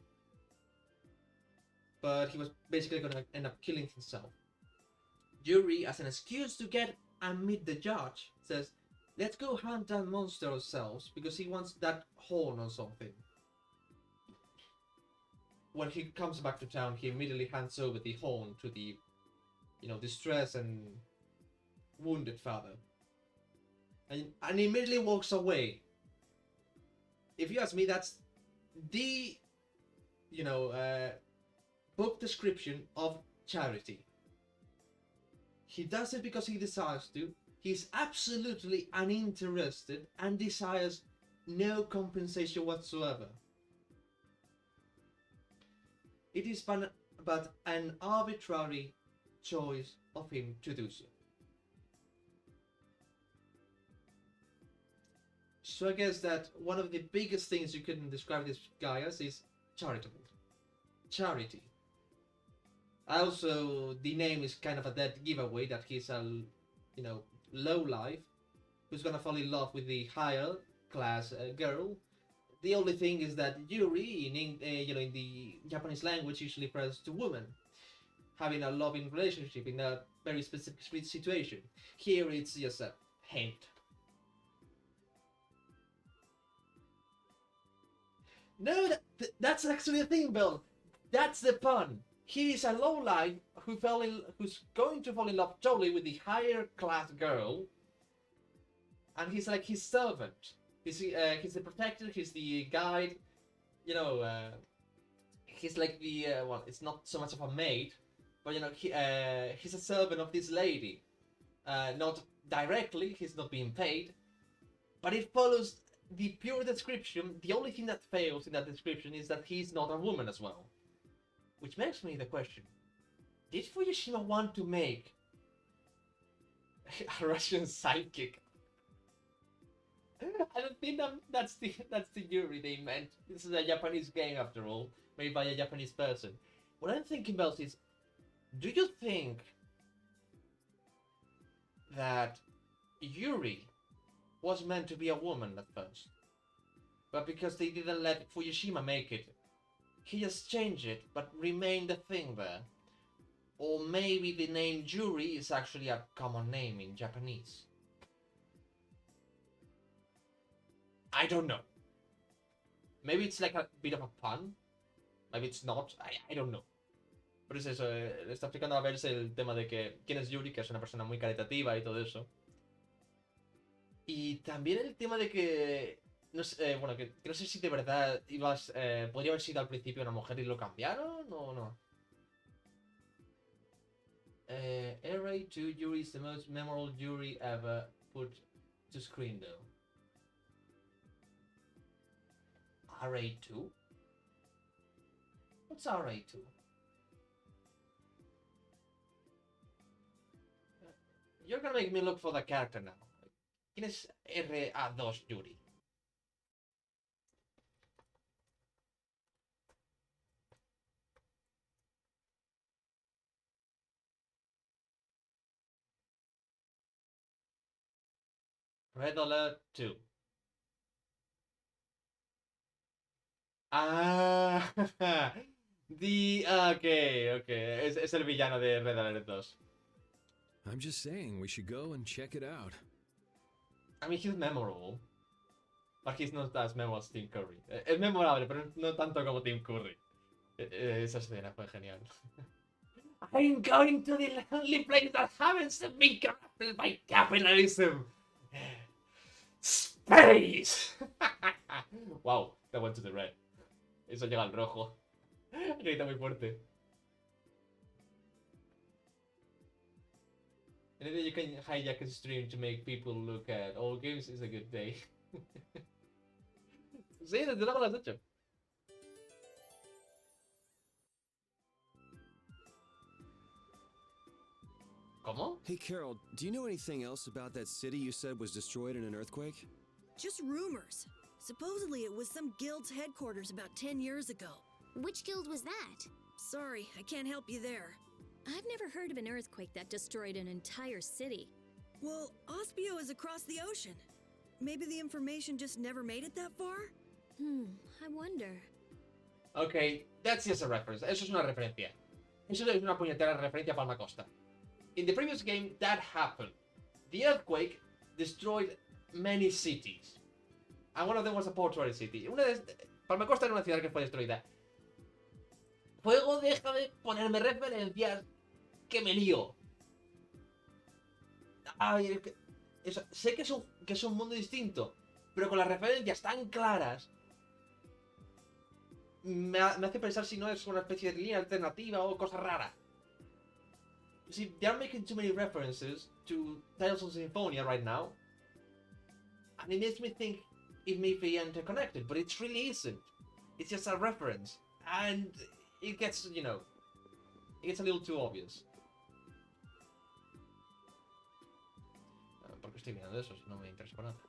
S1: but he was basically gonna end up killing himself. Yuri, as an excuse to get and meet the judge, says, let's go hunt that monster ourselves, because he wants that horn or something. When he comes back to town, he immediately hands over the horn to the, you know, distressed and wounded father. And immediately walks away. If you ask me, that's the, you know, book description of charity. He does it because he desires to. He's absolutely uninterested and desires no compensation whatsoever. It is but an arbitrary choice of him to do so. So I guess that one of the biggest things you can describe this guy as is charitable. Charity. Also, the name is kind of a dead giveaway that he's a, you know, low life who's gonna fall in love with the higher class girl. The only thing is that Yuri, you know, in the Japanese language, usually refers to woman having a loving relationship in a very specific situation. Here, it's just a hint. No, that's actually a thing, Bill. That's the pun. He is a lowlife who's going to fall in love totally with the higher class girl, and he's like his servant. He's the protector. He's the guide. You know, he's like the well, it's not so much of a maid, but you know, he's a servant of this lady. Not directly. He's not being paid, but it follows the pure description. The only thing that fails in that description is that he's not a woman as well. Which makes me the question, did Fuyushima want to make a Russian sidekick? I don't think that's the Yuri they meant. This is a Japanese game after all, made by a Japanese person. What I'm thinking about is, do you think that Yuri was meant to be a woman at first, but because they didn't let Fuyushima make it, he just changed it, but remained a thing there? Or maybe the name Yuri is actually a common name in Japanese. I don't know. Maybe it's like a bit of a pun. Maybe it's not. I don't know. Pero es eso, le está explicando a Verse el tema de que quién es Yuri, que es una persona muy caritativa y todo eso. Y también el tema de que no sé, bueno, que no sé si de verdad podría haber sido al principio una mujer y lo cambiaron o no. RA2 Yuri is the most memorable Yuri ever put to screen though. RA2? What's RA2? You're gonna make me look for the character now. ¿Quién es RA2 Yuri? Red Alert 2. Ah, okay. Es el villano de Red Alert 2.
S6: I'm just saying, we should go and check it out.
S1: I mean, he's memorable. But he's not as memorable as Tim Curry. Es memorable, pero no tanto como Tim Curry. Esa escena fue genial. I'm going to the only place that happens been corrupted by capitalism. Space. Wow, that went to the red. Eso llega al rojo. Grita muy fuerte. Anything you can hijack a stream to make people look at old games is a good day. Sí, desde luego lo has hecho. ¿Cómo?
S17: Hey, Carol, do you know anything else about that city you said was destroyed in an earthquake?
S15: Just rumors. Supposedly it was some guild's headquarters about 10 years ago.
S16: Which guild was that?
S15: Sorry, I can't help you there.
S5: I've never heard of an earthquake that destroyed an entire city.
S15: Well, Ospio is across the ocean. Maybe the information just never made it that far?
S5: I wonder.
S1: Okay, that's just a reference. Eso es una referencia. Eso es una puñetera referencia a Palma Costa. In the previous game, that happened. The earthquake destroyed many cities. And one of them was a portuary city. Palma Costa era una ciudad que fue destruida. Juego, deja de ponerme referencias, que me lío. Ay, sé que es un mundo distinto, pero con las referencias tan claras me hace pensar si no es una especie de línea alternativa o cosa rara. See, they're making too many references to Tales of Symphonia right now, and it makes me think it may be interconnected, but it really isn't. It's just a reference, and it gets, it gets a little too obvious. ¿Por qué estoy mirando eso? Si no me interesa para nada.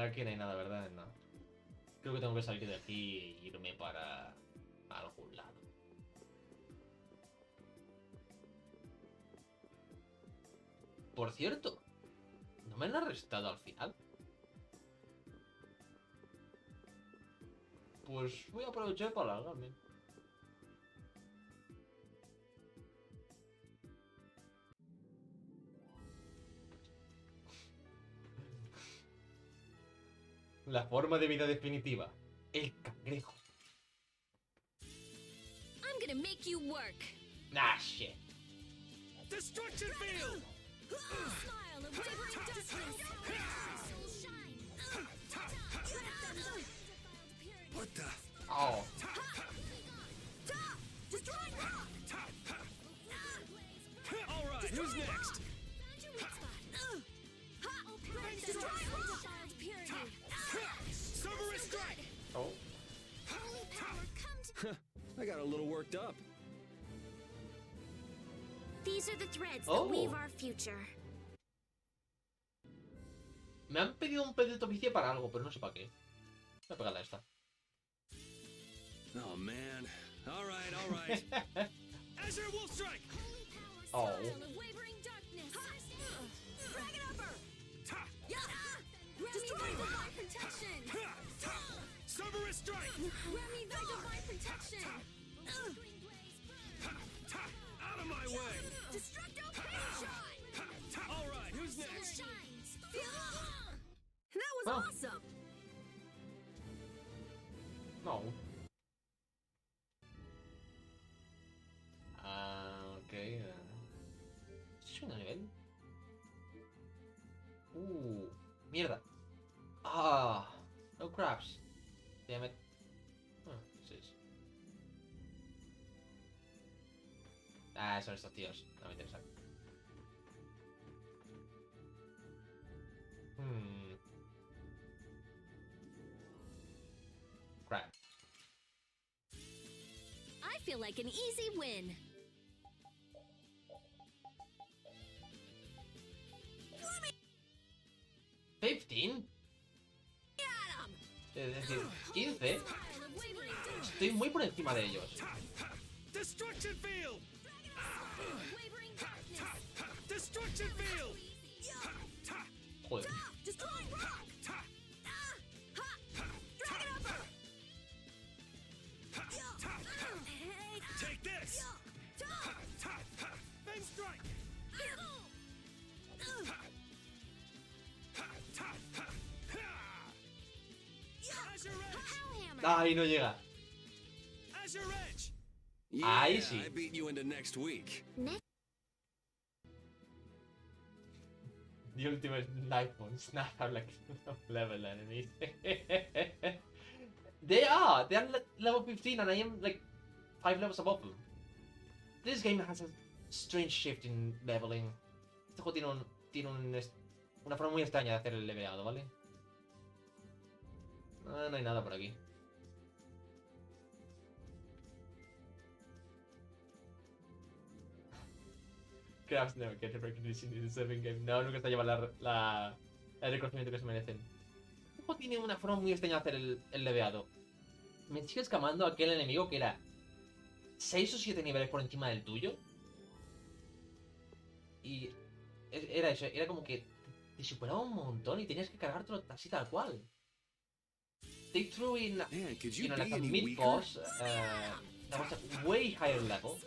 S1: Aquí no hay nada, ¿verdad? No. Creo que tengo que salir de aquí e irme para algún lado. Por cierto, ¿no me han arrestado al final? Pues voy a aprovechar para largarme. La forma de vida definitiva. El cangrejo.
S5: I'm gonna make you work.
S1: Nah, shit.
S11: Destruction field!
S5: Smile of wavering darkness.
S11: What the?
S1: Oh.
S15: Destroying rock!
S11: Alright, who's next? Cerberus strike!
S1: Oh.
S17: I got a little worked up.
S16: These are the threads
S1: Oh.
S16: that weave our future.
S1: Me han pedido un pedito oficial para algo, pero no sé para qué. Voy a pegarle a esta.
S17: Oh, man. All right.
S11: Azure Wolf Strike!
S1: Oh.
S5: Wavering darkness.
S15: Dragon Upper!
S5: Destroy divine protection.
S11: Cerberus strike!
S5: Remy by divine protection.
S11: Out of my way!
S15: Destructo Shine!
S11: Alright, who's next?
S15: That was
S1: Oh.
S15: awesome!
S1: No. Ok. ¿Estoy subiendo de nivel? Mierda. No crabs. Damn it. Sí. Son estos tíos. No me interesan. Crap.
S5: I feel like an easy win. ¿15? Es decir, 15. Estoy muy por encima de ellos.
S11: Destruction field!
S1: Ay, no llega.
S8: Azure Edge.
S1: Ahí
S17: Yeah,
S1: sí.
S17: I beat you into next week.
S1: The ultimate knife wounds now have like level enemies. They are level 15 and I am like 5 levels above them. This game has a strange shift in leveling. Este juego una forma muy extraña de hacer el leveado, ¿vale? No hay nada por aquí. Crafts never get the recognition in the serving game. No, nunca se lleva el reconocimiento que se merecen. Este juego tiene una forma muy extraña de hacer el leveado. Me sigue escamando aquel enemigo que era 6 o 7 niveles por encima del tuyo. Y era eso, era como que te superaba un montón y tenías que cargártelo así tal cual. They threw in, like a mid-boss that was a way higher level.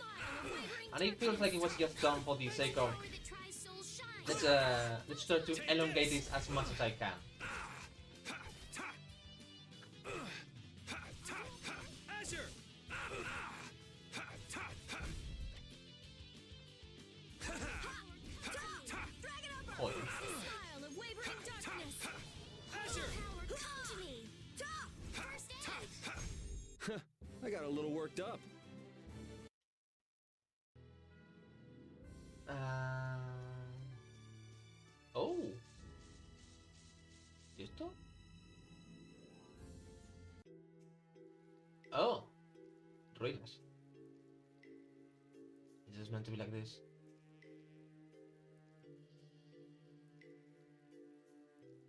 S1: And it feels like it was just done for the sake of let's try to elongate this as much as I can.
S17: I got a little worked up.
S1: Oh. ¿Y esto? Oh. Ruinas. Is this meant to be like this?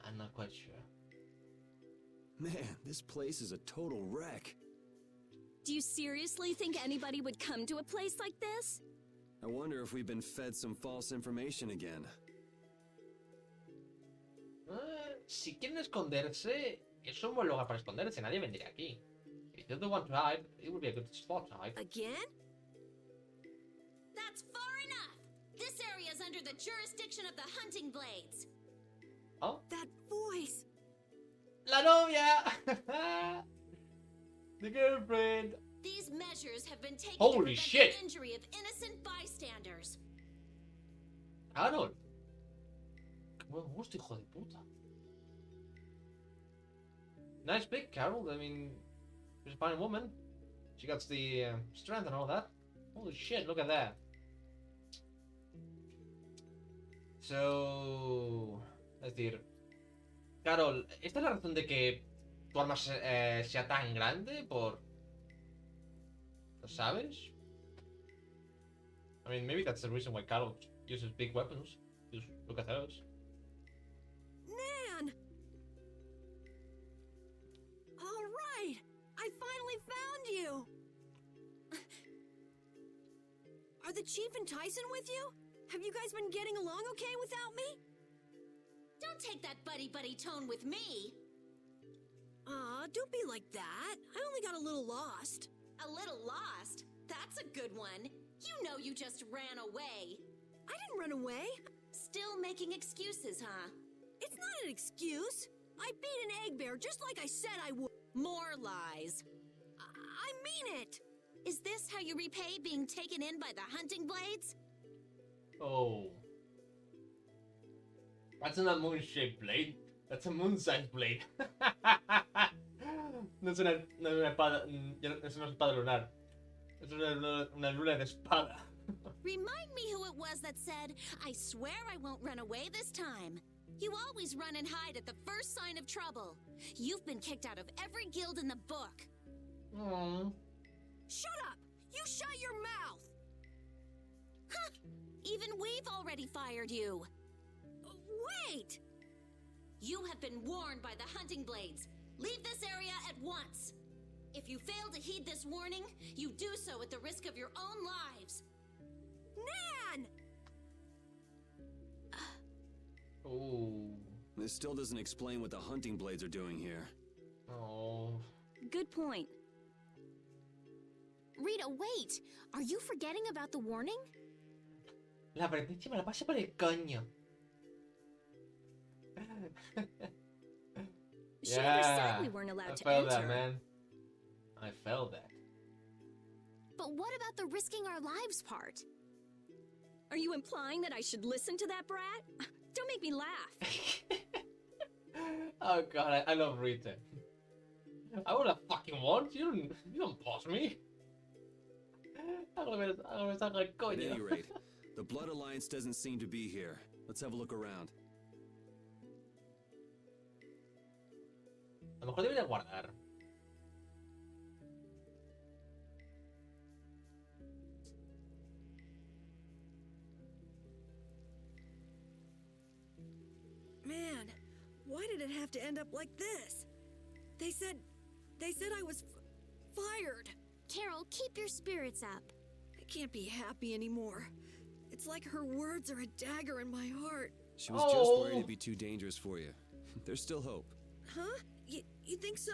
S1: I'm not quite sure.
S17: Man, this place is a total wreck.
S5: Do you seriously think anybody would come to a place like this?
S17: I wonder if we've been fed some false information again.
S1: Si quieren esconderse, es un buen lugar para esconderse. Nadie vendría aquí. If you don't want to hide, it would be a good spot to hide.
S15: Again?
S18: That's far enough! This area is under the jurisdiction of the Hunting Blades.
S1: Oh?
S15: That voice!
S1: La novia! The girlfriend!
S18: These measures have been taken
S1: Holy
S18: to prevent
S1: shit.
S18: the injury of innocent bystanders.
S1: Harold. Qué buen gusto, hijo de puta. Nice pick, Carol. I mean, she's a fine woman. She got the strength and all that. Holy shit, look at that. So, es decir, Carol, ¿esta es la razón de que tu arma sea tan grande? ¿Lo sabes? I mean, maybe that's the reason why Carol uses big weapons. Just look at those.
S15: Nan! All right! I finally found you! Are the Chief and Tyson with you? Have you guys been getting along okay without me?
S18: Don't take that buddy-buddy tone with me.
S15: Aw, don't be like that. I only got a little lost.
S18: A little lost? That's a good one. You know you just ran away.
S15: I didn't run away.
S18: Still making excuses, huh?
S15: It's not an excuse. I beat an egg bear just like I said I would.
S18: More lies.
S15: I mean it.
S18: Is this how you repay being taken in by the Hunting Blades?
S1: Oh. That's not a moon-shaped blade. That's a moon-sized blade. No es una espada. Es una espada lunar. Es una luna de espada.
S18: Remind me who it was that said, I swear I won't run away this time. You always run and hide at the first sign of trouble. You've been kicked out of every guild in the book.
S1: Aww.
S15: Shut up! You shut your mouth!
S18: Huh! Even we've already fired you.
S15: Wait!
S18: You have been warned by the Hunting Blades. Leave this area at once. If you fail to heed this warning, you do so at the risk of your own lives.
S15: Nan!
S1: Oh.
S17: This still doesn't explain what the Hunting Blades are doing here.
S1: Oh.
S5: Good point.
S16: Rita, wait! Are you forgetting about the warning?
S1: La advertencia me la pasé por el coño.
S5: She never said we weren't allowed
S1: I
S5: to
S1: felt
S5: enter.
S1: that, man. I felt that.
S18: But what about the risking our lives part?
S5: Are you implying that I should listen to that brat? Don't make me laugh.
S1: Oh god, I love Rita. I would have fucking want you. You don't boss me. Hágame sacar el
S17: At
S1: coño.
S17: any rate, the Blood Alliance doesn't seem to be here. Let's have a look around.
S1: A lo mejor debería guardar.
S15: Man, why did it have to end up like this? They said I was fired.
S18: Carol, keep your spirits up.
S15: I can't be happy anymore. It's like her words are a dagger in my heart.
S17: She was just worried it'd be too dangerous for you. There's still hope.
S15: Huh? You think so?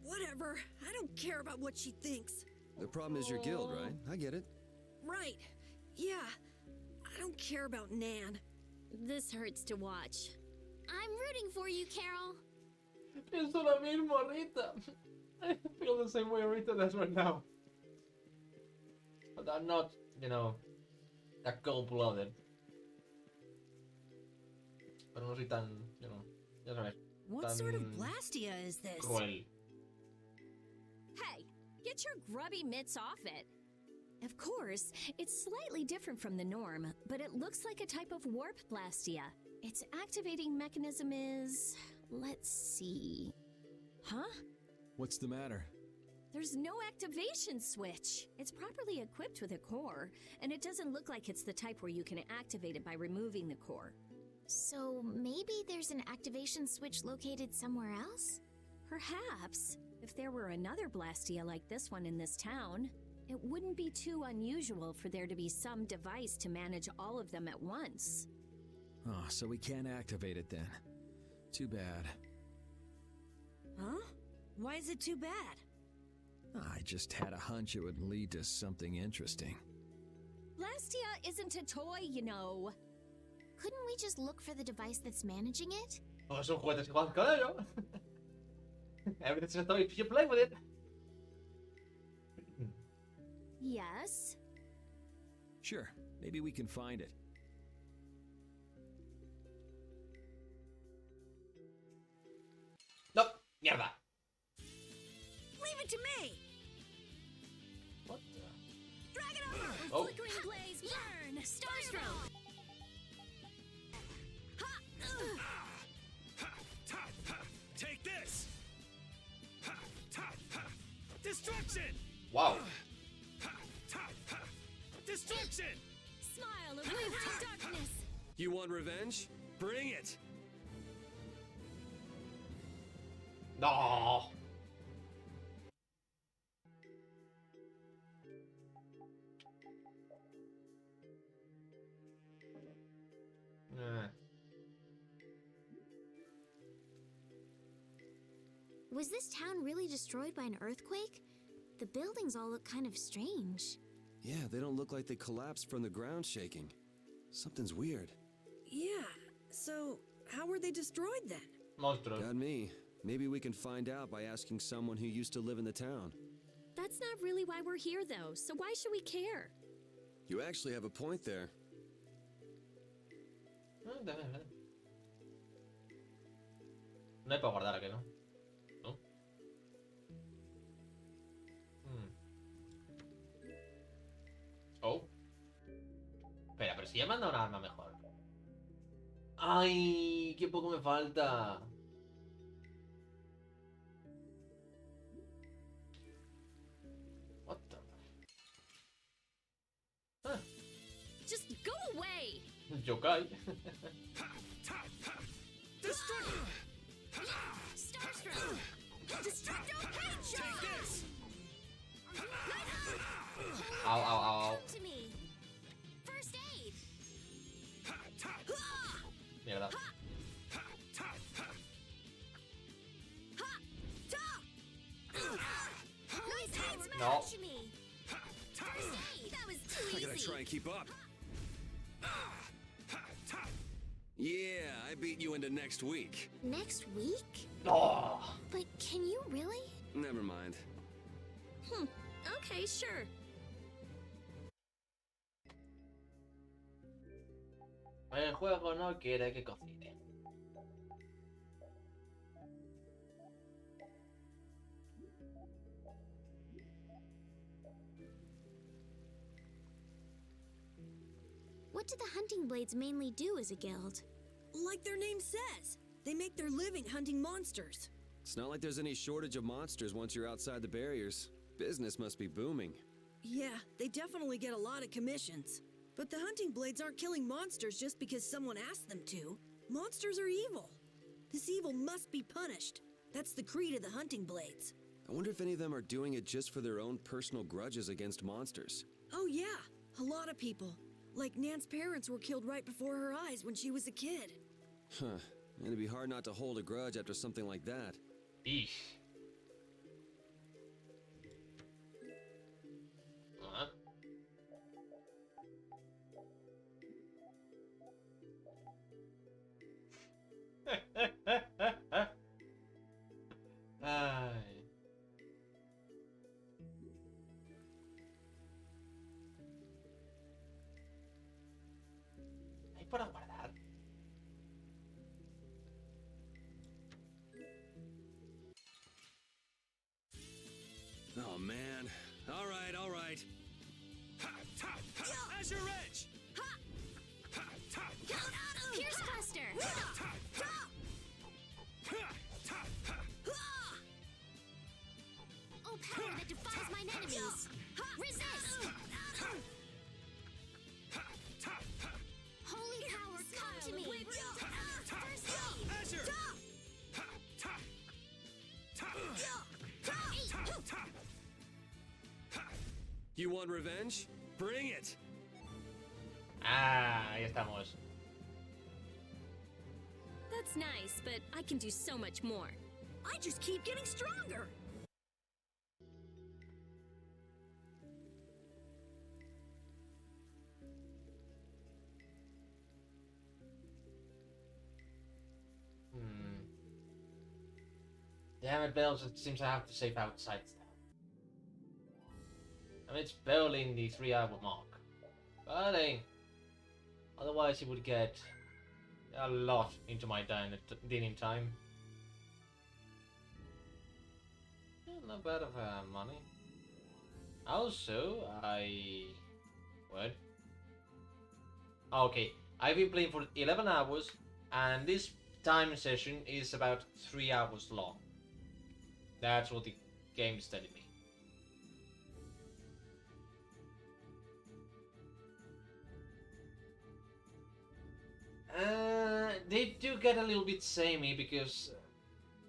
S15: Whatever. I don't care about what she thinks.
S17: The problem is your guild, right? I get it.
S15: Right. Yeah. I don't care about Nan.
S5: This hurts to watch.
S18: I'm rooting for you, Carol.
S1: Pienso lo mismo, Rita. I feel the same way Rita does right now. But I'm not, you know, that cold-blooded. Pero no soy tan, you know, ya sabes.
S15: What sort of Blastia is this?
S1: Cruel.
S5: Hey, get your grubby mitts off it. Of course, it's slightly different from the norm, but it looks like a type of warp Blastia. Its activating mechanism is... let's see... Huh?
S6: What's the matter?
S5: There's no activation switch. It's properly equipped with a core, and it doesn't look like it's the type where you can activate it by removing the core.
S18: So maybe there's an activation switch located somewhere else?
S5: Perhaps. If there were another Blastia like this one in this town, it wouldn't be too unusual for there to be some device to manage all of them at once.
S6: Oh, so we can't activate it then. Too bad.
S15: Huh? Why is it too bad?
S6: I just had a hunch it would lead to something interesting.
S5: Blastia isn't a toy, you know.
S18: Couldn't we just look for the device that's managing it?
S1: Oh, son juguetes que juegas con ellos. Everything's a toy if you play with it.
S5: Yes?
S6: Sure, maybe we can find it.
S1: No, mierda.
S15: Leave it to me!
S1: What the?
S15: Drag it over!
S1: Oh.
S5: Flickering blaze, burn! Starstroke!
S11: Take this! Destruction!
S1: Wow.
S11: Destruction!
S5: Smile of wavering darkness!
S17: You want revenge? Bring it!
S1: No.
S18: Was this town really destroyed by an earthquake? The buildings all look kind of strange.
S17: Yeah, they don't look like they collapsed from the ground shaking. Something's weird.
S15: Yeah, so how were they destroyed then?
S1: Monstruos.
S17: Got me. Maybe we can find out by asking someone who used to live in the town.
S5: That's not really why we're here, though, so why should we care?
S17: You actually have a point there.
S1: No hay para guardar aquí, ¿no? ¿No? Oh. Espera, pero si ya me han dado una arma mejor. ¡Ay! ¡Qué poco me falta! What the... Ah,
S5: Just go away!
S1: yokai.
S5: Starstroke! Destructo Headshot!
S11: Take this!
S1: Ow, ow, ow.
S18: To me. First aid.
S1: Mierda. No.
S18: To me. First aid. That was too
S17: I
S18: easy.
S17: gotta try and keep up. Yeah, I beat you into next week.
S18: Next week?
S1: Oh.
S18: But can you really?
S17: Never mind.
S5: Okay, sure.
S1: El juego no quiere que cocine.
S16: What do the hunting blades mainly do as a guild?
S15: Like their name says, they make their living hunting monsters.
S17: It's not like there's any shortage of monsters once you're outside the barriers. Business must be booming.
S15: Yeah, they definitely get a lot of commissions. But the hunting blades aren't killing monsters just because someone asked them to. Monsters are evil. This evil must be punished. That's the creed of the hunting blades.
S17: I wonder if any of them are doing it just for their own personal grudges against monsters.
S15: Oh yeah, a lot of people. Like Nan's parents were killed right before her eyes when she was a kid.
S17: Huh. It'd be hard not to hold a grudge after something like that.
S1: Eesh. What? Ay. ¿Hay para guardar?
S17: Oh man. All right, all right.
S11: Ha, ta, ha, Azure Edge!
S18: Ha!
S11: Ha, ta,
S18: Pierce Cluster!
S11: ta, ha, ha, ta, ha.
S18: Oh, power that defies mine enemies! Resist! Holy power, come to me! First aid!
S11: Azure! Ha, ta, ta, ta.
S17: You want revenge? Bring it!
S1: Ah, ahí estamos.
S5: That's nice, but I can do so much more.
S15: I just keep getting stronger.
S1: Damn it, Bells, it seems I have to save outside now. I mean, it's barely in the 3-hour mark. But hey, otherwise it would get a lot into my dining time. Yeah, not bad of money. Also, what? Okay, I've been playing for 11 hours, and this time session is about 3 hours long. That's what the game is telling me. They do get a little bit samey because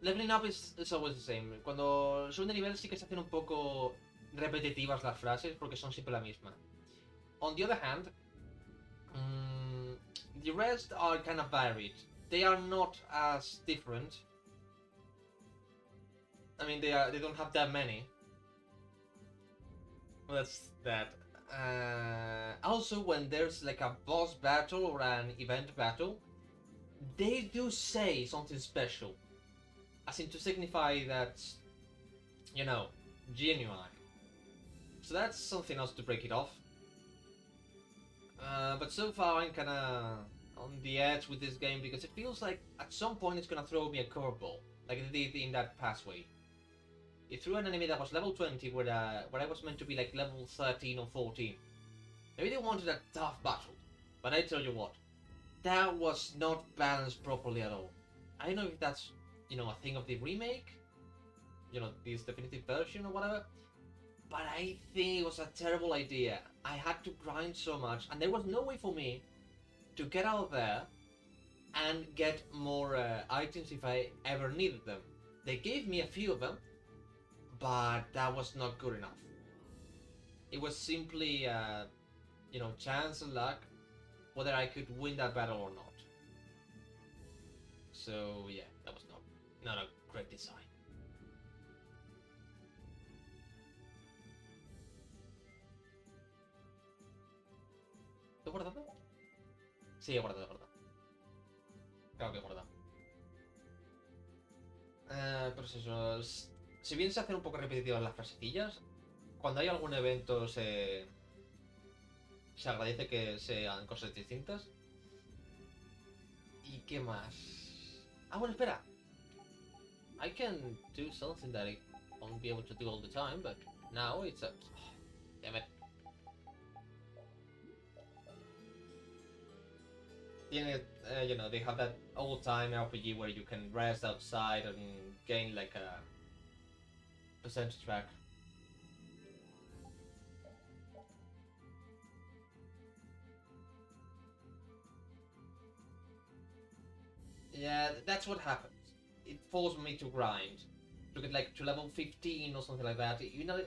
S1: leveling up is always the same. Cuando suben de nivel sí que se hacen un poco repetitivas las frases porque son siempre la misma. On the other hand, the rest are kind of varied. They are not as different. I mean, they don't have that many. Well, that's that. Also, when there's like a boss battle or an event battle, they do say something special, as in to signify that, you know, genuine. So that's something else to break it off. But so far I'm kinda on the edge with this game because it feels like at some point it's gonna throw me a curveball, like it did in that pathway. It threw an enemy that was level 20 where I was meant to be like level 13 or 14. Maybe they wanted a tough battle, but I tell you what, that was not balanced properly at all. I don't know if that's, you know, a thing of the remake, you know, this definitive version or whatever, but I think it was a terrible idea. I had to grind so much, and there was no way for me to get out there and get more items if I ever needed them. They gave me a few of them, but that was not good enough. It was simply, you know, chance and luck whether I could win that battle or not. So yeah, that was not a great design. ¿Lo he guardado? Sí, he guardado, he guardado. Claro que he guardado. Pues eso, si bien se hacen un poco repetitivas las frasecillas, cuando hay algún evento se agradece que sean cosas distintas. ¿Y qué más? Ah, bueno, espera. I can do something that I won't be able to do all the time, but now it's a... Oh, damn it. You know, they have that old-time RPG where you can rest outside and gain like a percentage back. Yeah, that's what happens. It forced me to grind. To get like to level 15 or something like that. You know,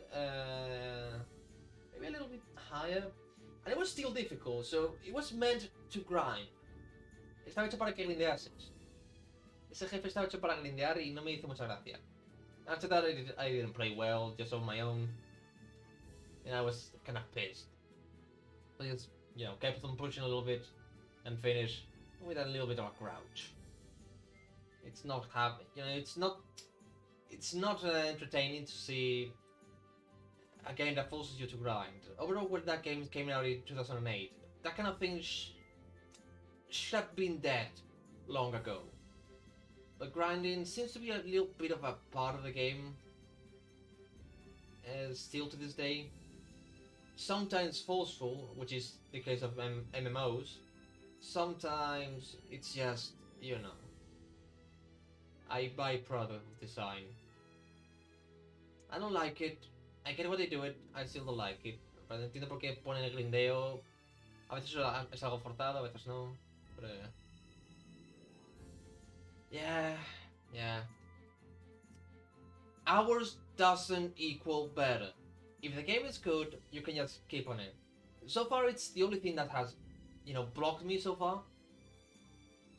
S1: maybe a little bit higher. And it was still difficult, so it was meant to grind. Estaba hecho para que grindeases. Ese jefe estaba hecho para grindear y no me hizo mucha gracia. After that, I didn't play well, just on my own. And I was kind of pissed. I just, you know, kept on pushing a little bit and finished with a little bit of a grouch. It's not happy, you know, it's not entertaining to see a game that forces you to grind. Overall, when that game came out in 2008, that kind of thing should have been dead long ago. But grinding seems to be a little bit of a part of the game, still to this day. Sometimes forceful, which is the case of MMOs. Sometimes it's just, you know, a byproduct of design. I don't like it. I get why they do it, I still don't like it. Pero entiendo por qué ponen el grindeo. A veces es algo forzado, a veces no. Pero... Yeah. Hours doesn't equal better. If the game is good, you can just keep on it. So far, it's the only thing that has, you know, blocked me so far.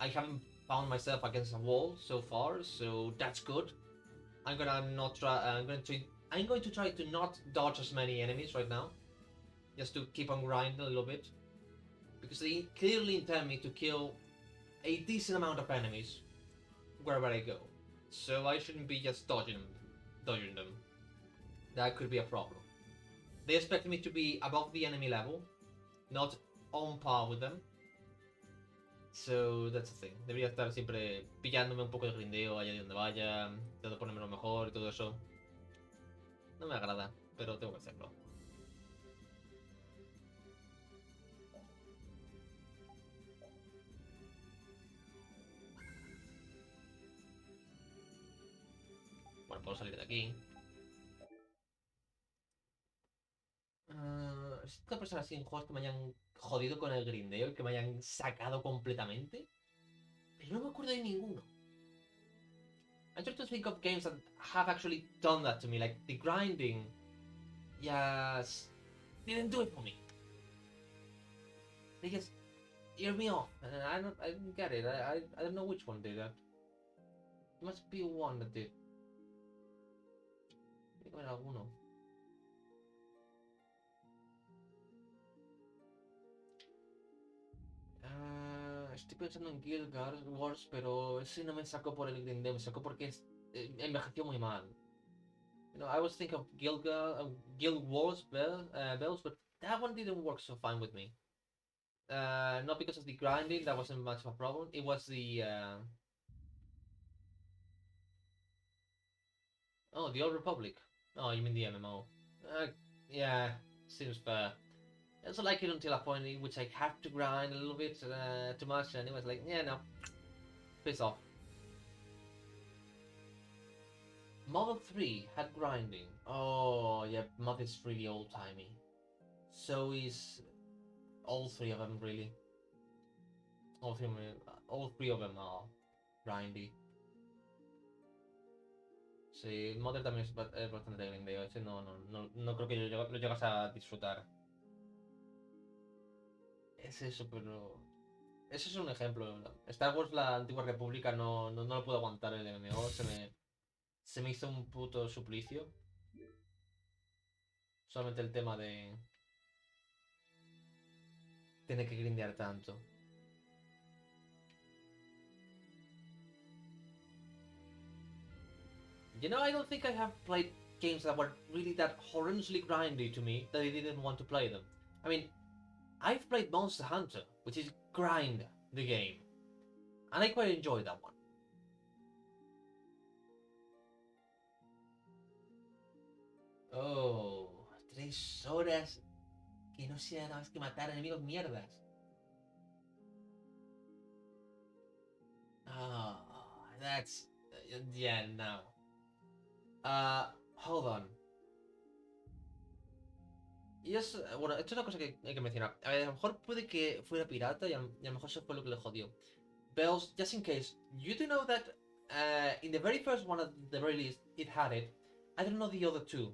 S1: I haven't found myself against a wall so far, so that's good. I'm going to try to not dodge as many enemies right now, just to keep on grinding a little bit, because they clearly intend me to kill a decent amount of enemies wherever I go, so I shouldn't be just dodging them. That could be a problem. They expect me to be above the enemy level, not on par with them. So that's the thing. Debería estar siempre pillándome un poco de grindeo allá donde vaya, tratando de ponerme lo mejor y todo eso. No me agrada, pero tengo que hacerlo. Bueno, puedo salir de aquí. ¿Es una persona así en juegos que me hayan jodido con el grindeo y que me hayan sacado completamente? Pero no me acuerdo de ninguno. I'm trying to think of games that have actually done that to me, like the grinding. Yes, didn't do it for me. They just ear me off, and I didn't get it. I don't know which one did that. There must be one that did. Tiene que haber alguno. Estoy pensando en Guild Wars, pero ese no me sacó por el grindeo, me sacó porque envejeció muy mal. You know, I was thinking of Guild Wars bells, but that one didn't work so fine with me. Not because of the grinding, that wasn't much of a problem. It was the oh, the Old Republic. Oh, you mean the MMO? Yeah, seems fair. I also like it until a point in which I have to grind a little bit too much, and it was like, yeah, no, piss off. Model 3 had grinding. Oh, yeah, Mod is really old-timey. So is all three of them, really. All three of them are grindy. Sí, Model también es bastante grindeo. Ese no creo que lo llegas a disfrutar. Es eso, pero... Ese es un ejemplo. Star Wars, la Antigua República, no lo puedo aguantar el MMO. Se me hizo un puto suplicio. Solamente el tema de... Tener que grindear tanto. You know, I don't think I have played games that were really that horrendously grindy to me that I didn't want to play them. I mean, I've played Monster Hunter, which is grind the game, and I quite enjoy that one. Oh, 3 horas que no sea nada más que matar enemigos mierdas. Oh, that's... yeah, no. Hold on. Y es... bueno, esto es una cosa que hay que mencionar. A lo mejor puede que fuera pirata y a lo mejor eso fue lo que le jodió. Bells, just in case, you do know that in the very first one at the very least, it had it. I don't know the other two.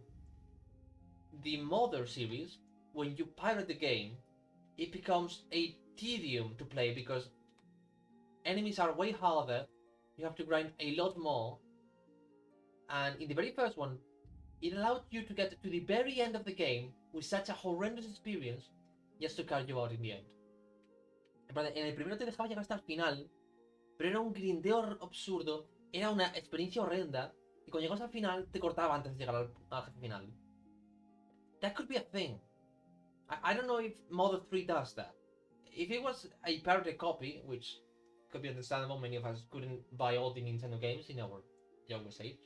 S1: The Mother series, when you pirate the game, it becomes a tedium to play because enemies are way harder, you have to grind a lot more, and in the very first one, it allowed you to get to the very end of the game with such a horrendous experience just to carry you out in the end. En el primero te dejaba llegar hasta el final, pero era un grindeo absurdo, era una experiencia horrenda, y cuando llegabas al final te cortaba antes de llegar al jefe final. That could be a thing. I don't know if Mother 3 does that. If it was a pirated copy, which could be understandable, many of us couldn't buy all the Nintendo games in our younger age.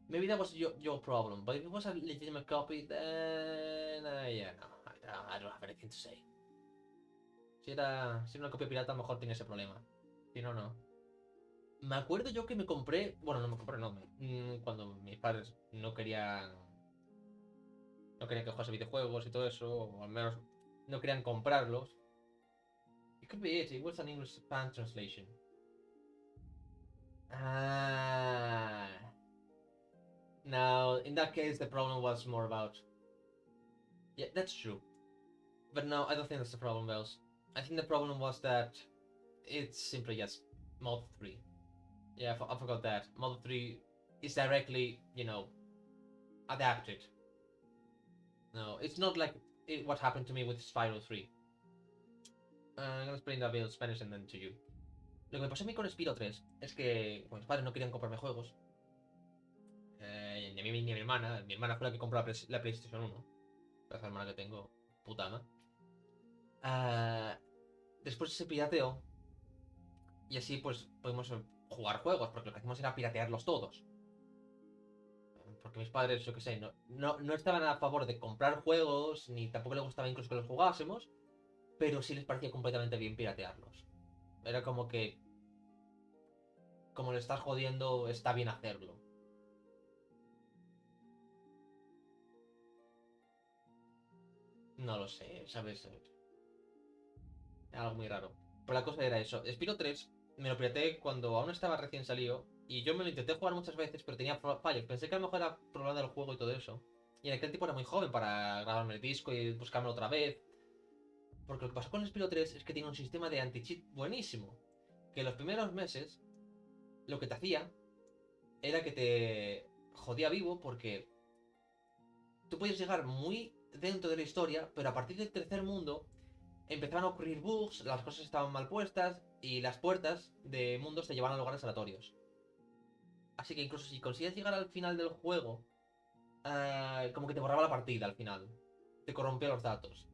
S1: Maybe that was your problem, but if it was a legitimate copy, then yeah, no, I don't have anything to say. Si era una copia pirata, a lo mejor tiene ese problema. Si no, no. Me acuerdo yo que me compré... bueno, no me compré, no. Cuando mis padres no querían que jugase videojuegos y todo eso, o al menos no querían comprarlos. It could be it was an English fan translation. No, in that case the problem was more about... yeah, that's true. But no, I don't think that's the problem, Bells. I think the problem was that it's simply just Mod 3. Yeah, I forgot that. Mod 3 is directly, you know, adapted. No, it's not like what happened to me with Spyro 3. I'm gonna explain that in Spanish and then to you. Lo que me pasó a mí con Spyro 3 es que mis padres no querían comprarme juegos. Ni a mí ni a mi hermana. Mi hermana fue la que compró la PlayStation 1. La hermana que tengo, puta ama. Después se pirateó. Y así pues podemos jugar juegos, porque lo que hacíamos era piratearlos todos. Porque mis padres, yo qué sé, no estaban a favor de comprar juegos, ni tampoco les gustaba incluso que los jugásemos, pero sí les parecía completamente bien piratearlos. Era como que... como le estás jodiendo, está bien hacerlo. No lo sé, ¿sabes? Algo muy raro. Pero la cosa era eso. Spyro 3 me lo pirateé cuando aún estaba recién salido. Y yo me lo intenté jugar muchas veces, pero tenía fallos. Pensé que a lo mejor era problema del juego y todo eso. Y en aquel tiempo era muy joven para grabarme el disco y buscármelo otra vez. Porque lo que pasó con el Spyro 3 es que tiene un sistema de anti-cheat buenísimo. Que en los primeros meses, lo que te hacía era que te jodía vivo porque tú podías llegar muy dentro de la historia, pero a partir del tercer mundo empezaban a ocurrir bugs, las cosas estaban mal puestas y las puertas de mundos te llevaban a lugares aleatorios. Así que incluso si consigues llegar al final del juego, como que te borraba la partida al final. Te corrompía los datos.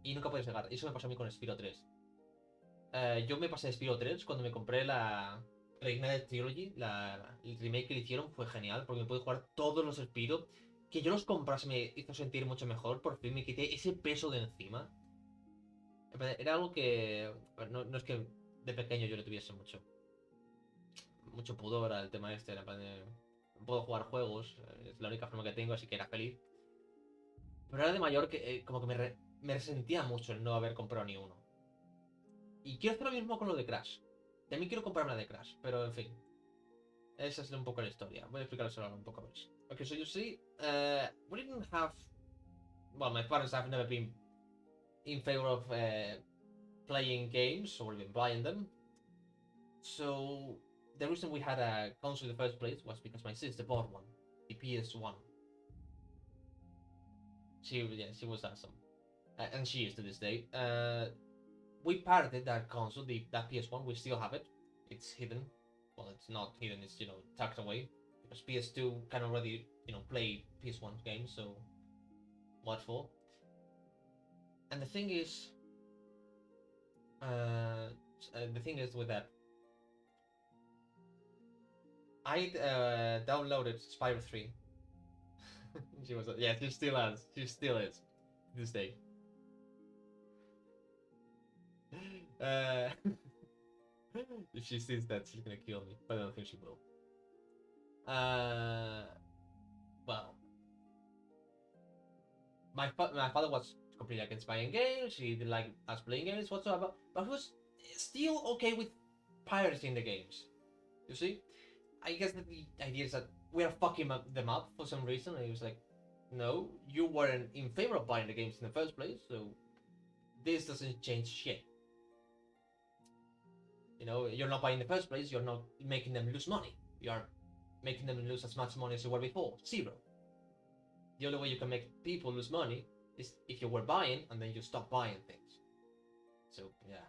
S1: Y nunca puedes llegar. Eso me pasó a mí con Spyro 3. Yo me pasé Spyro 3 cuando me compré la Reignited Trilogy. El remake que le hicieron fue genial porque me pude jugar todos los Spyro. Que yo los comprase me hizo sentir mucho mejor. Por fin me quité ese peso de encima. Era algo que... no es que de pequeño yo le tuviese mucho pudor al tema este. No puedo jugar juegos. Es la única forma que tengo, así que era feliz. Pero era de mayor que como que me resentía mucho el no haber comprado ni uno. Y quiero hacer lo mismo con lo de Crash. También quiero comprarme la de Crash, pero en fin. Esa es un poco la historia. Voy a explicaros ahora un poco más. Okay, so you see, we didn't have... well, my parents have never been in favor of playing games or even buying them. So the reason we had a console in the first place was because my sister bought one, the PS1. She was awesome, and she is to this day. We pirated that console, that PS1. We still have it. It's hidden, well, it's not hidden, it's, you know, tucked away. Because PS2 can already, you know, play PS1 games, so what for? And the thing is with that, I downloaded Spyro 3. She was, yeah, she still is to this day. If she sees that, she's gonna kill me, but I don't think she will. Well, my father was completely against buying games. He didn't like us playing games whatsoever, but he was still okay with pirating the games. You see, I guess that the idea is that we are fucking them up for some reason, and he was like, "No, you weren't in favor of buying the games in the first place, so this doesn't change shit. You know, you're not buying in the first place. You're not making them lose money. You are making them lose as much money as you were before. Zero. The only way you can make people lose money is if you were buying and then you stop buying things. So, yeah.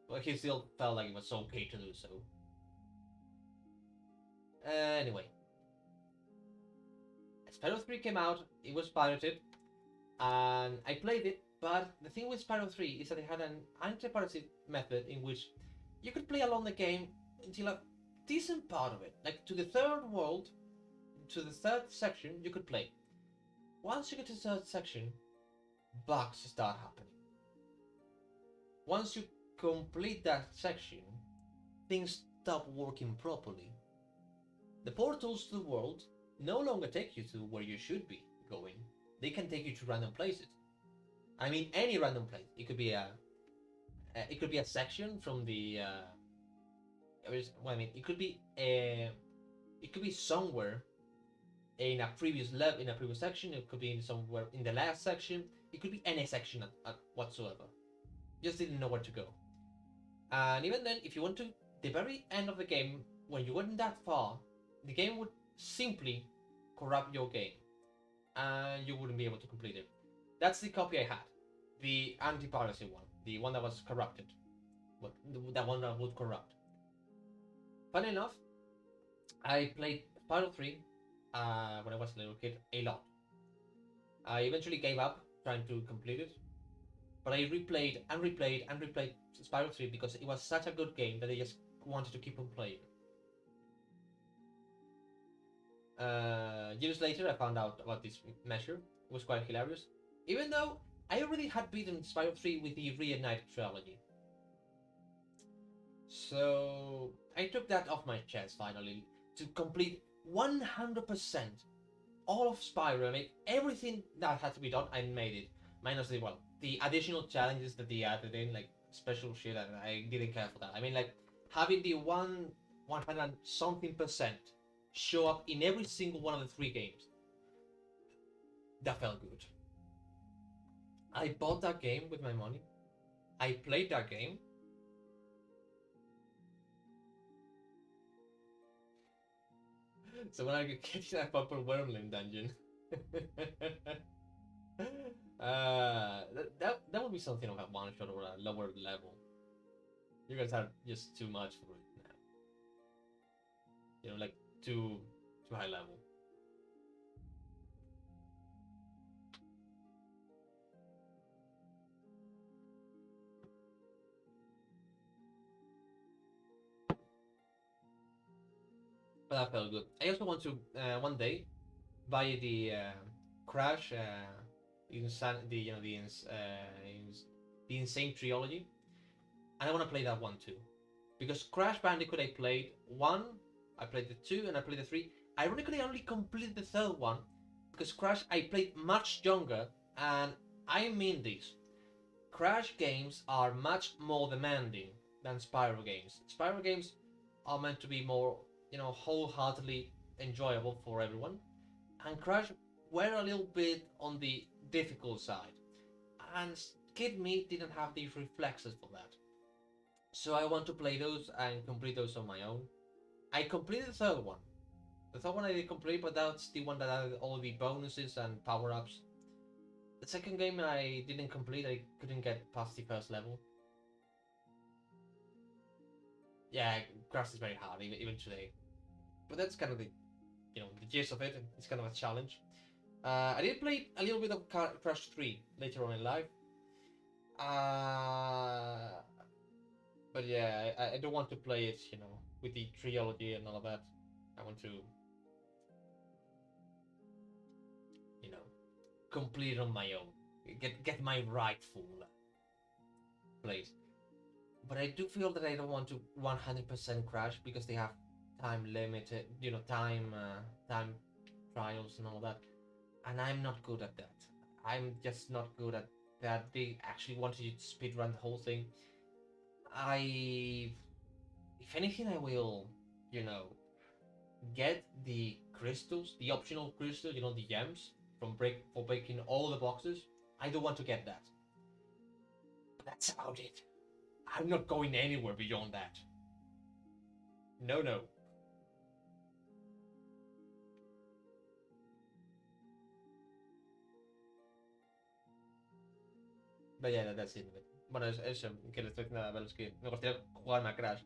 S1: But he still felt like it was okay to do so. Anyway. Spyro 3 came out, it was pirated, and I played it, but the thing with Spyro 3 is that it had an anti-piracy method in which you could play along the game until a decent part of it. Like, to the third world, to the third section, you could play. Once you get to the third section, bugs start happening. Once you complete that section, things stop working properly. The portals to the world no longer take you to where you should be going. They can take you to random places. I mean, any random place. It could be a section from the. It could be somewhere in a previous level, in a previous section. It could be somewhere in the last section. It could be any section whatsoever. Just didn't know where to go. And even then, if you went to the very end of the game, when you went that far, the game would simply corrupt your game, and you wouldn't be able to complete it. That's the copy I had, the anti-piracy one, the one that was corrupted, that one that would corrupt. Funny enough, I played Spyro 3 when I was a little kid a lot. I eventually gave up trying to complete it, but I replayed and replayed and replayed Spyro 3 because it was such a good game that I just wanted to keep on playing. Years later, I found out about this measure. It was quite hilarious, even though I already had beaten Spyro 3 with the Reignited trilogy. So I took that off my chest finally to complete 100% all of Spyro. I made everything that had to be done. I made it, minus the additional challenges that they added in, like special shit. And I didn't care for that. I mean, like having the 100 something percent show up in every single one of the 3 games. That felt good. I bought that game with my money. I played that game. So when I get to that Purple Wormling dungeon, that would be something of a one shot or a lower level. You guys are just too much for it now. You know, like too high level. But that felt good. I also want to one day buy the Crash, the Insane trilogy, and I want to play that one too, because Crash Bandicoot I played 1, I played the 2, and I played the 3. Ironically, I only completed the 3rd one because Crash I played much younger, and I mean this. Crash games are much more demanding than Spyro games. Spyro games are meant to be more, wholeheartedly enjoyable for everyone, and Crash were a little bit on the difficult side, and Kid Me didn't have the reflexes for that. So I want to play those and complete those on my own. I completed the 3rd one. The 3rd one I did complete, but that's the one that had all the bonuses and power-ups. The 2nd game I didn't complete, I couldn't get past the 1st level. Yeah, Crash is very hard, even today. But that's kind of the, the gist of it. It's kind of a challenge. I did play a little bit of Crash 3 later on in life. But yeah, I don't want to play it, with the trilogy and all of that. I want to, complete it on my own. Get my rightful place. But I do feel that I don't want to 100% Crash because they have time limited, time trials and all that. And I'm not good at that. I'm just not good at that. They actually wanted you to speedrun the whole thing. If anything, I will, get the crystals, the optional crystals, the gems for breaking all the boxes. I don't want to get that. But that's about it. I'm not going anywhere beyond that. No. But yeah, that's it. Bueno, eso que le estoy diciendo a Bel es que me gustaría jugarme a Crash,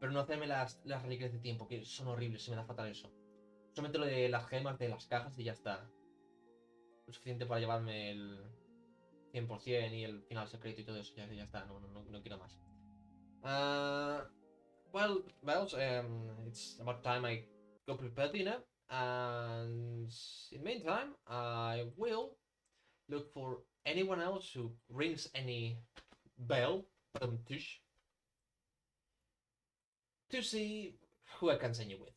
S1: pero no hacerme las reliquias de tiempo, que son horribles, se me da fatal eso. Solamente lo de las gemas de las cajas y ya está. Lo suficiente para llevarme el 100% y el final secreto y todo eso, ya está, no quiero más. Well, Bells, it's about time I go prepare dinner, and in the meantime, I will look for anyone else who rings any bell, to see who I can send you with.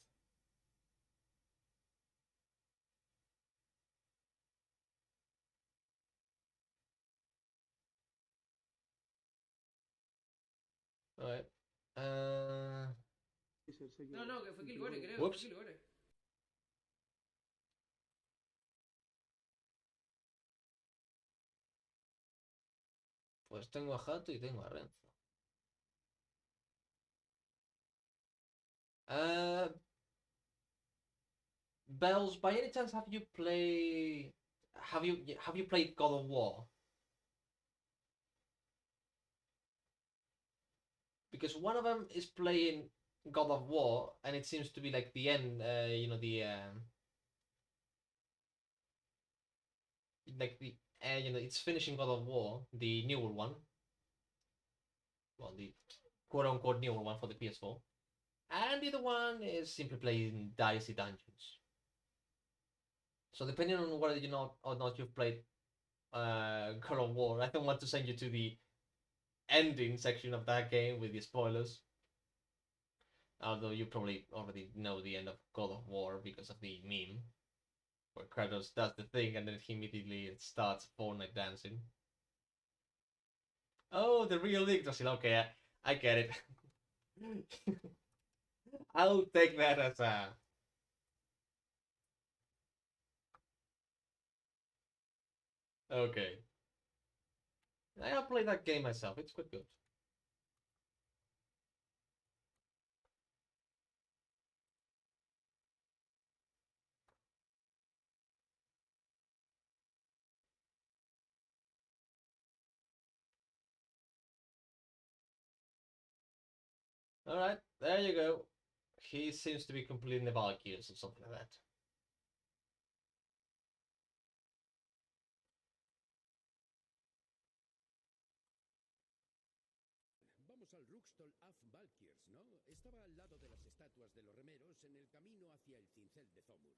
S1: Alright.
S19: No, que fue Kilgore, creo.
S1: Whoops.
S19: Fue Kilgore.
S1: Pues tengo a Hato y tengo a Renzo. Bells, by any chance have you played God of War? Because one of them is playing God of War, and it seems to be like the end, it's finishing God of War, the newer one. Well, the quote-unquote newer one for the PS4. And the other one is simply playing Dicey Dungeons. So depending on whether you know or not you've played God of War, I don't want to send you to the ending section of that game with the spoilers. Although you probably already know the end of God of War because of the meme, where Kratos does the thing and then he immediately starts Fortnite dancing. Oh, the real Yggdrasil. Okay, I get it. I'll take that as a... Okay. I'll play that game myself. It's quite good. Alright, there you go. He seems to be completing the Valkyries or something like that.
S20: Vamos al Ruxtol af Valkyrs, ¿no? Estaba al lado de las estatuas de los remeros en el camino hacia el cincel de Zomur.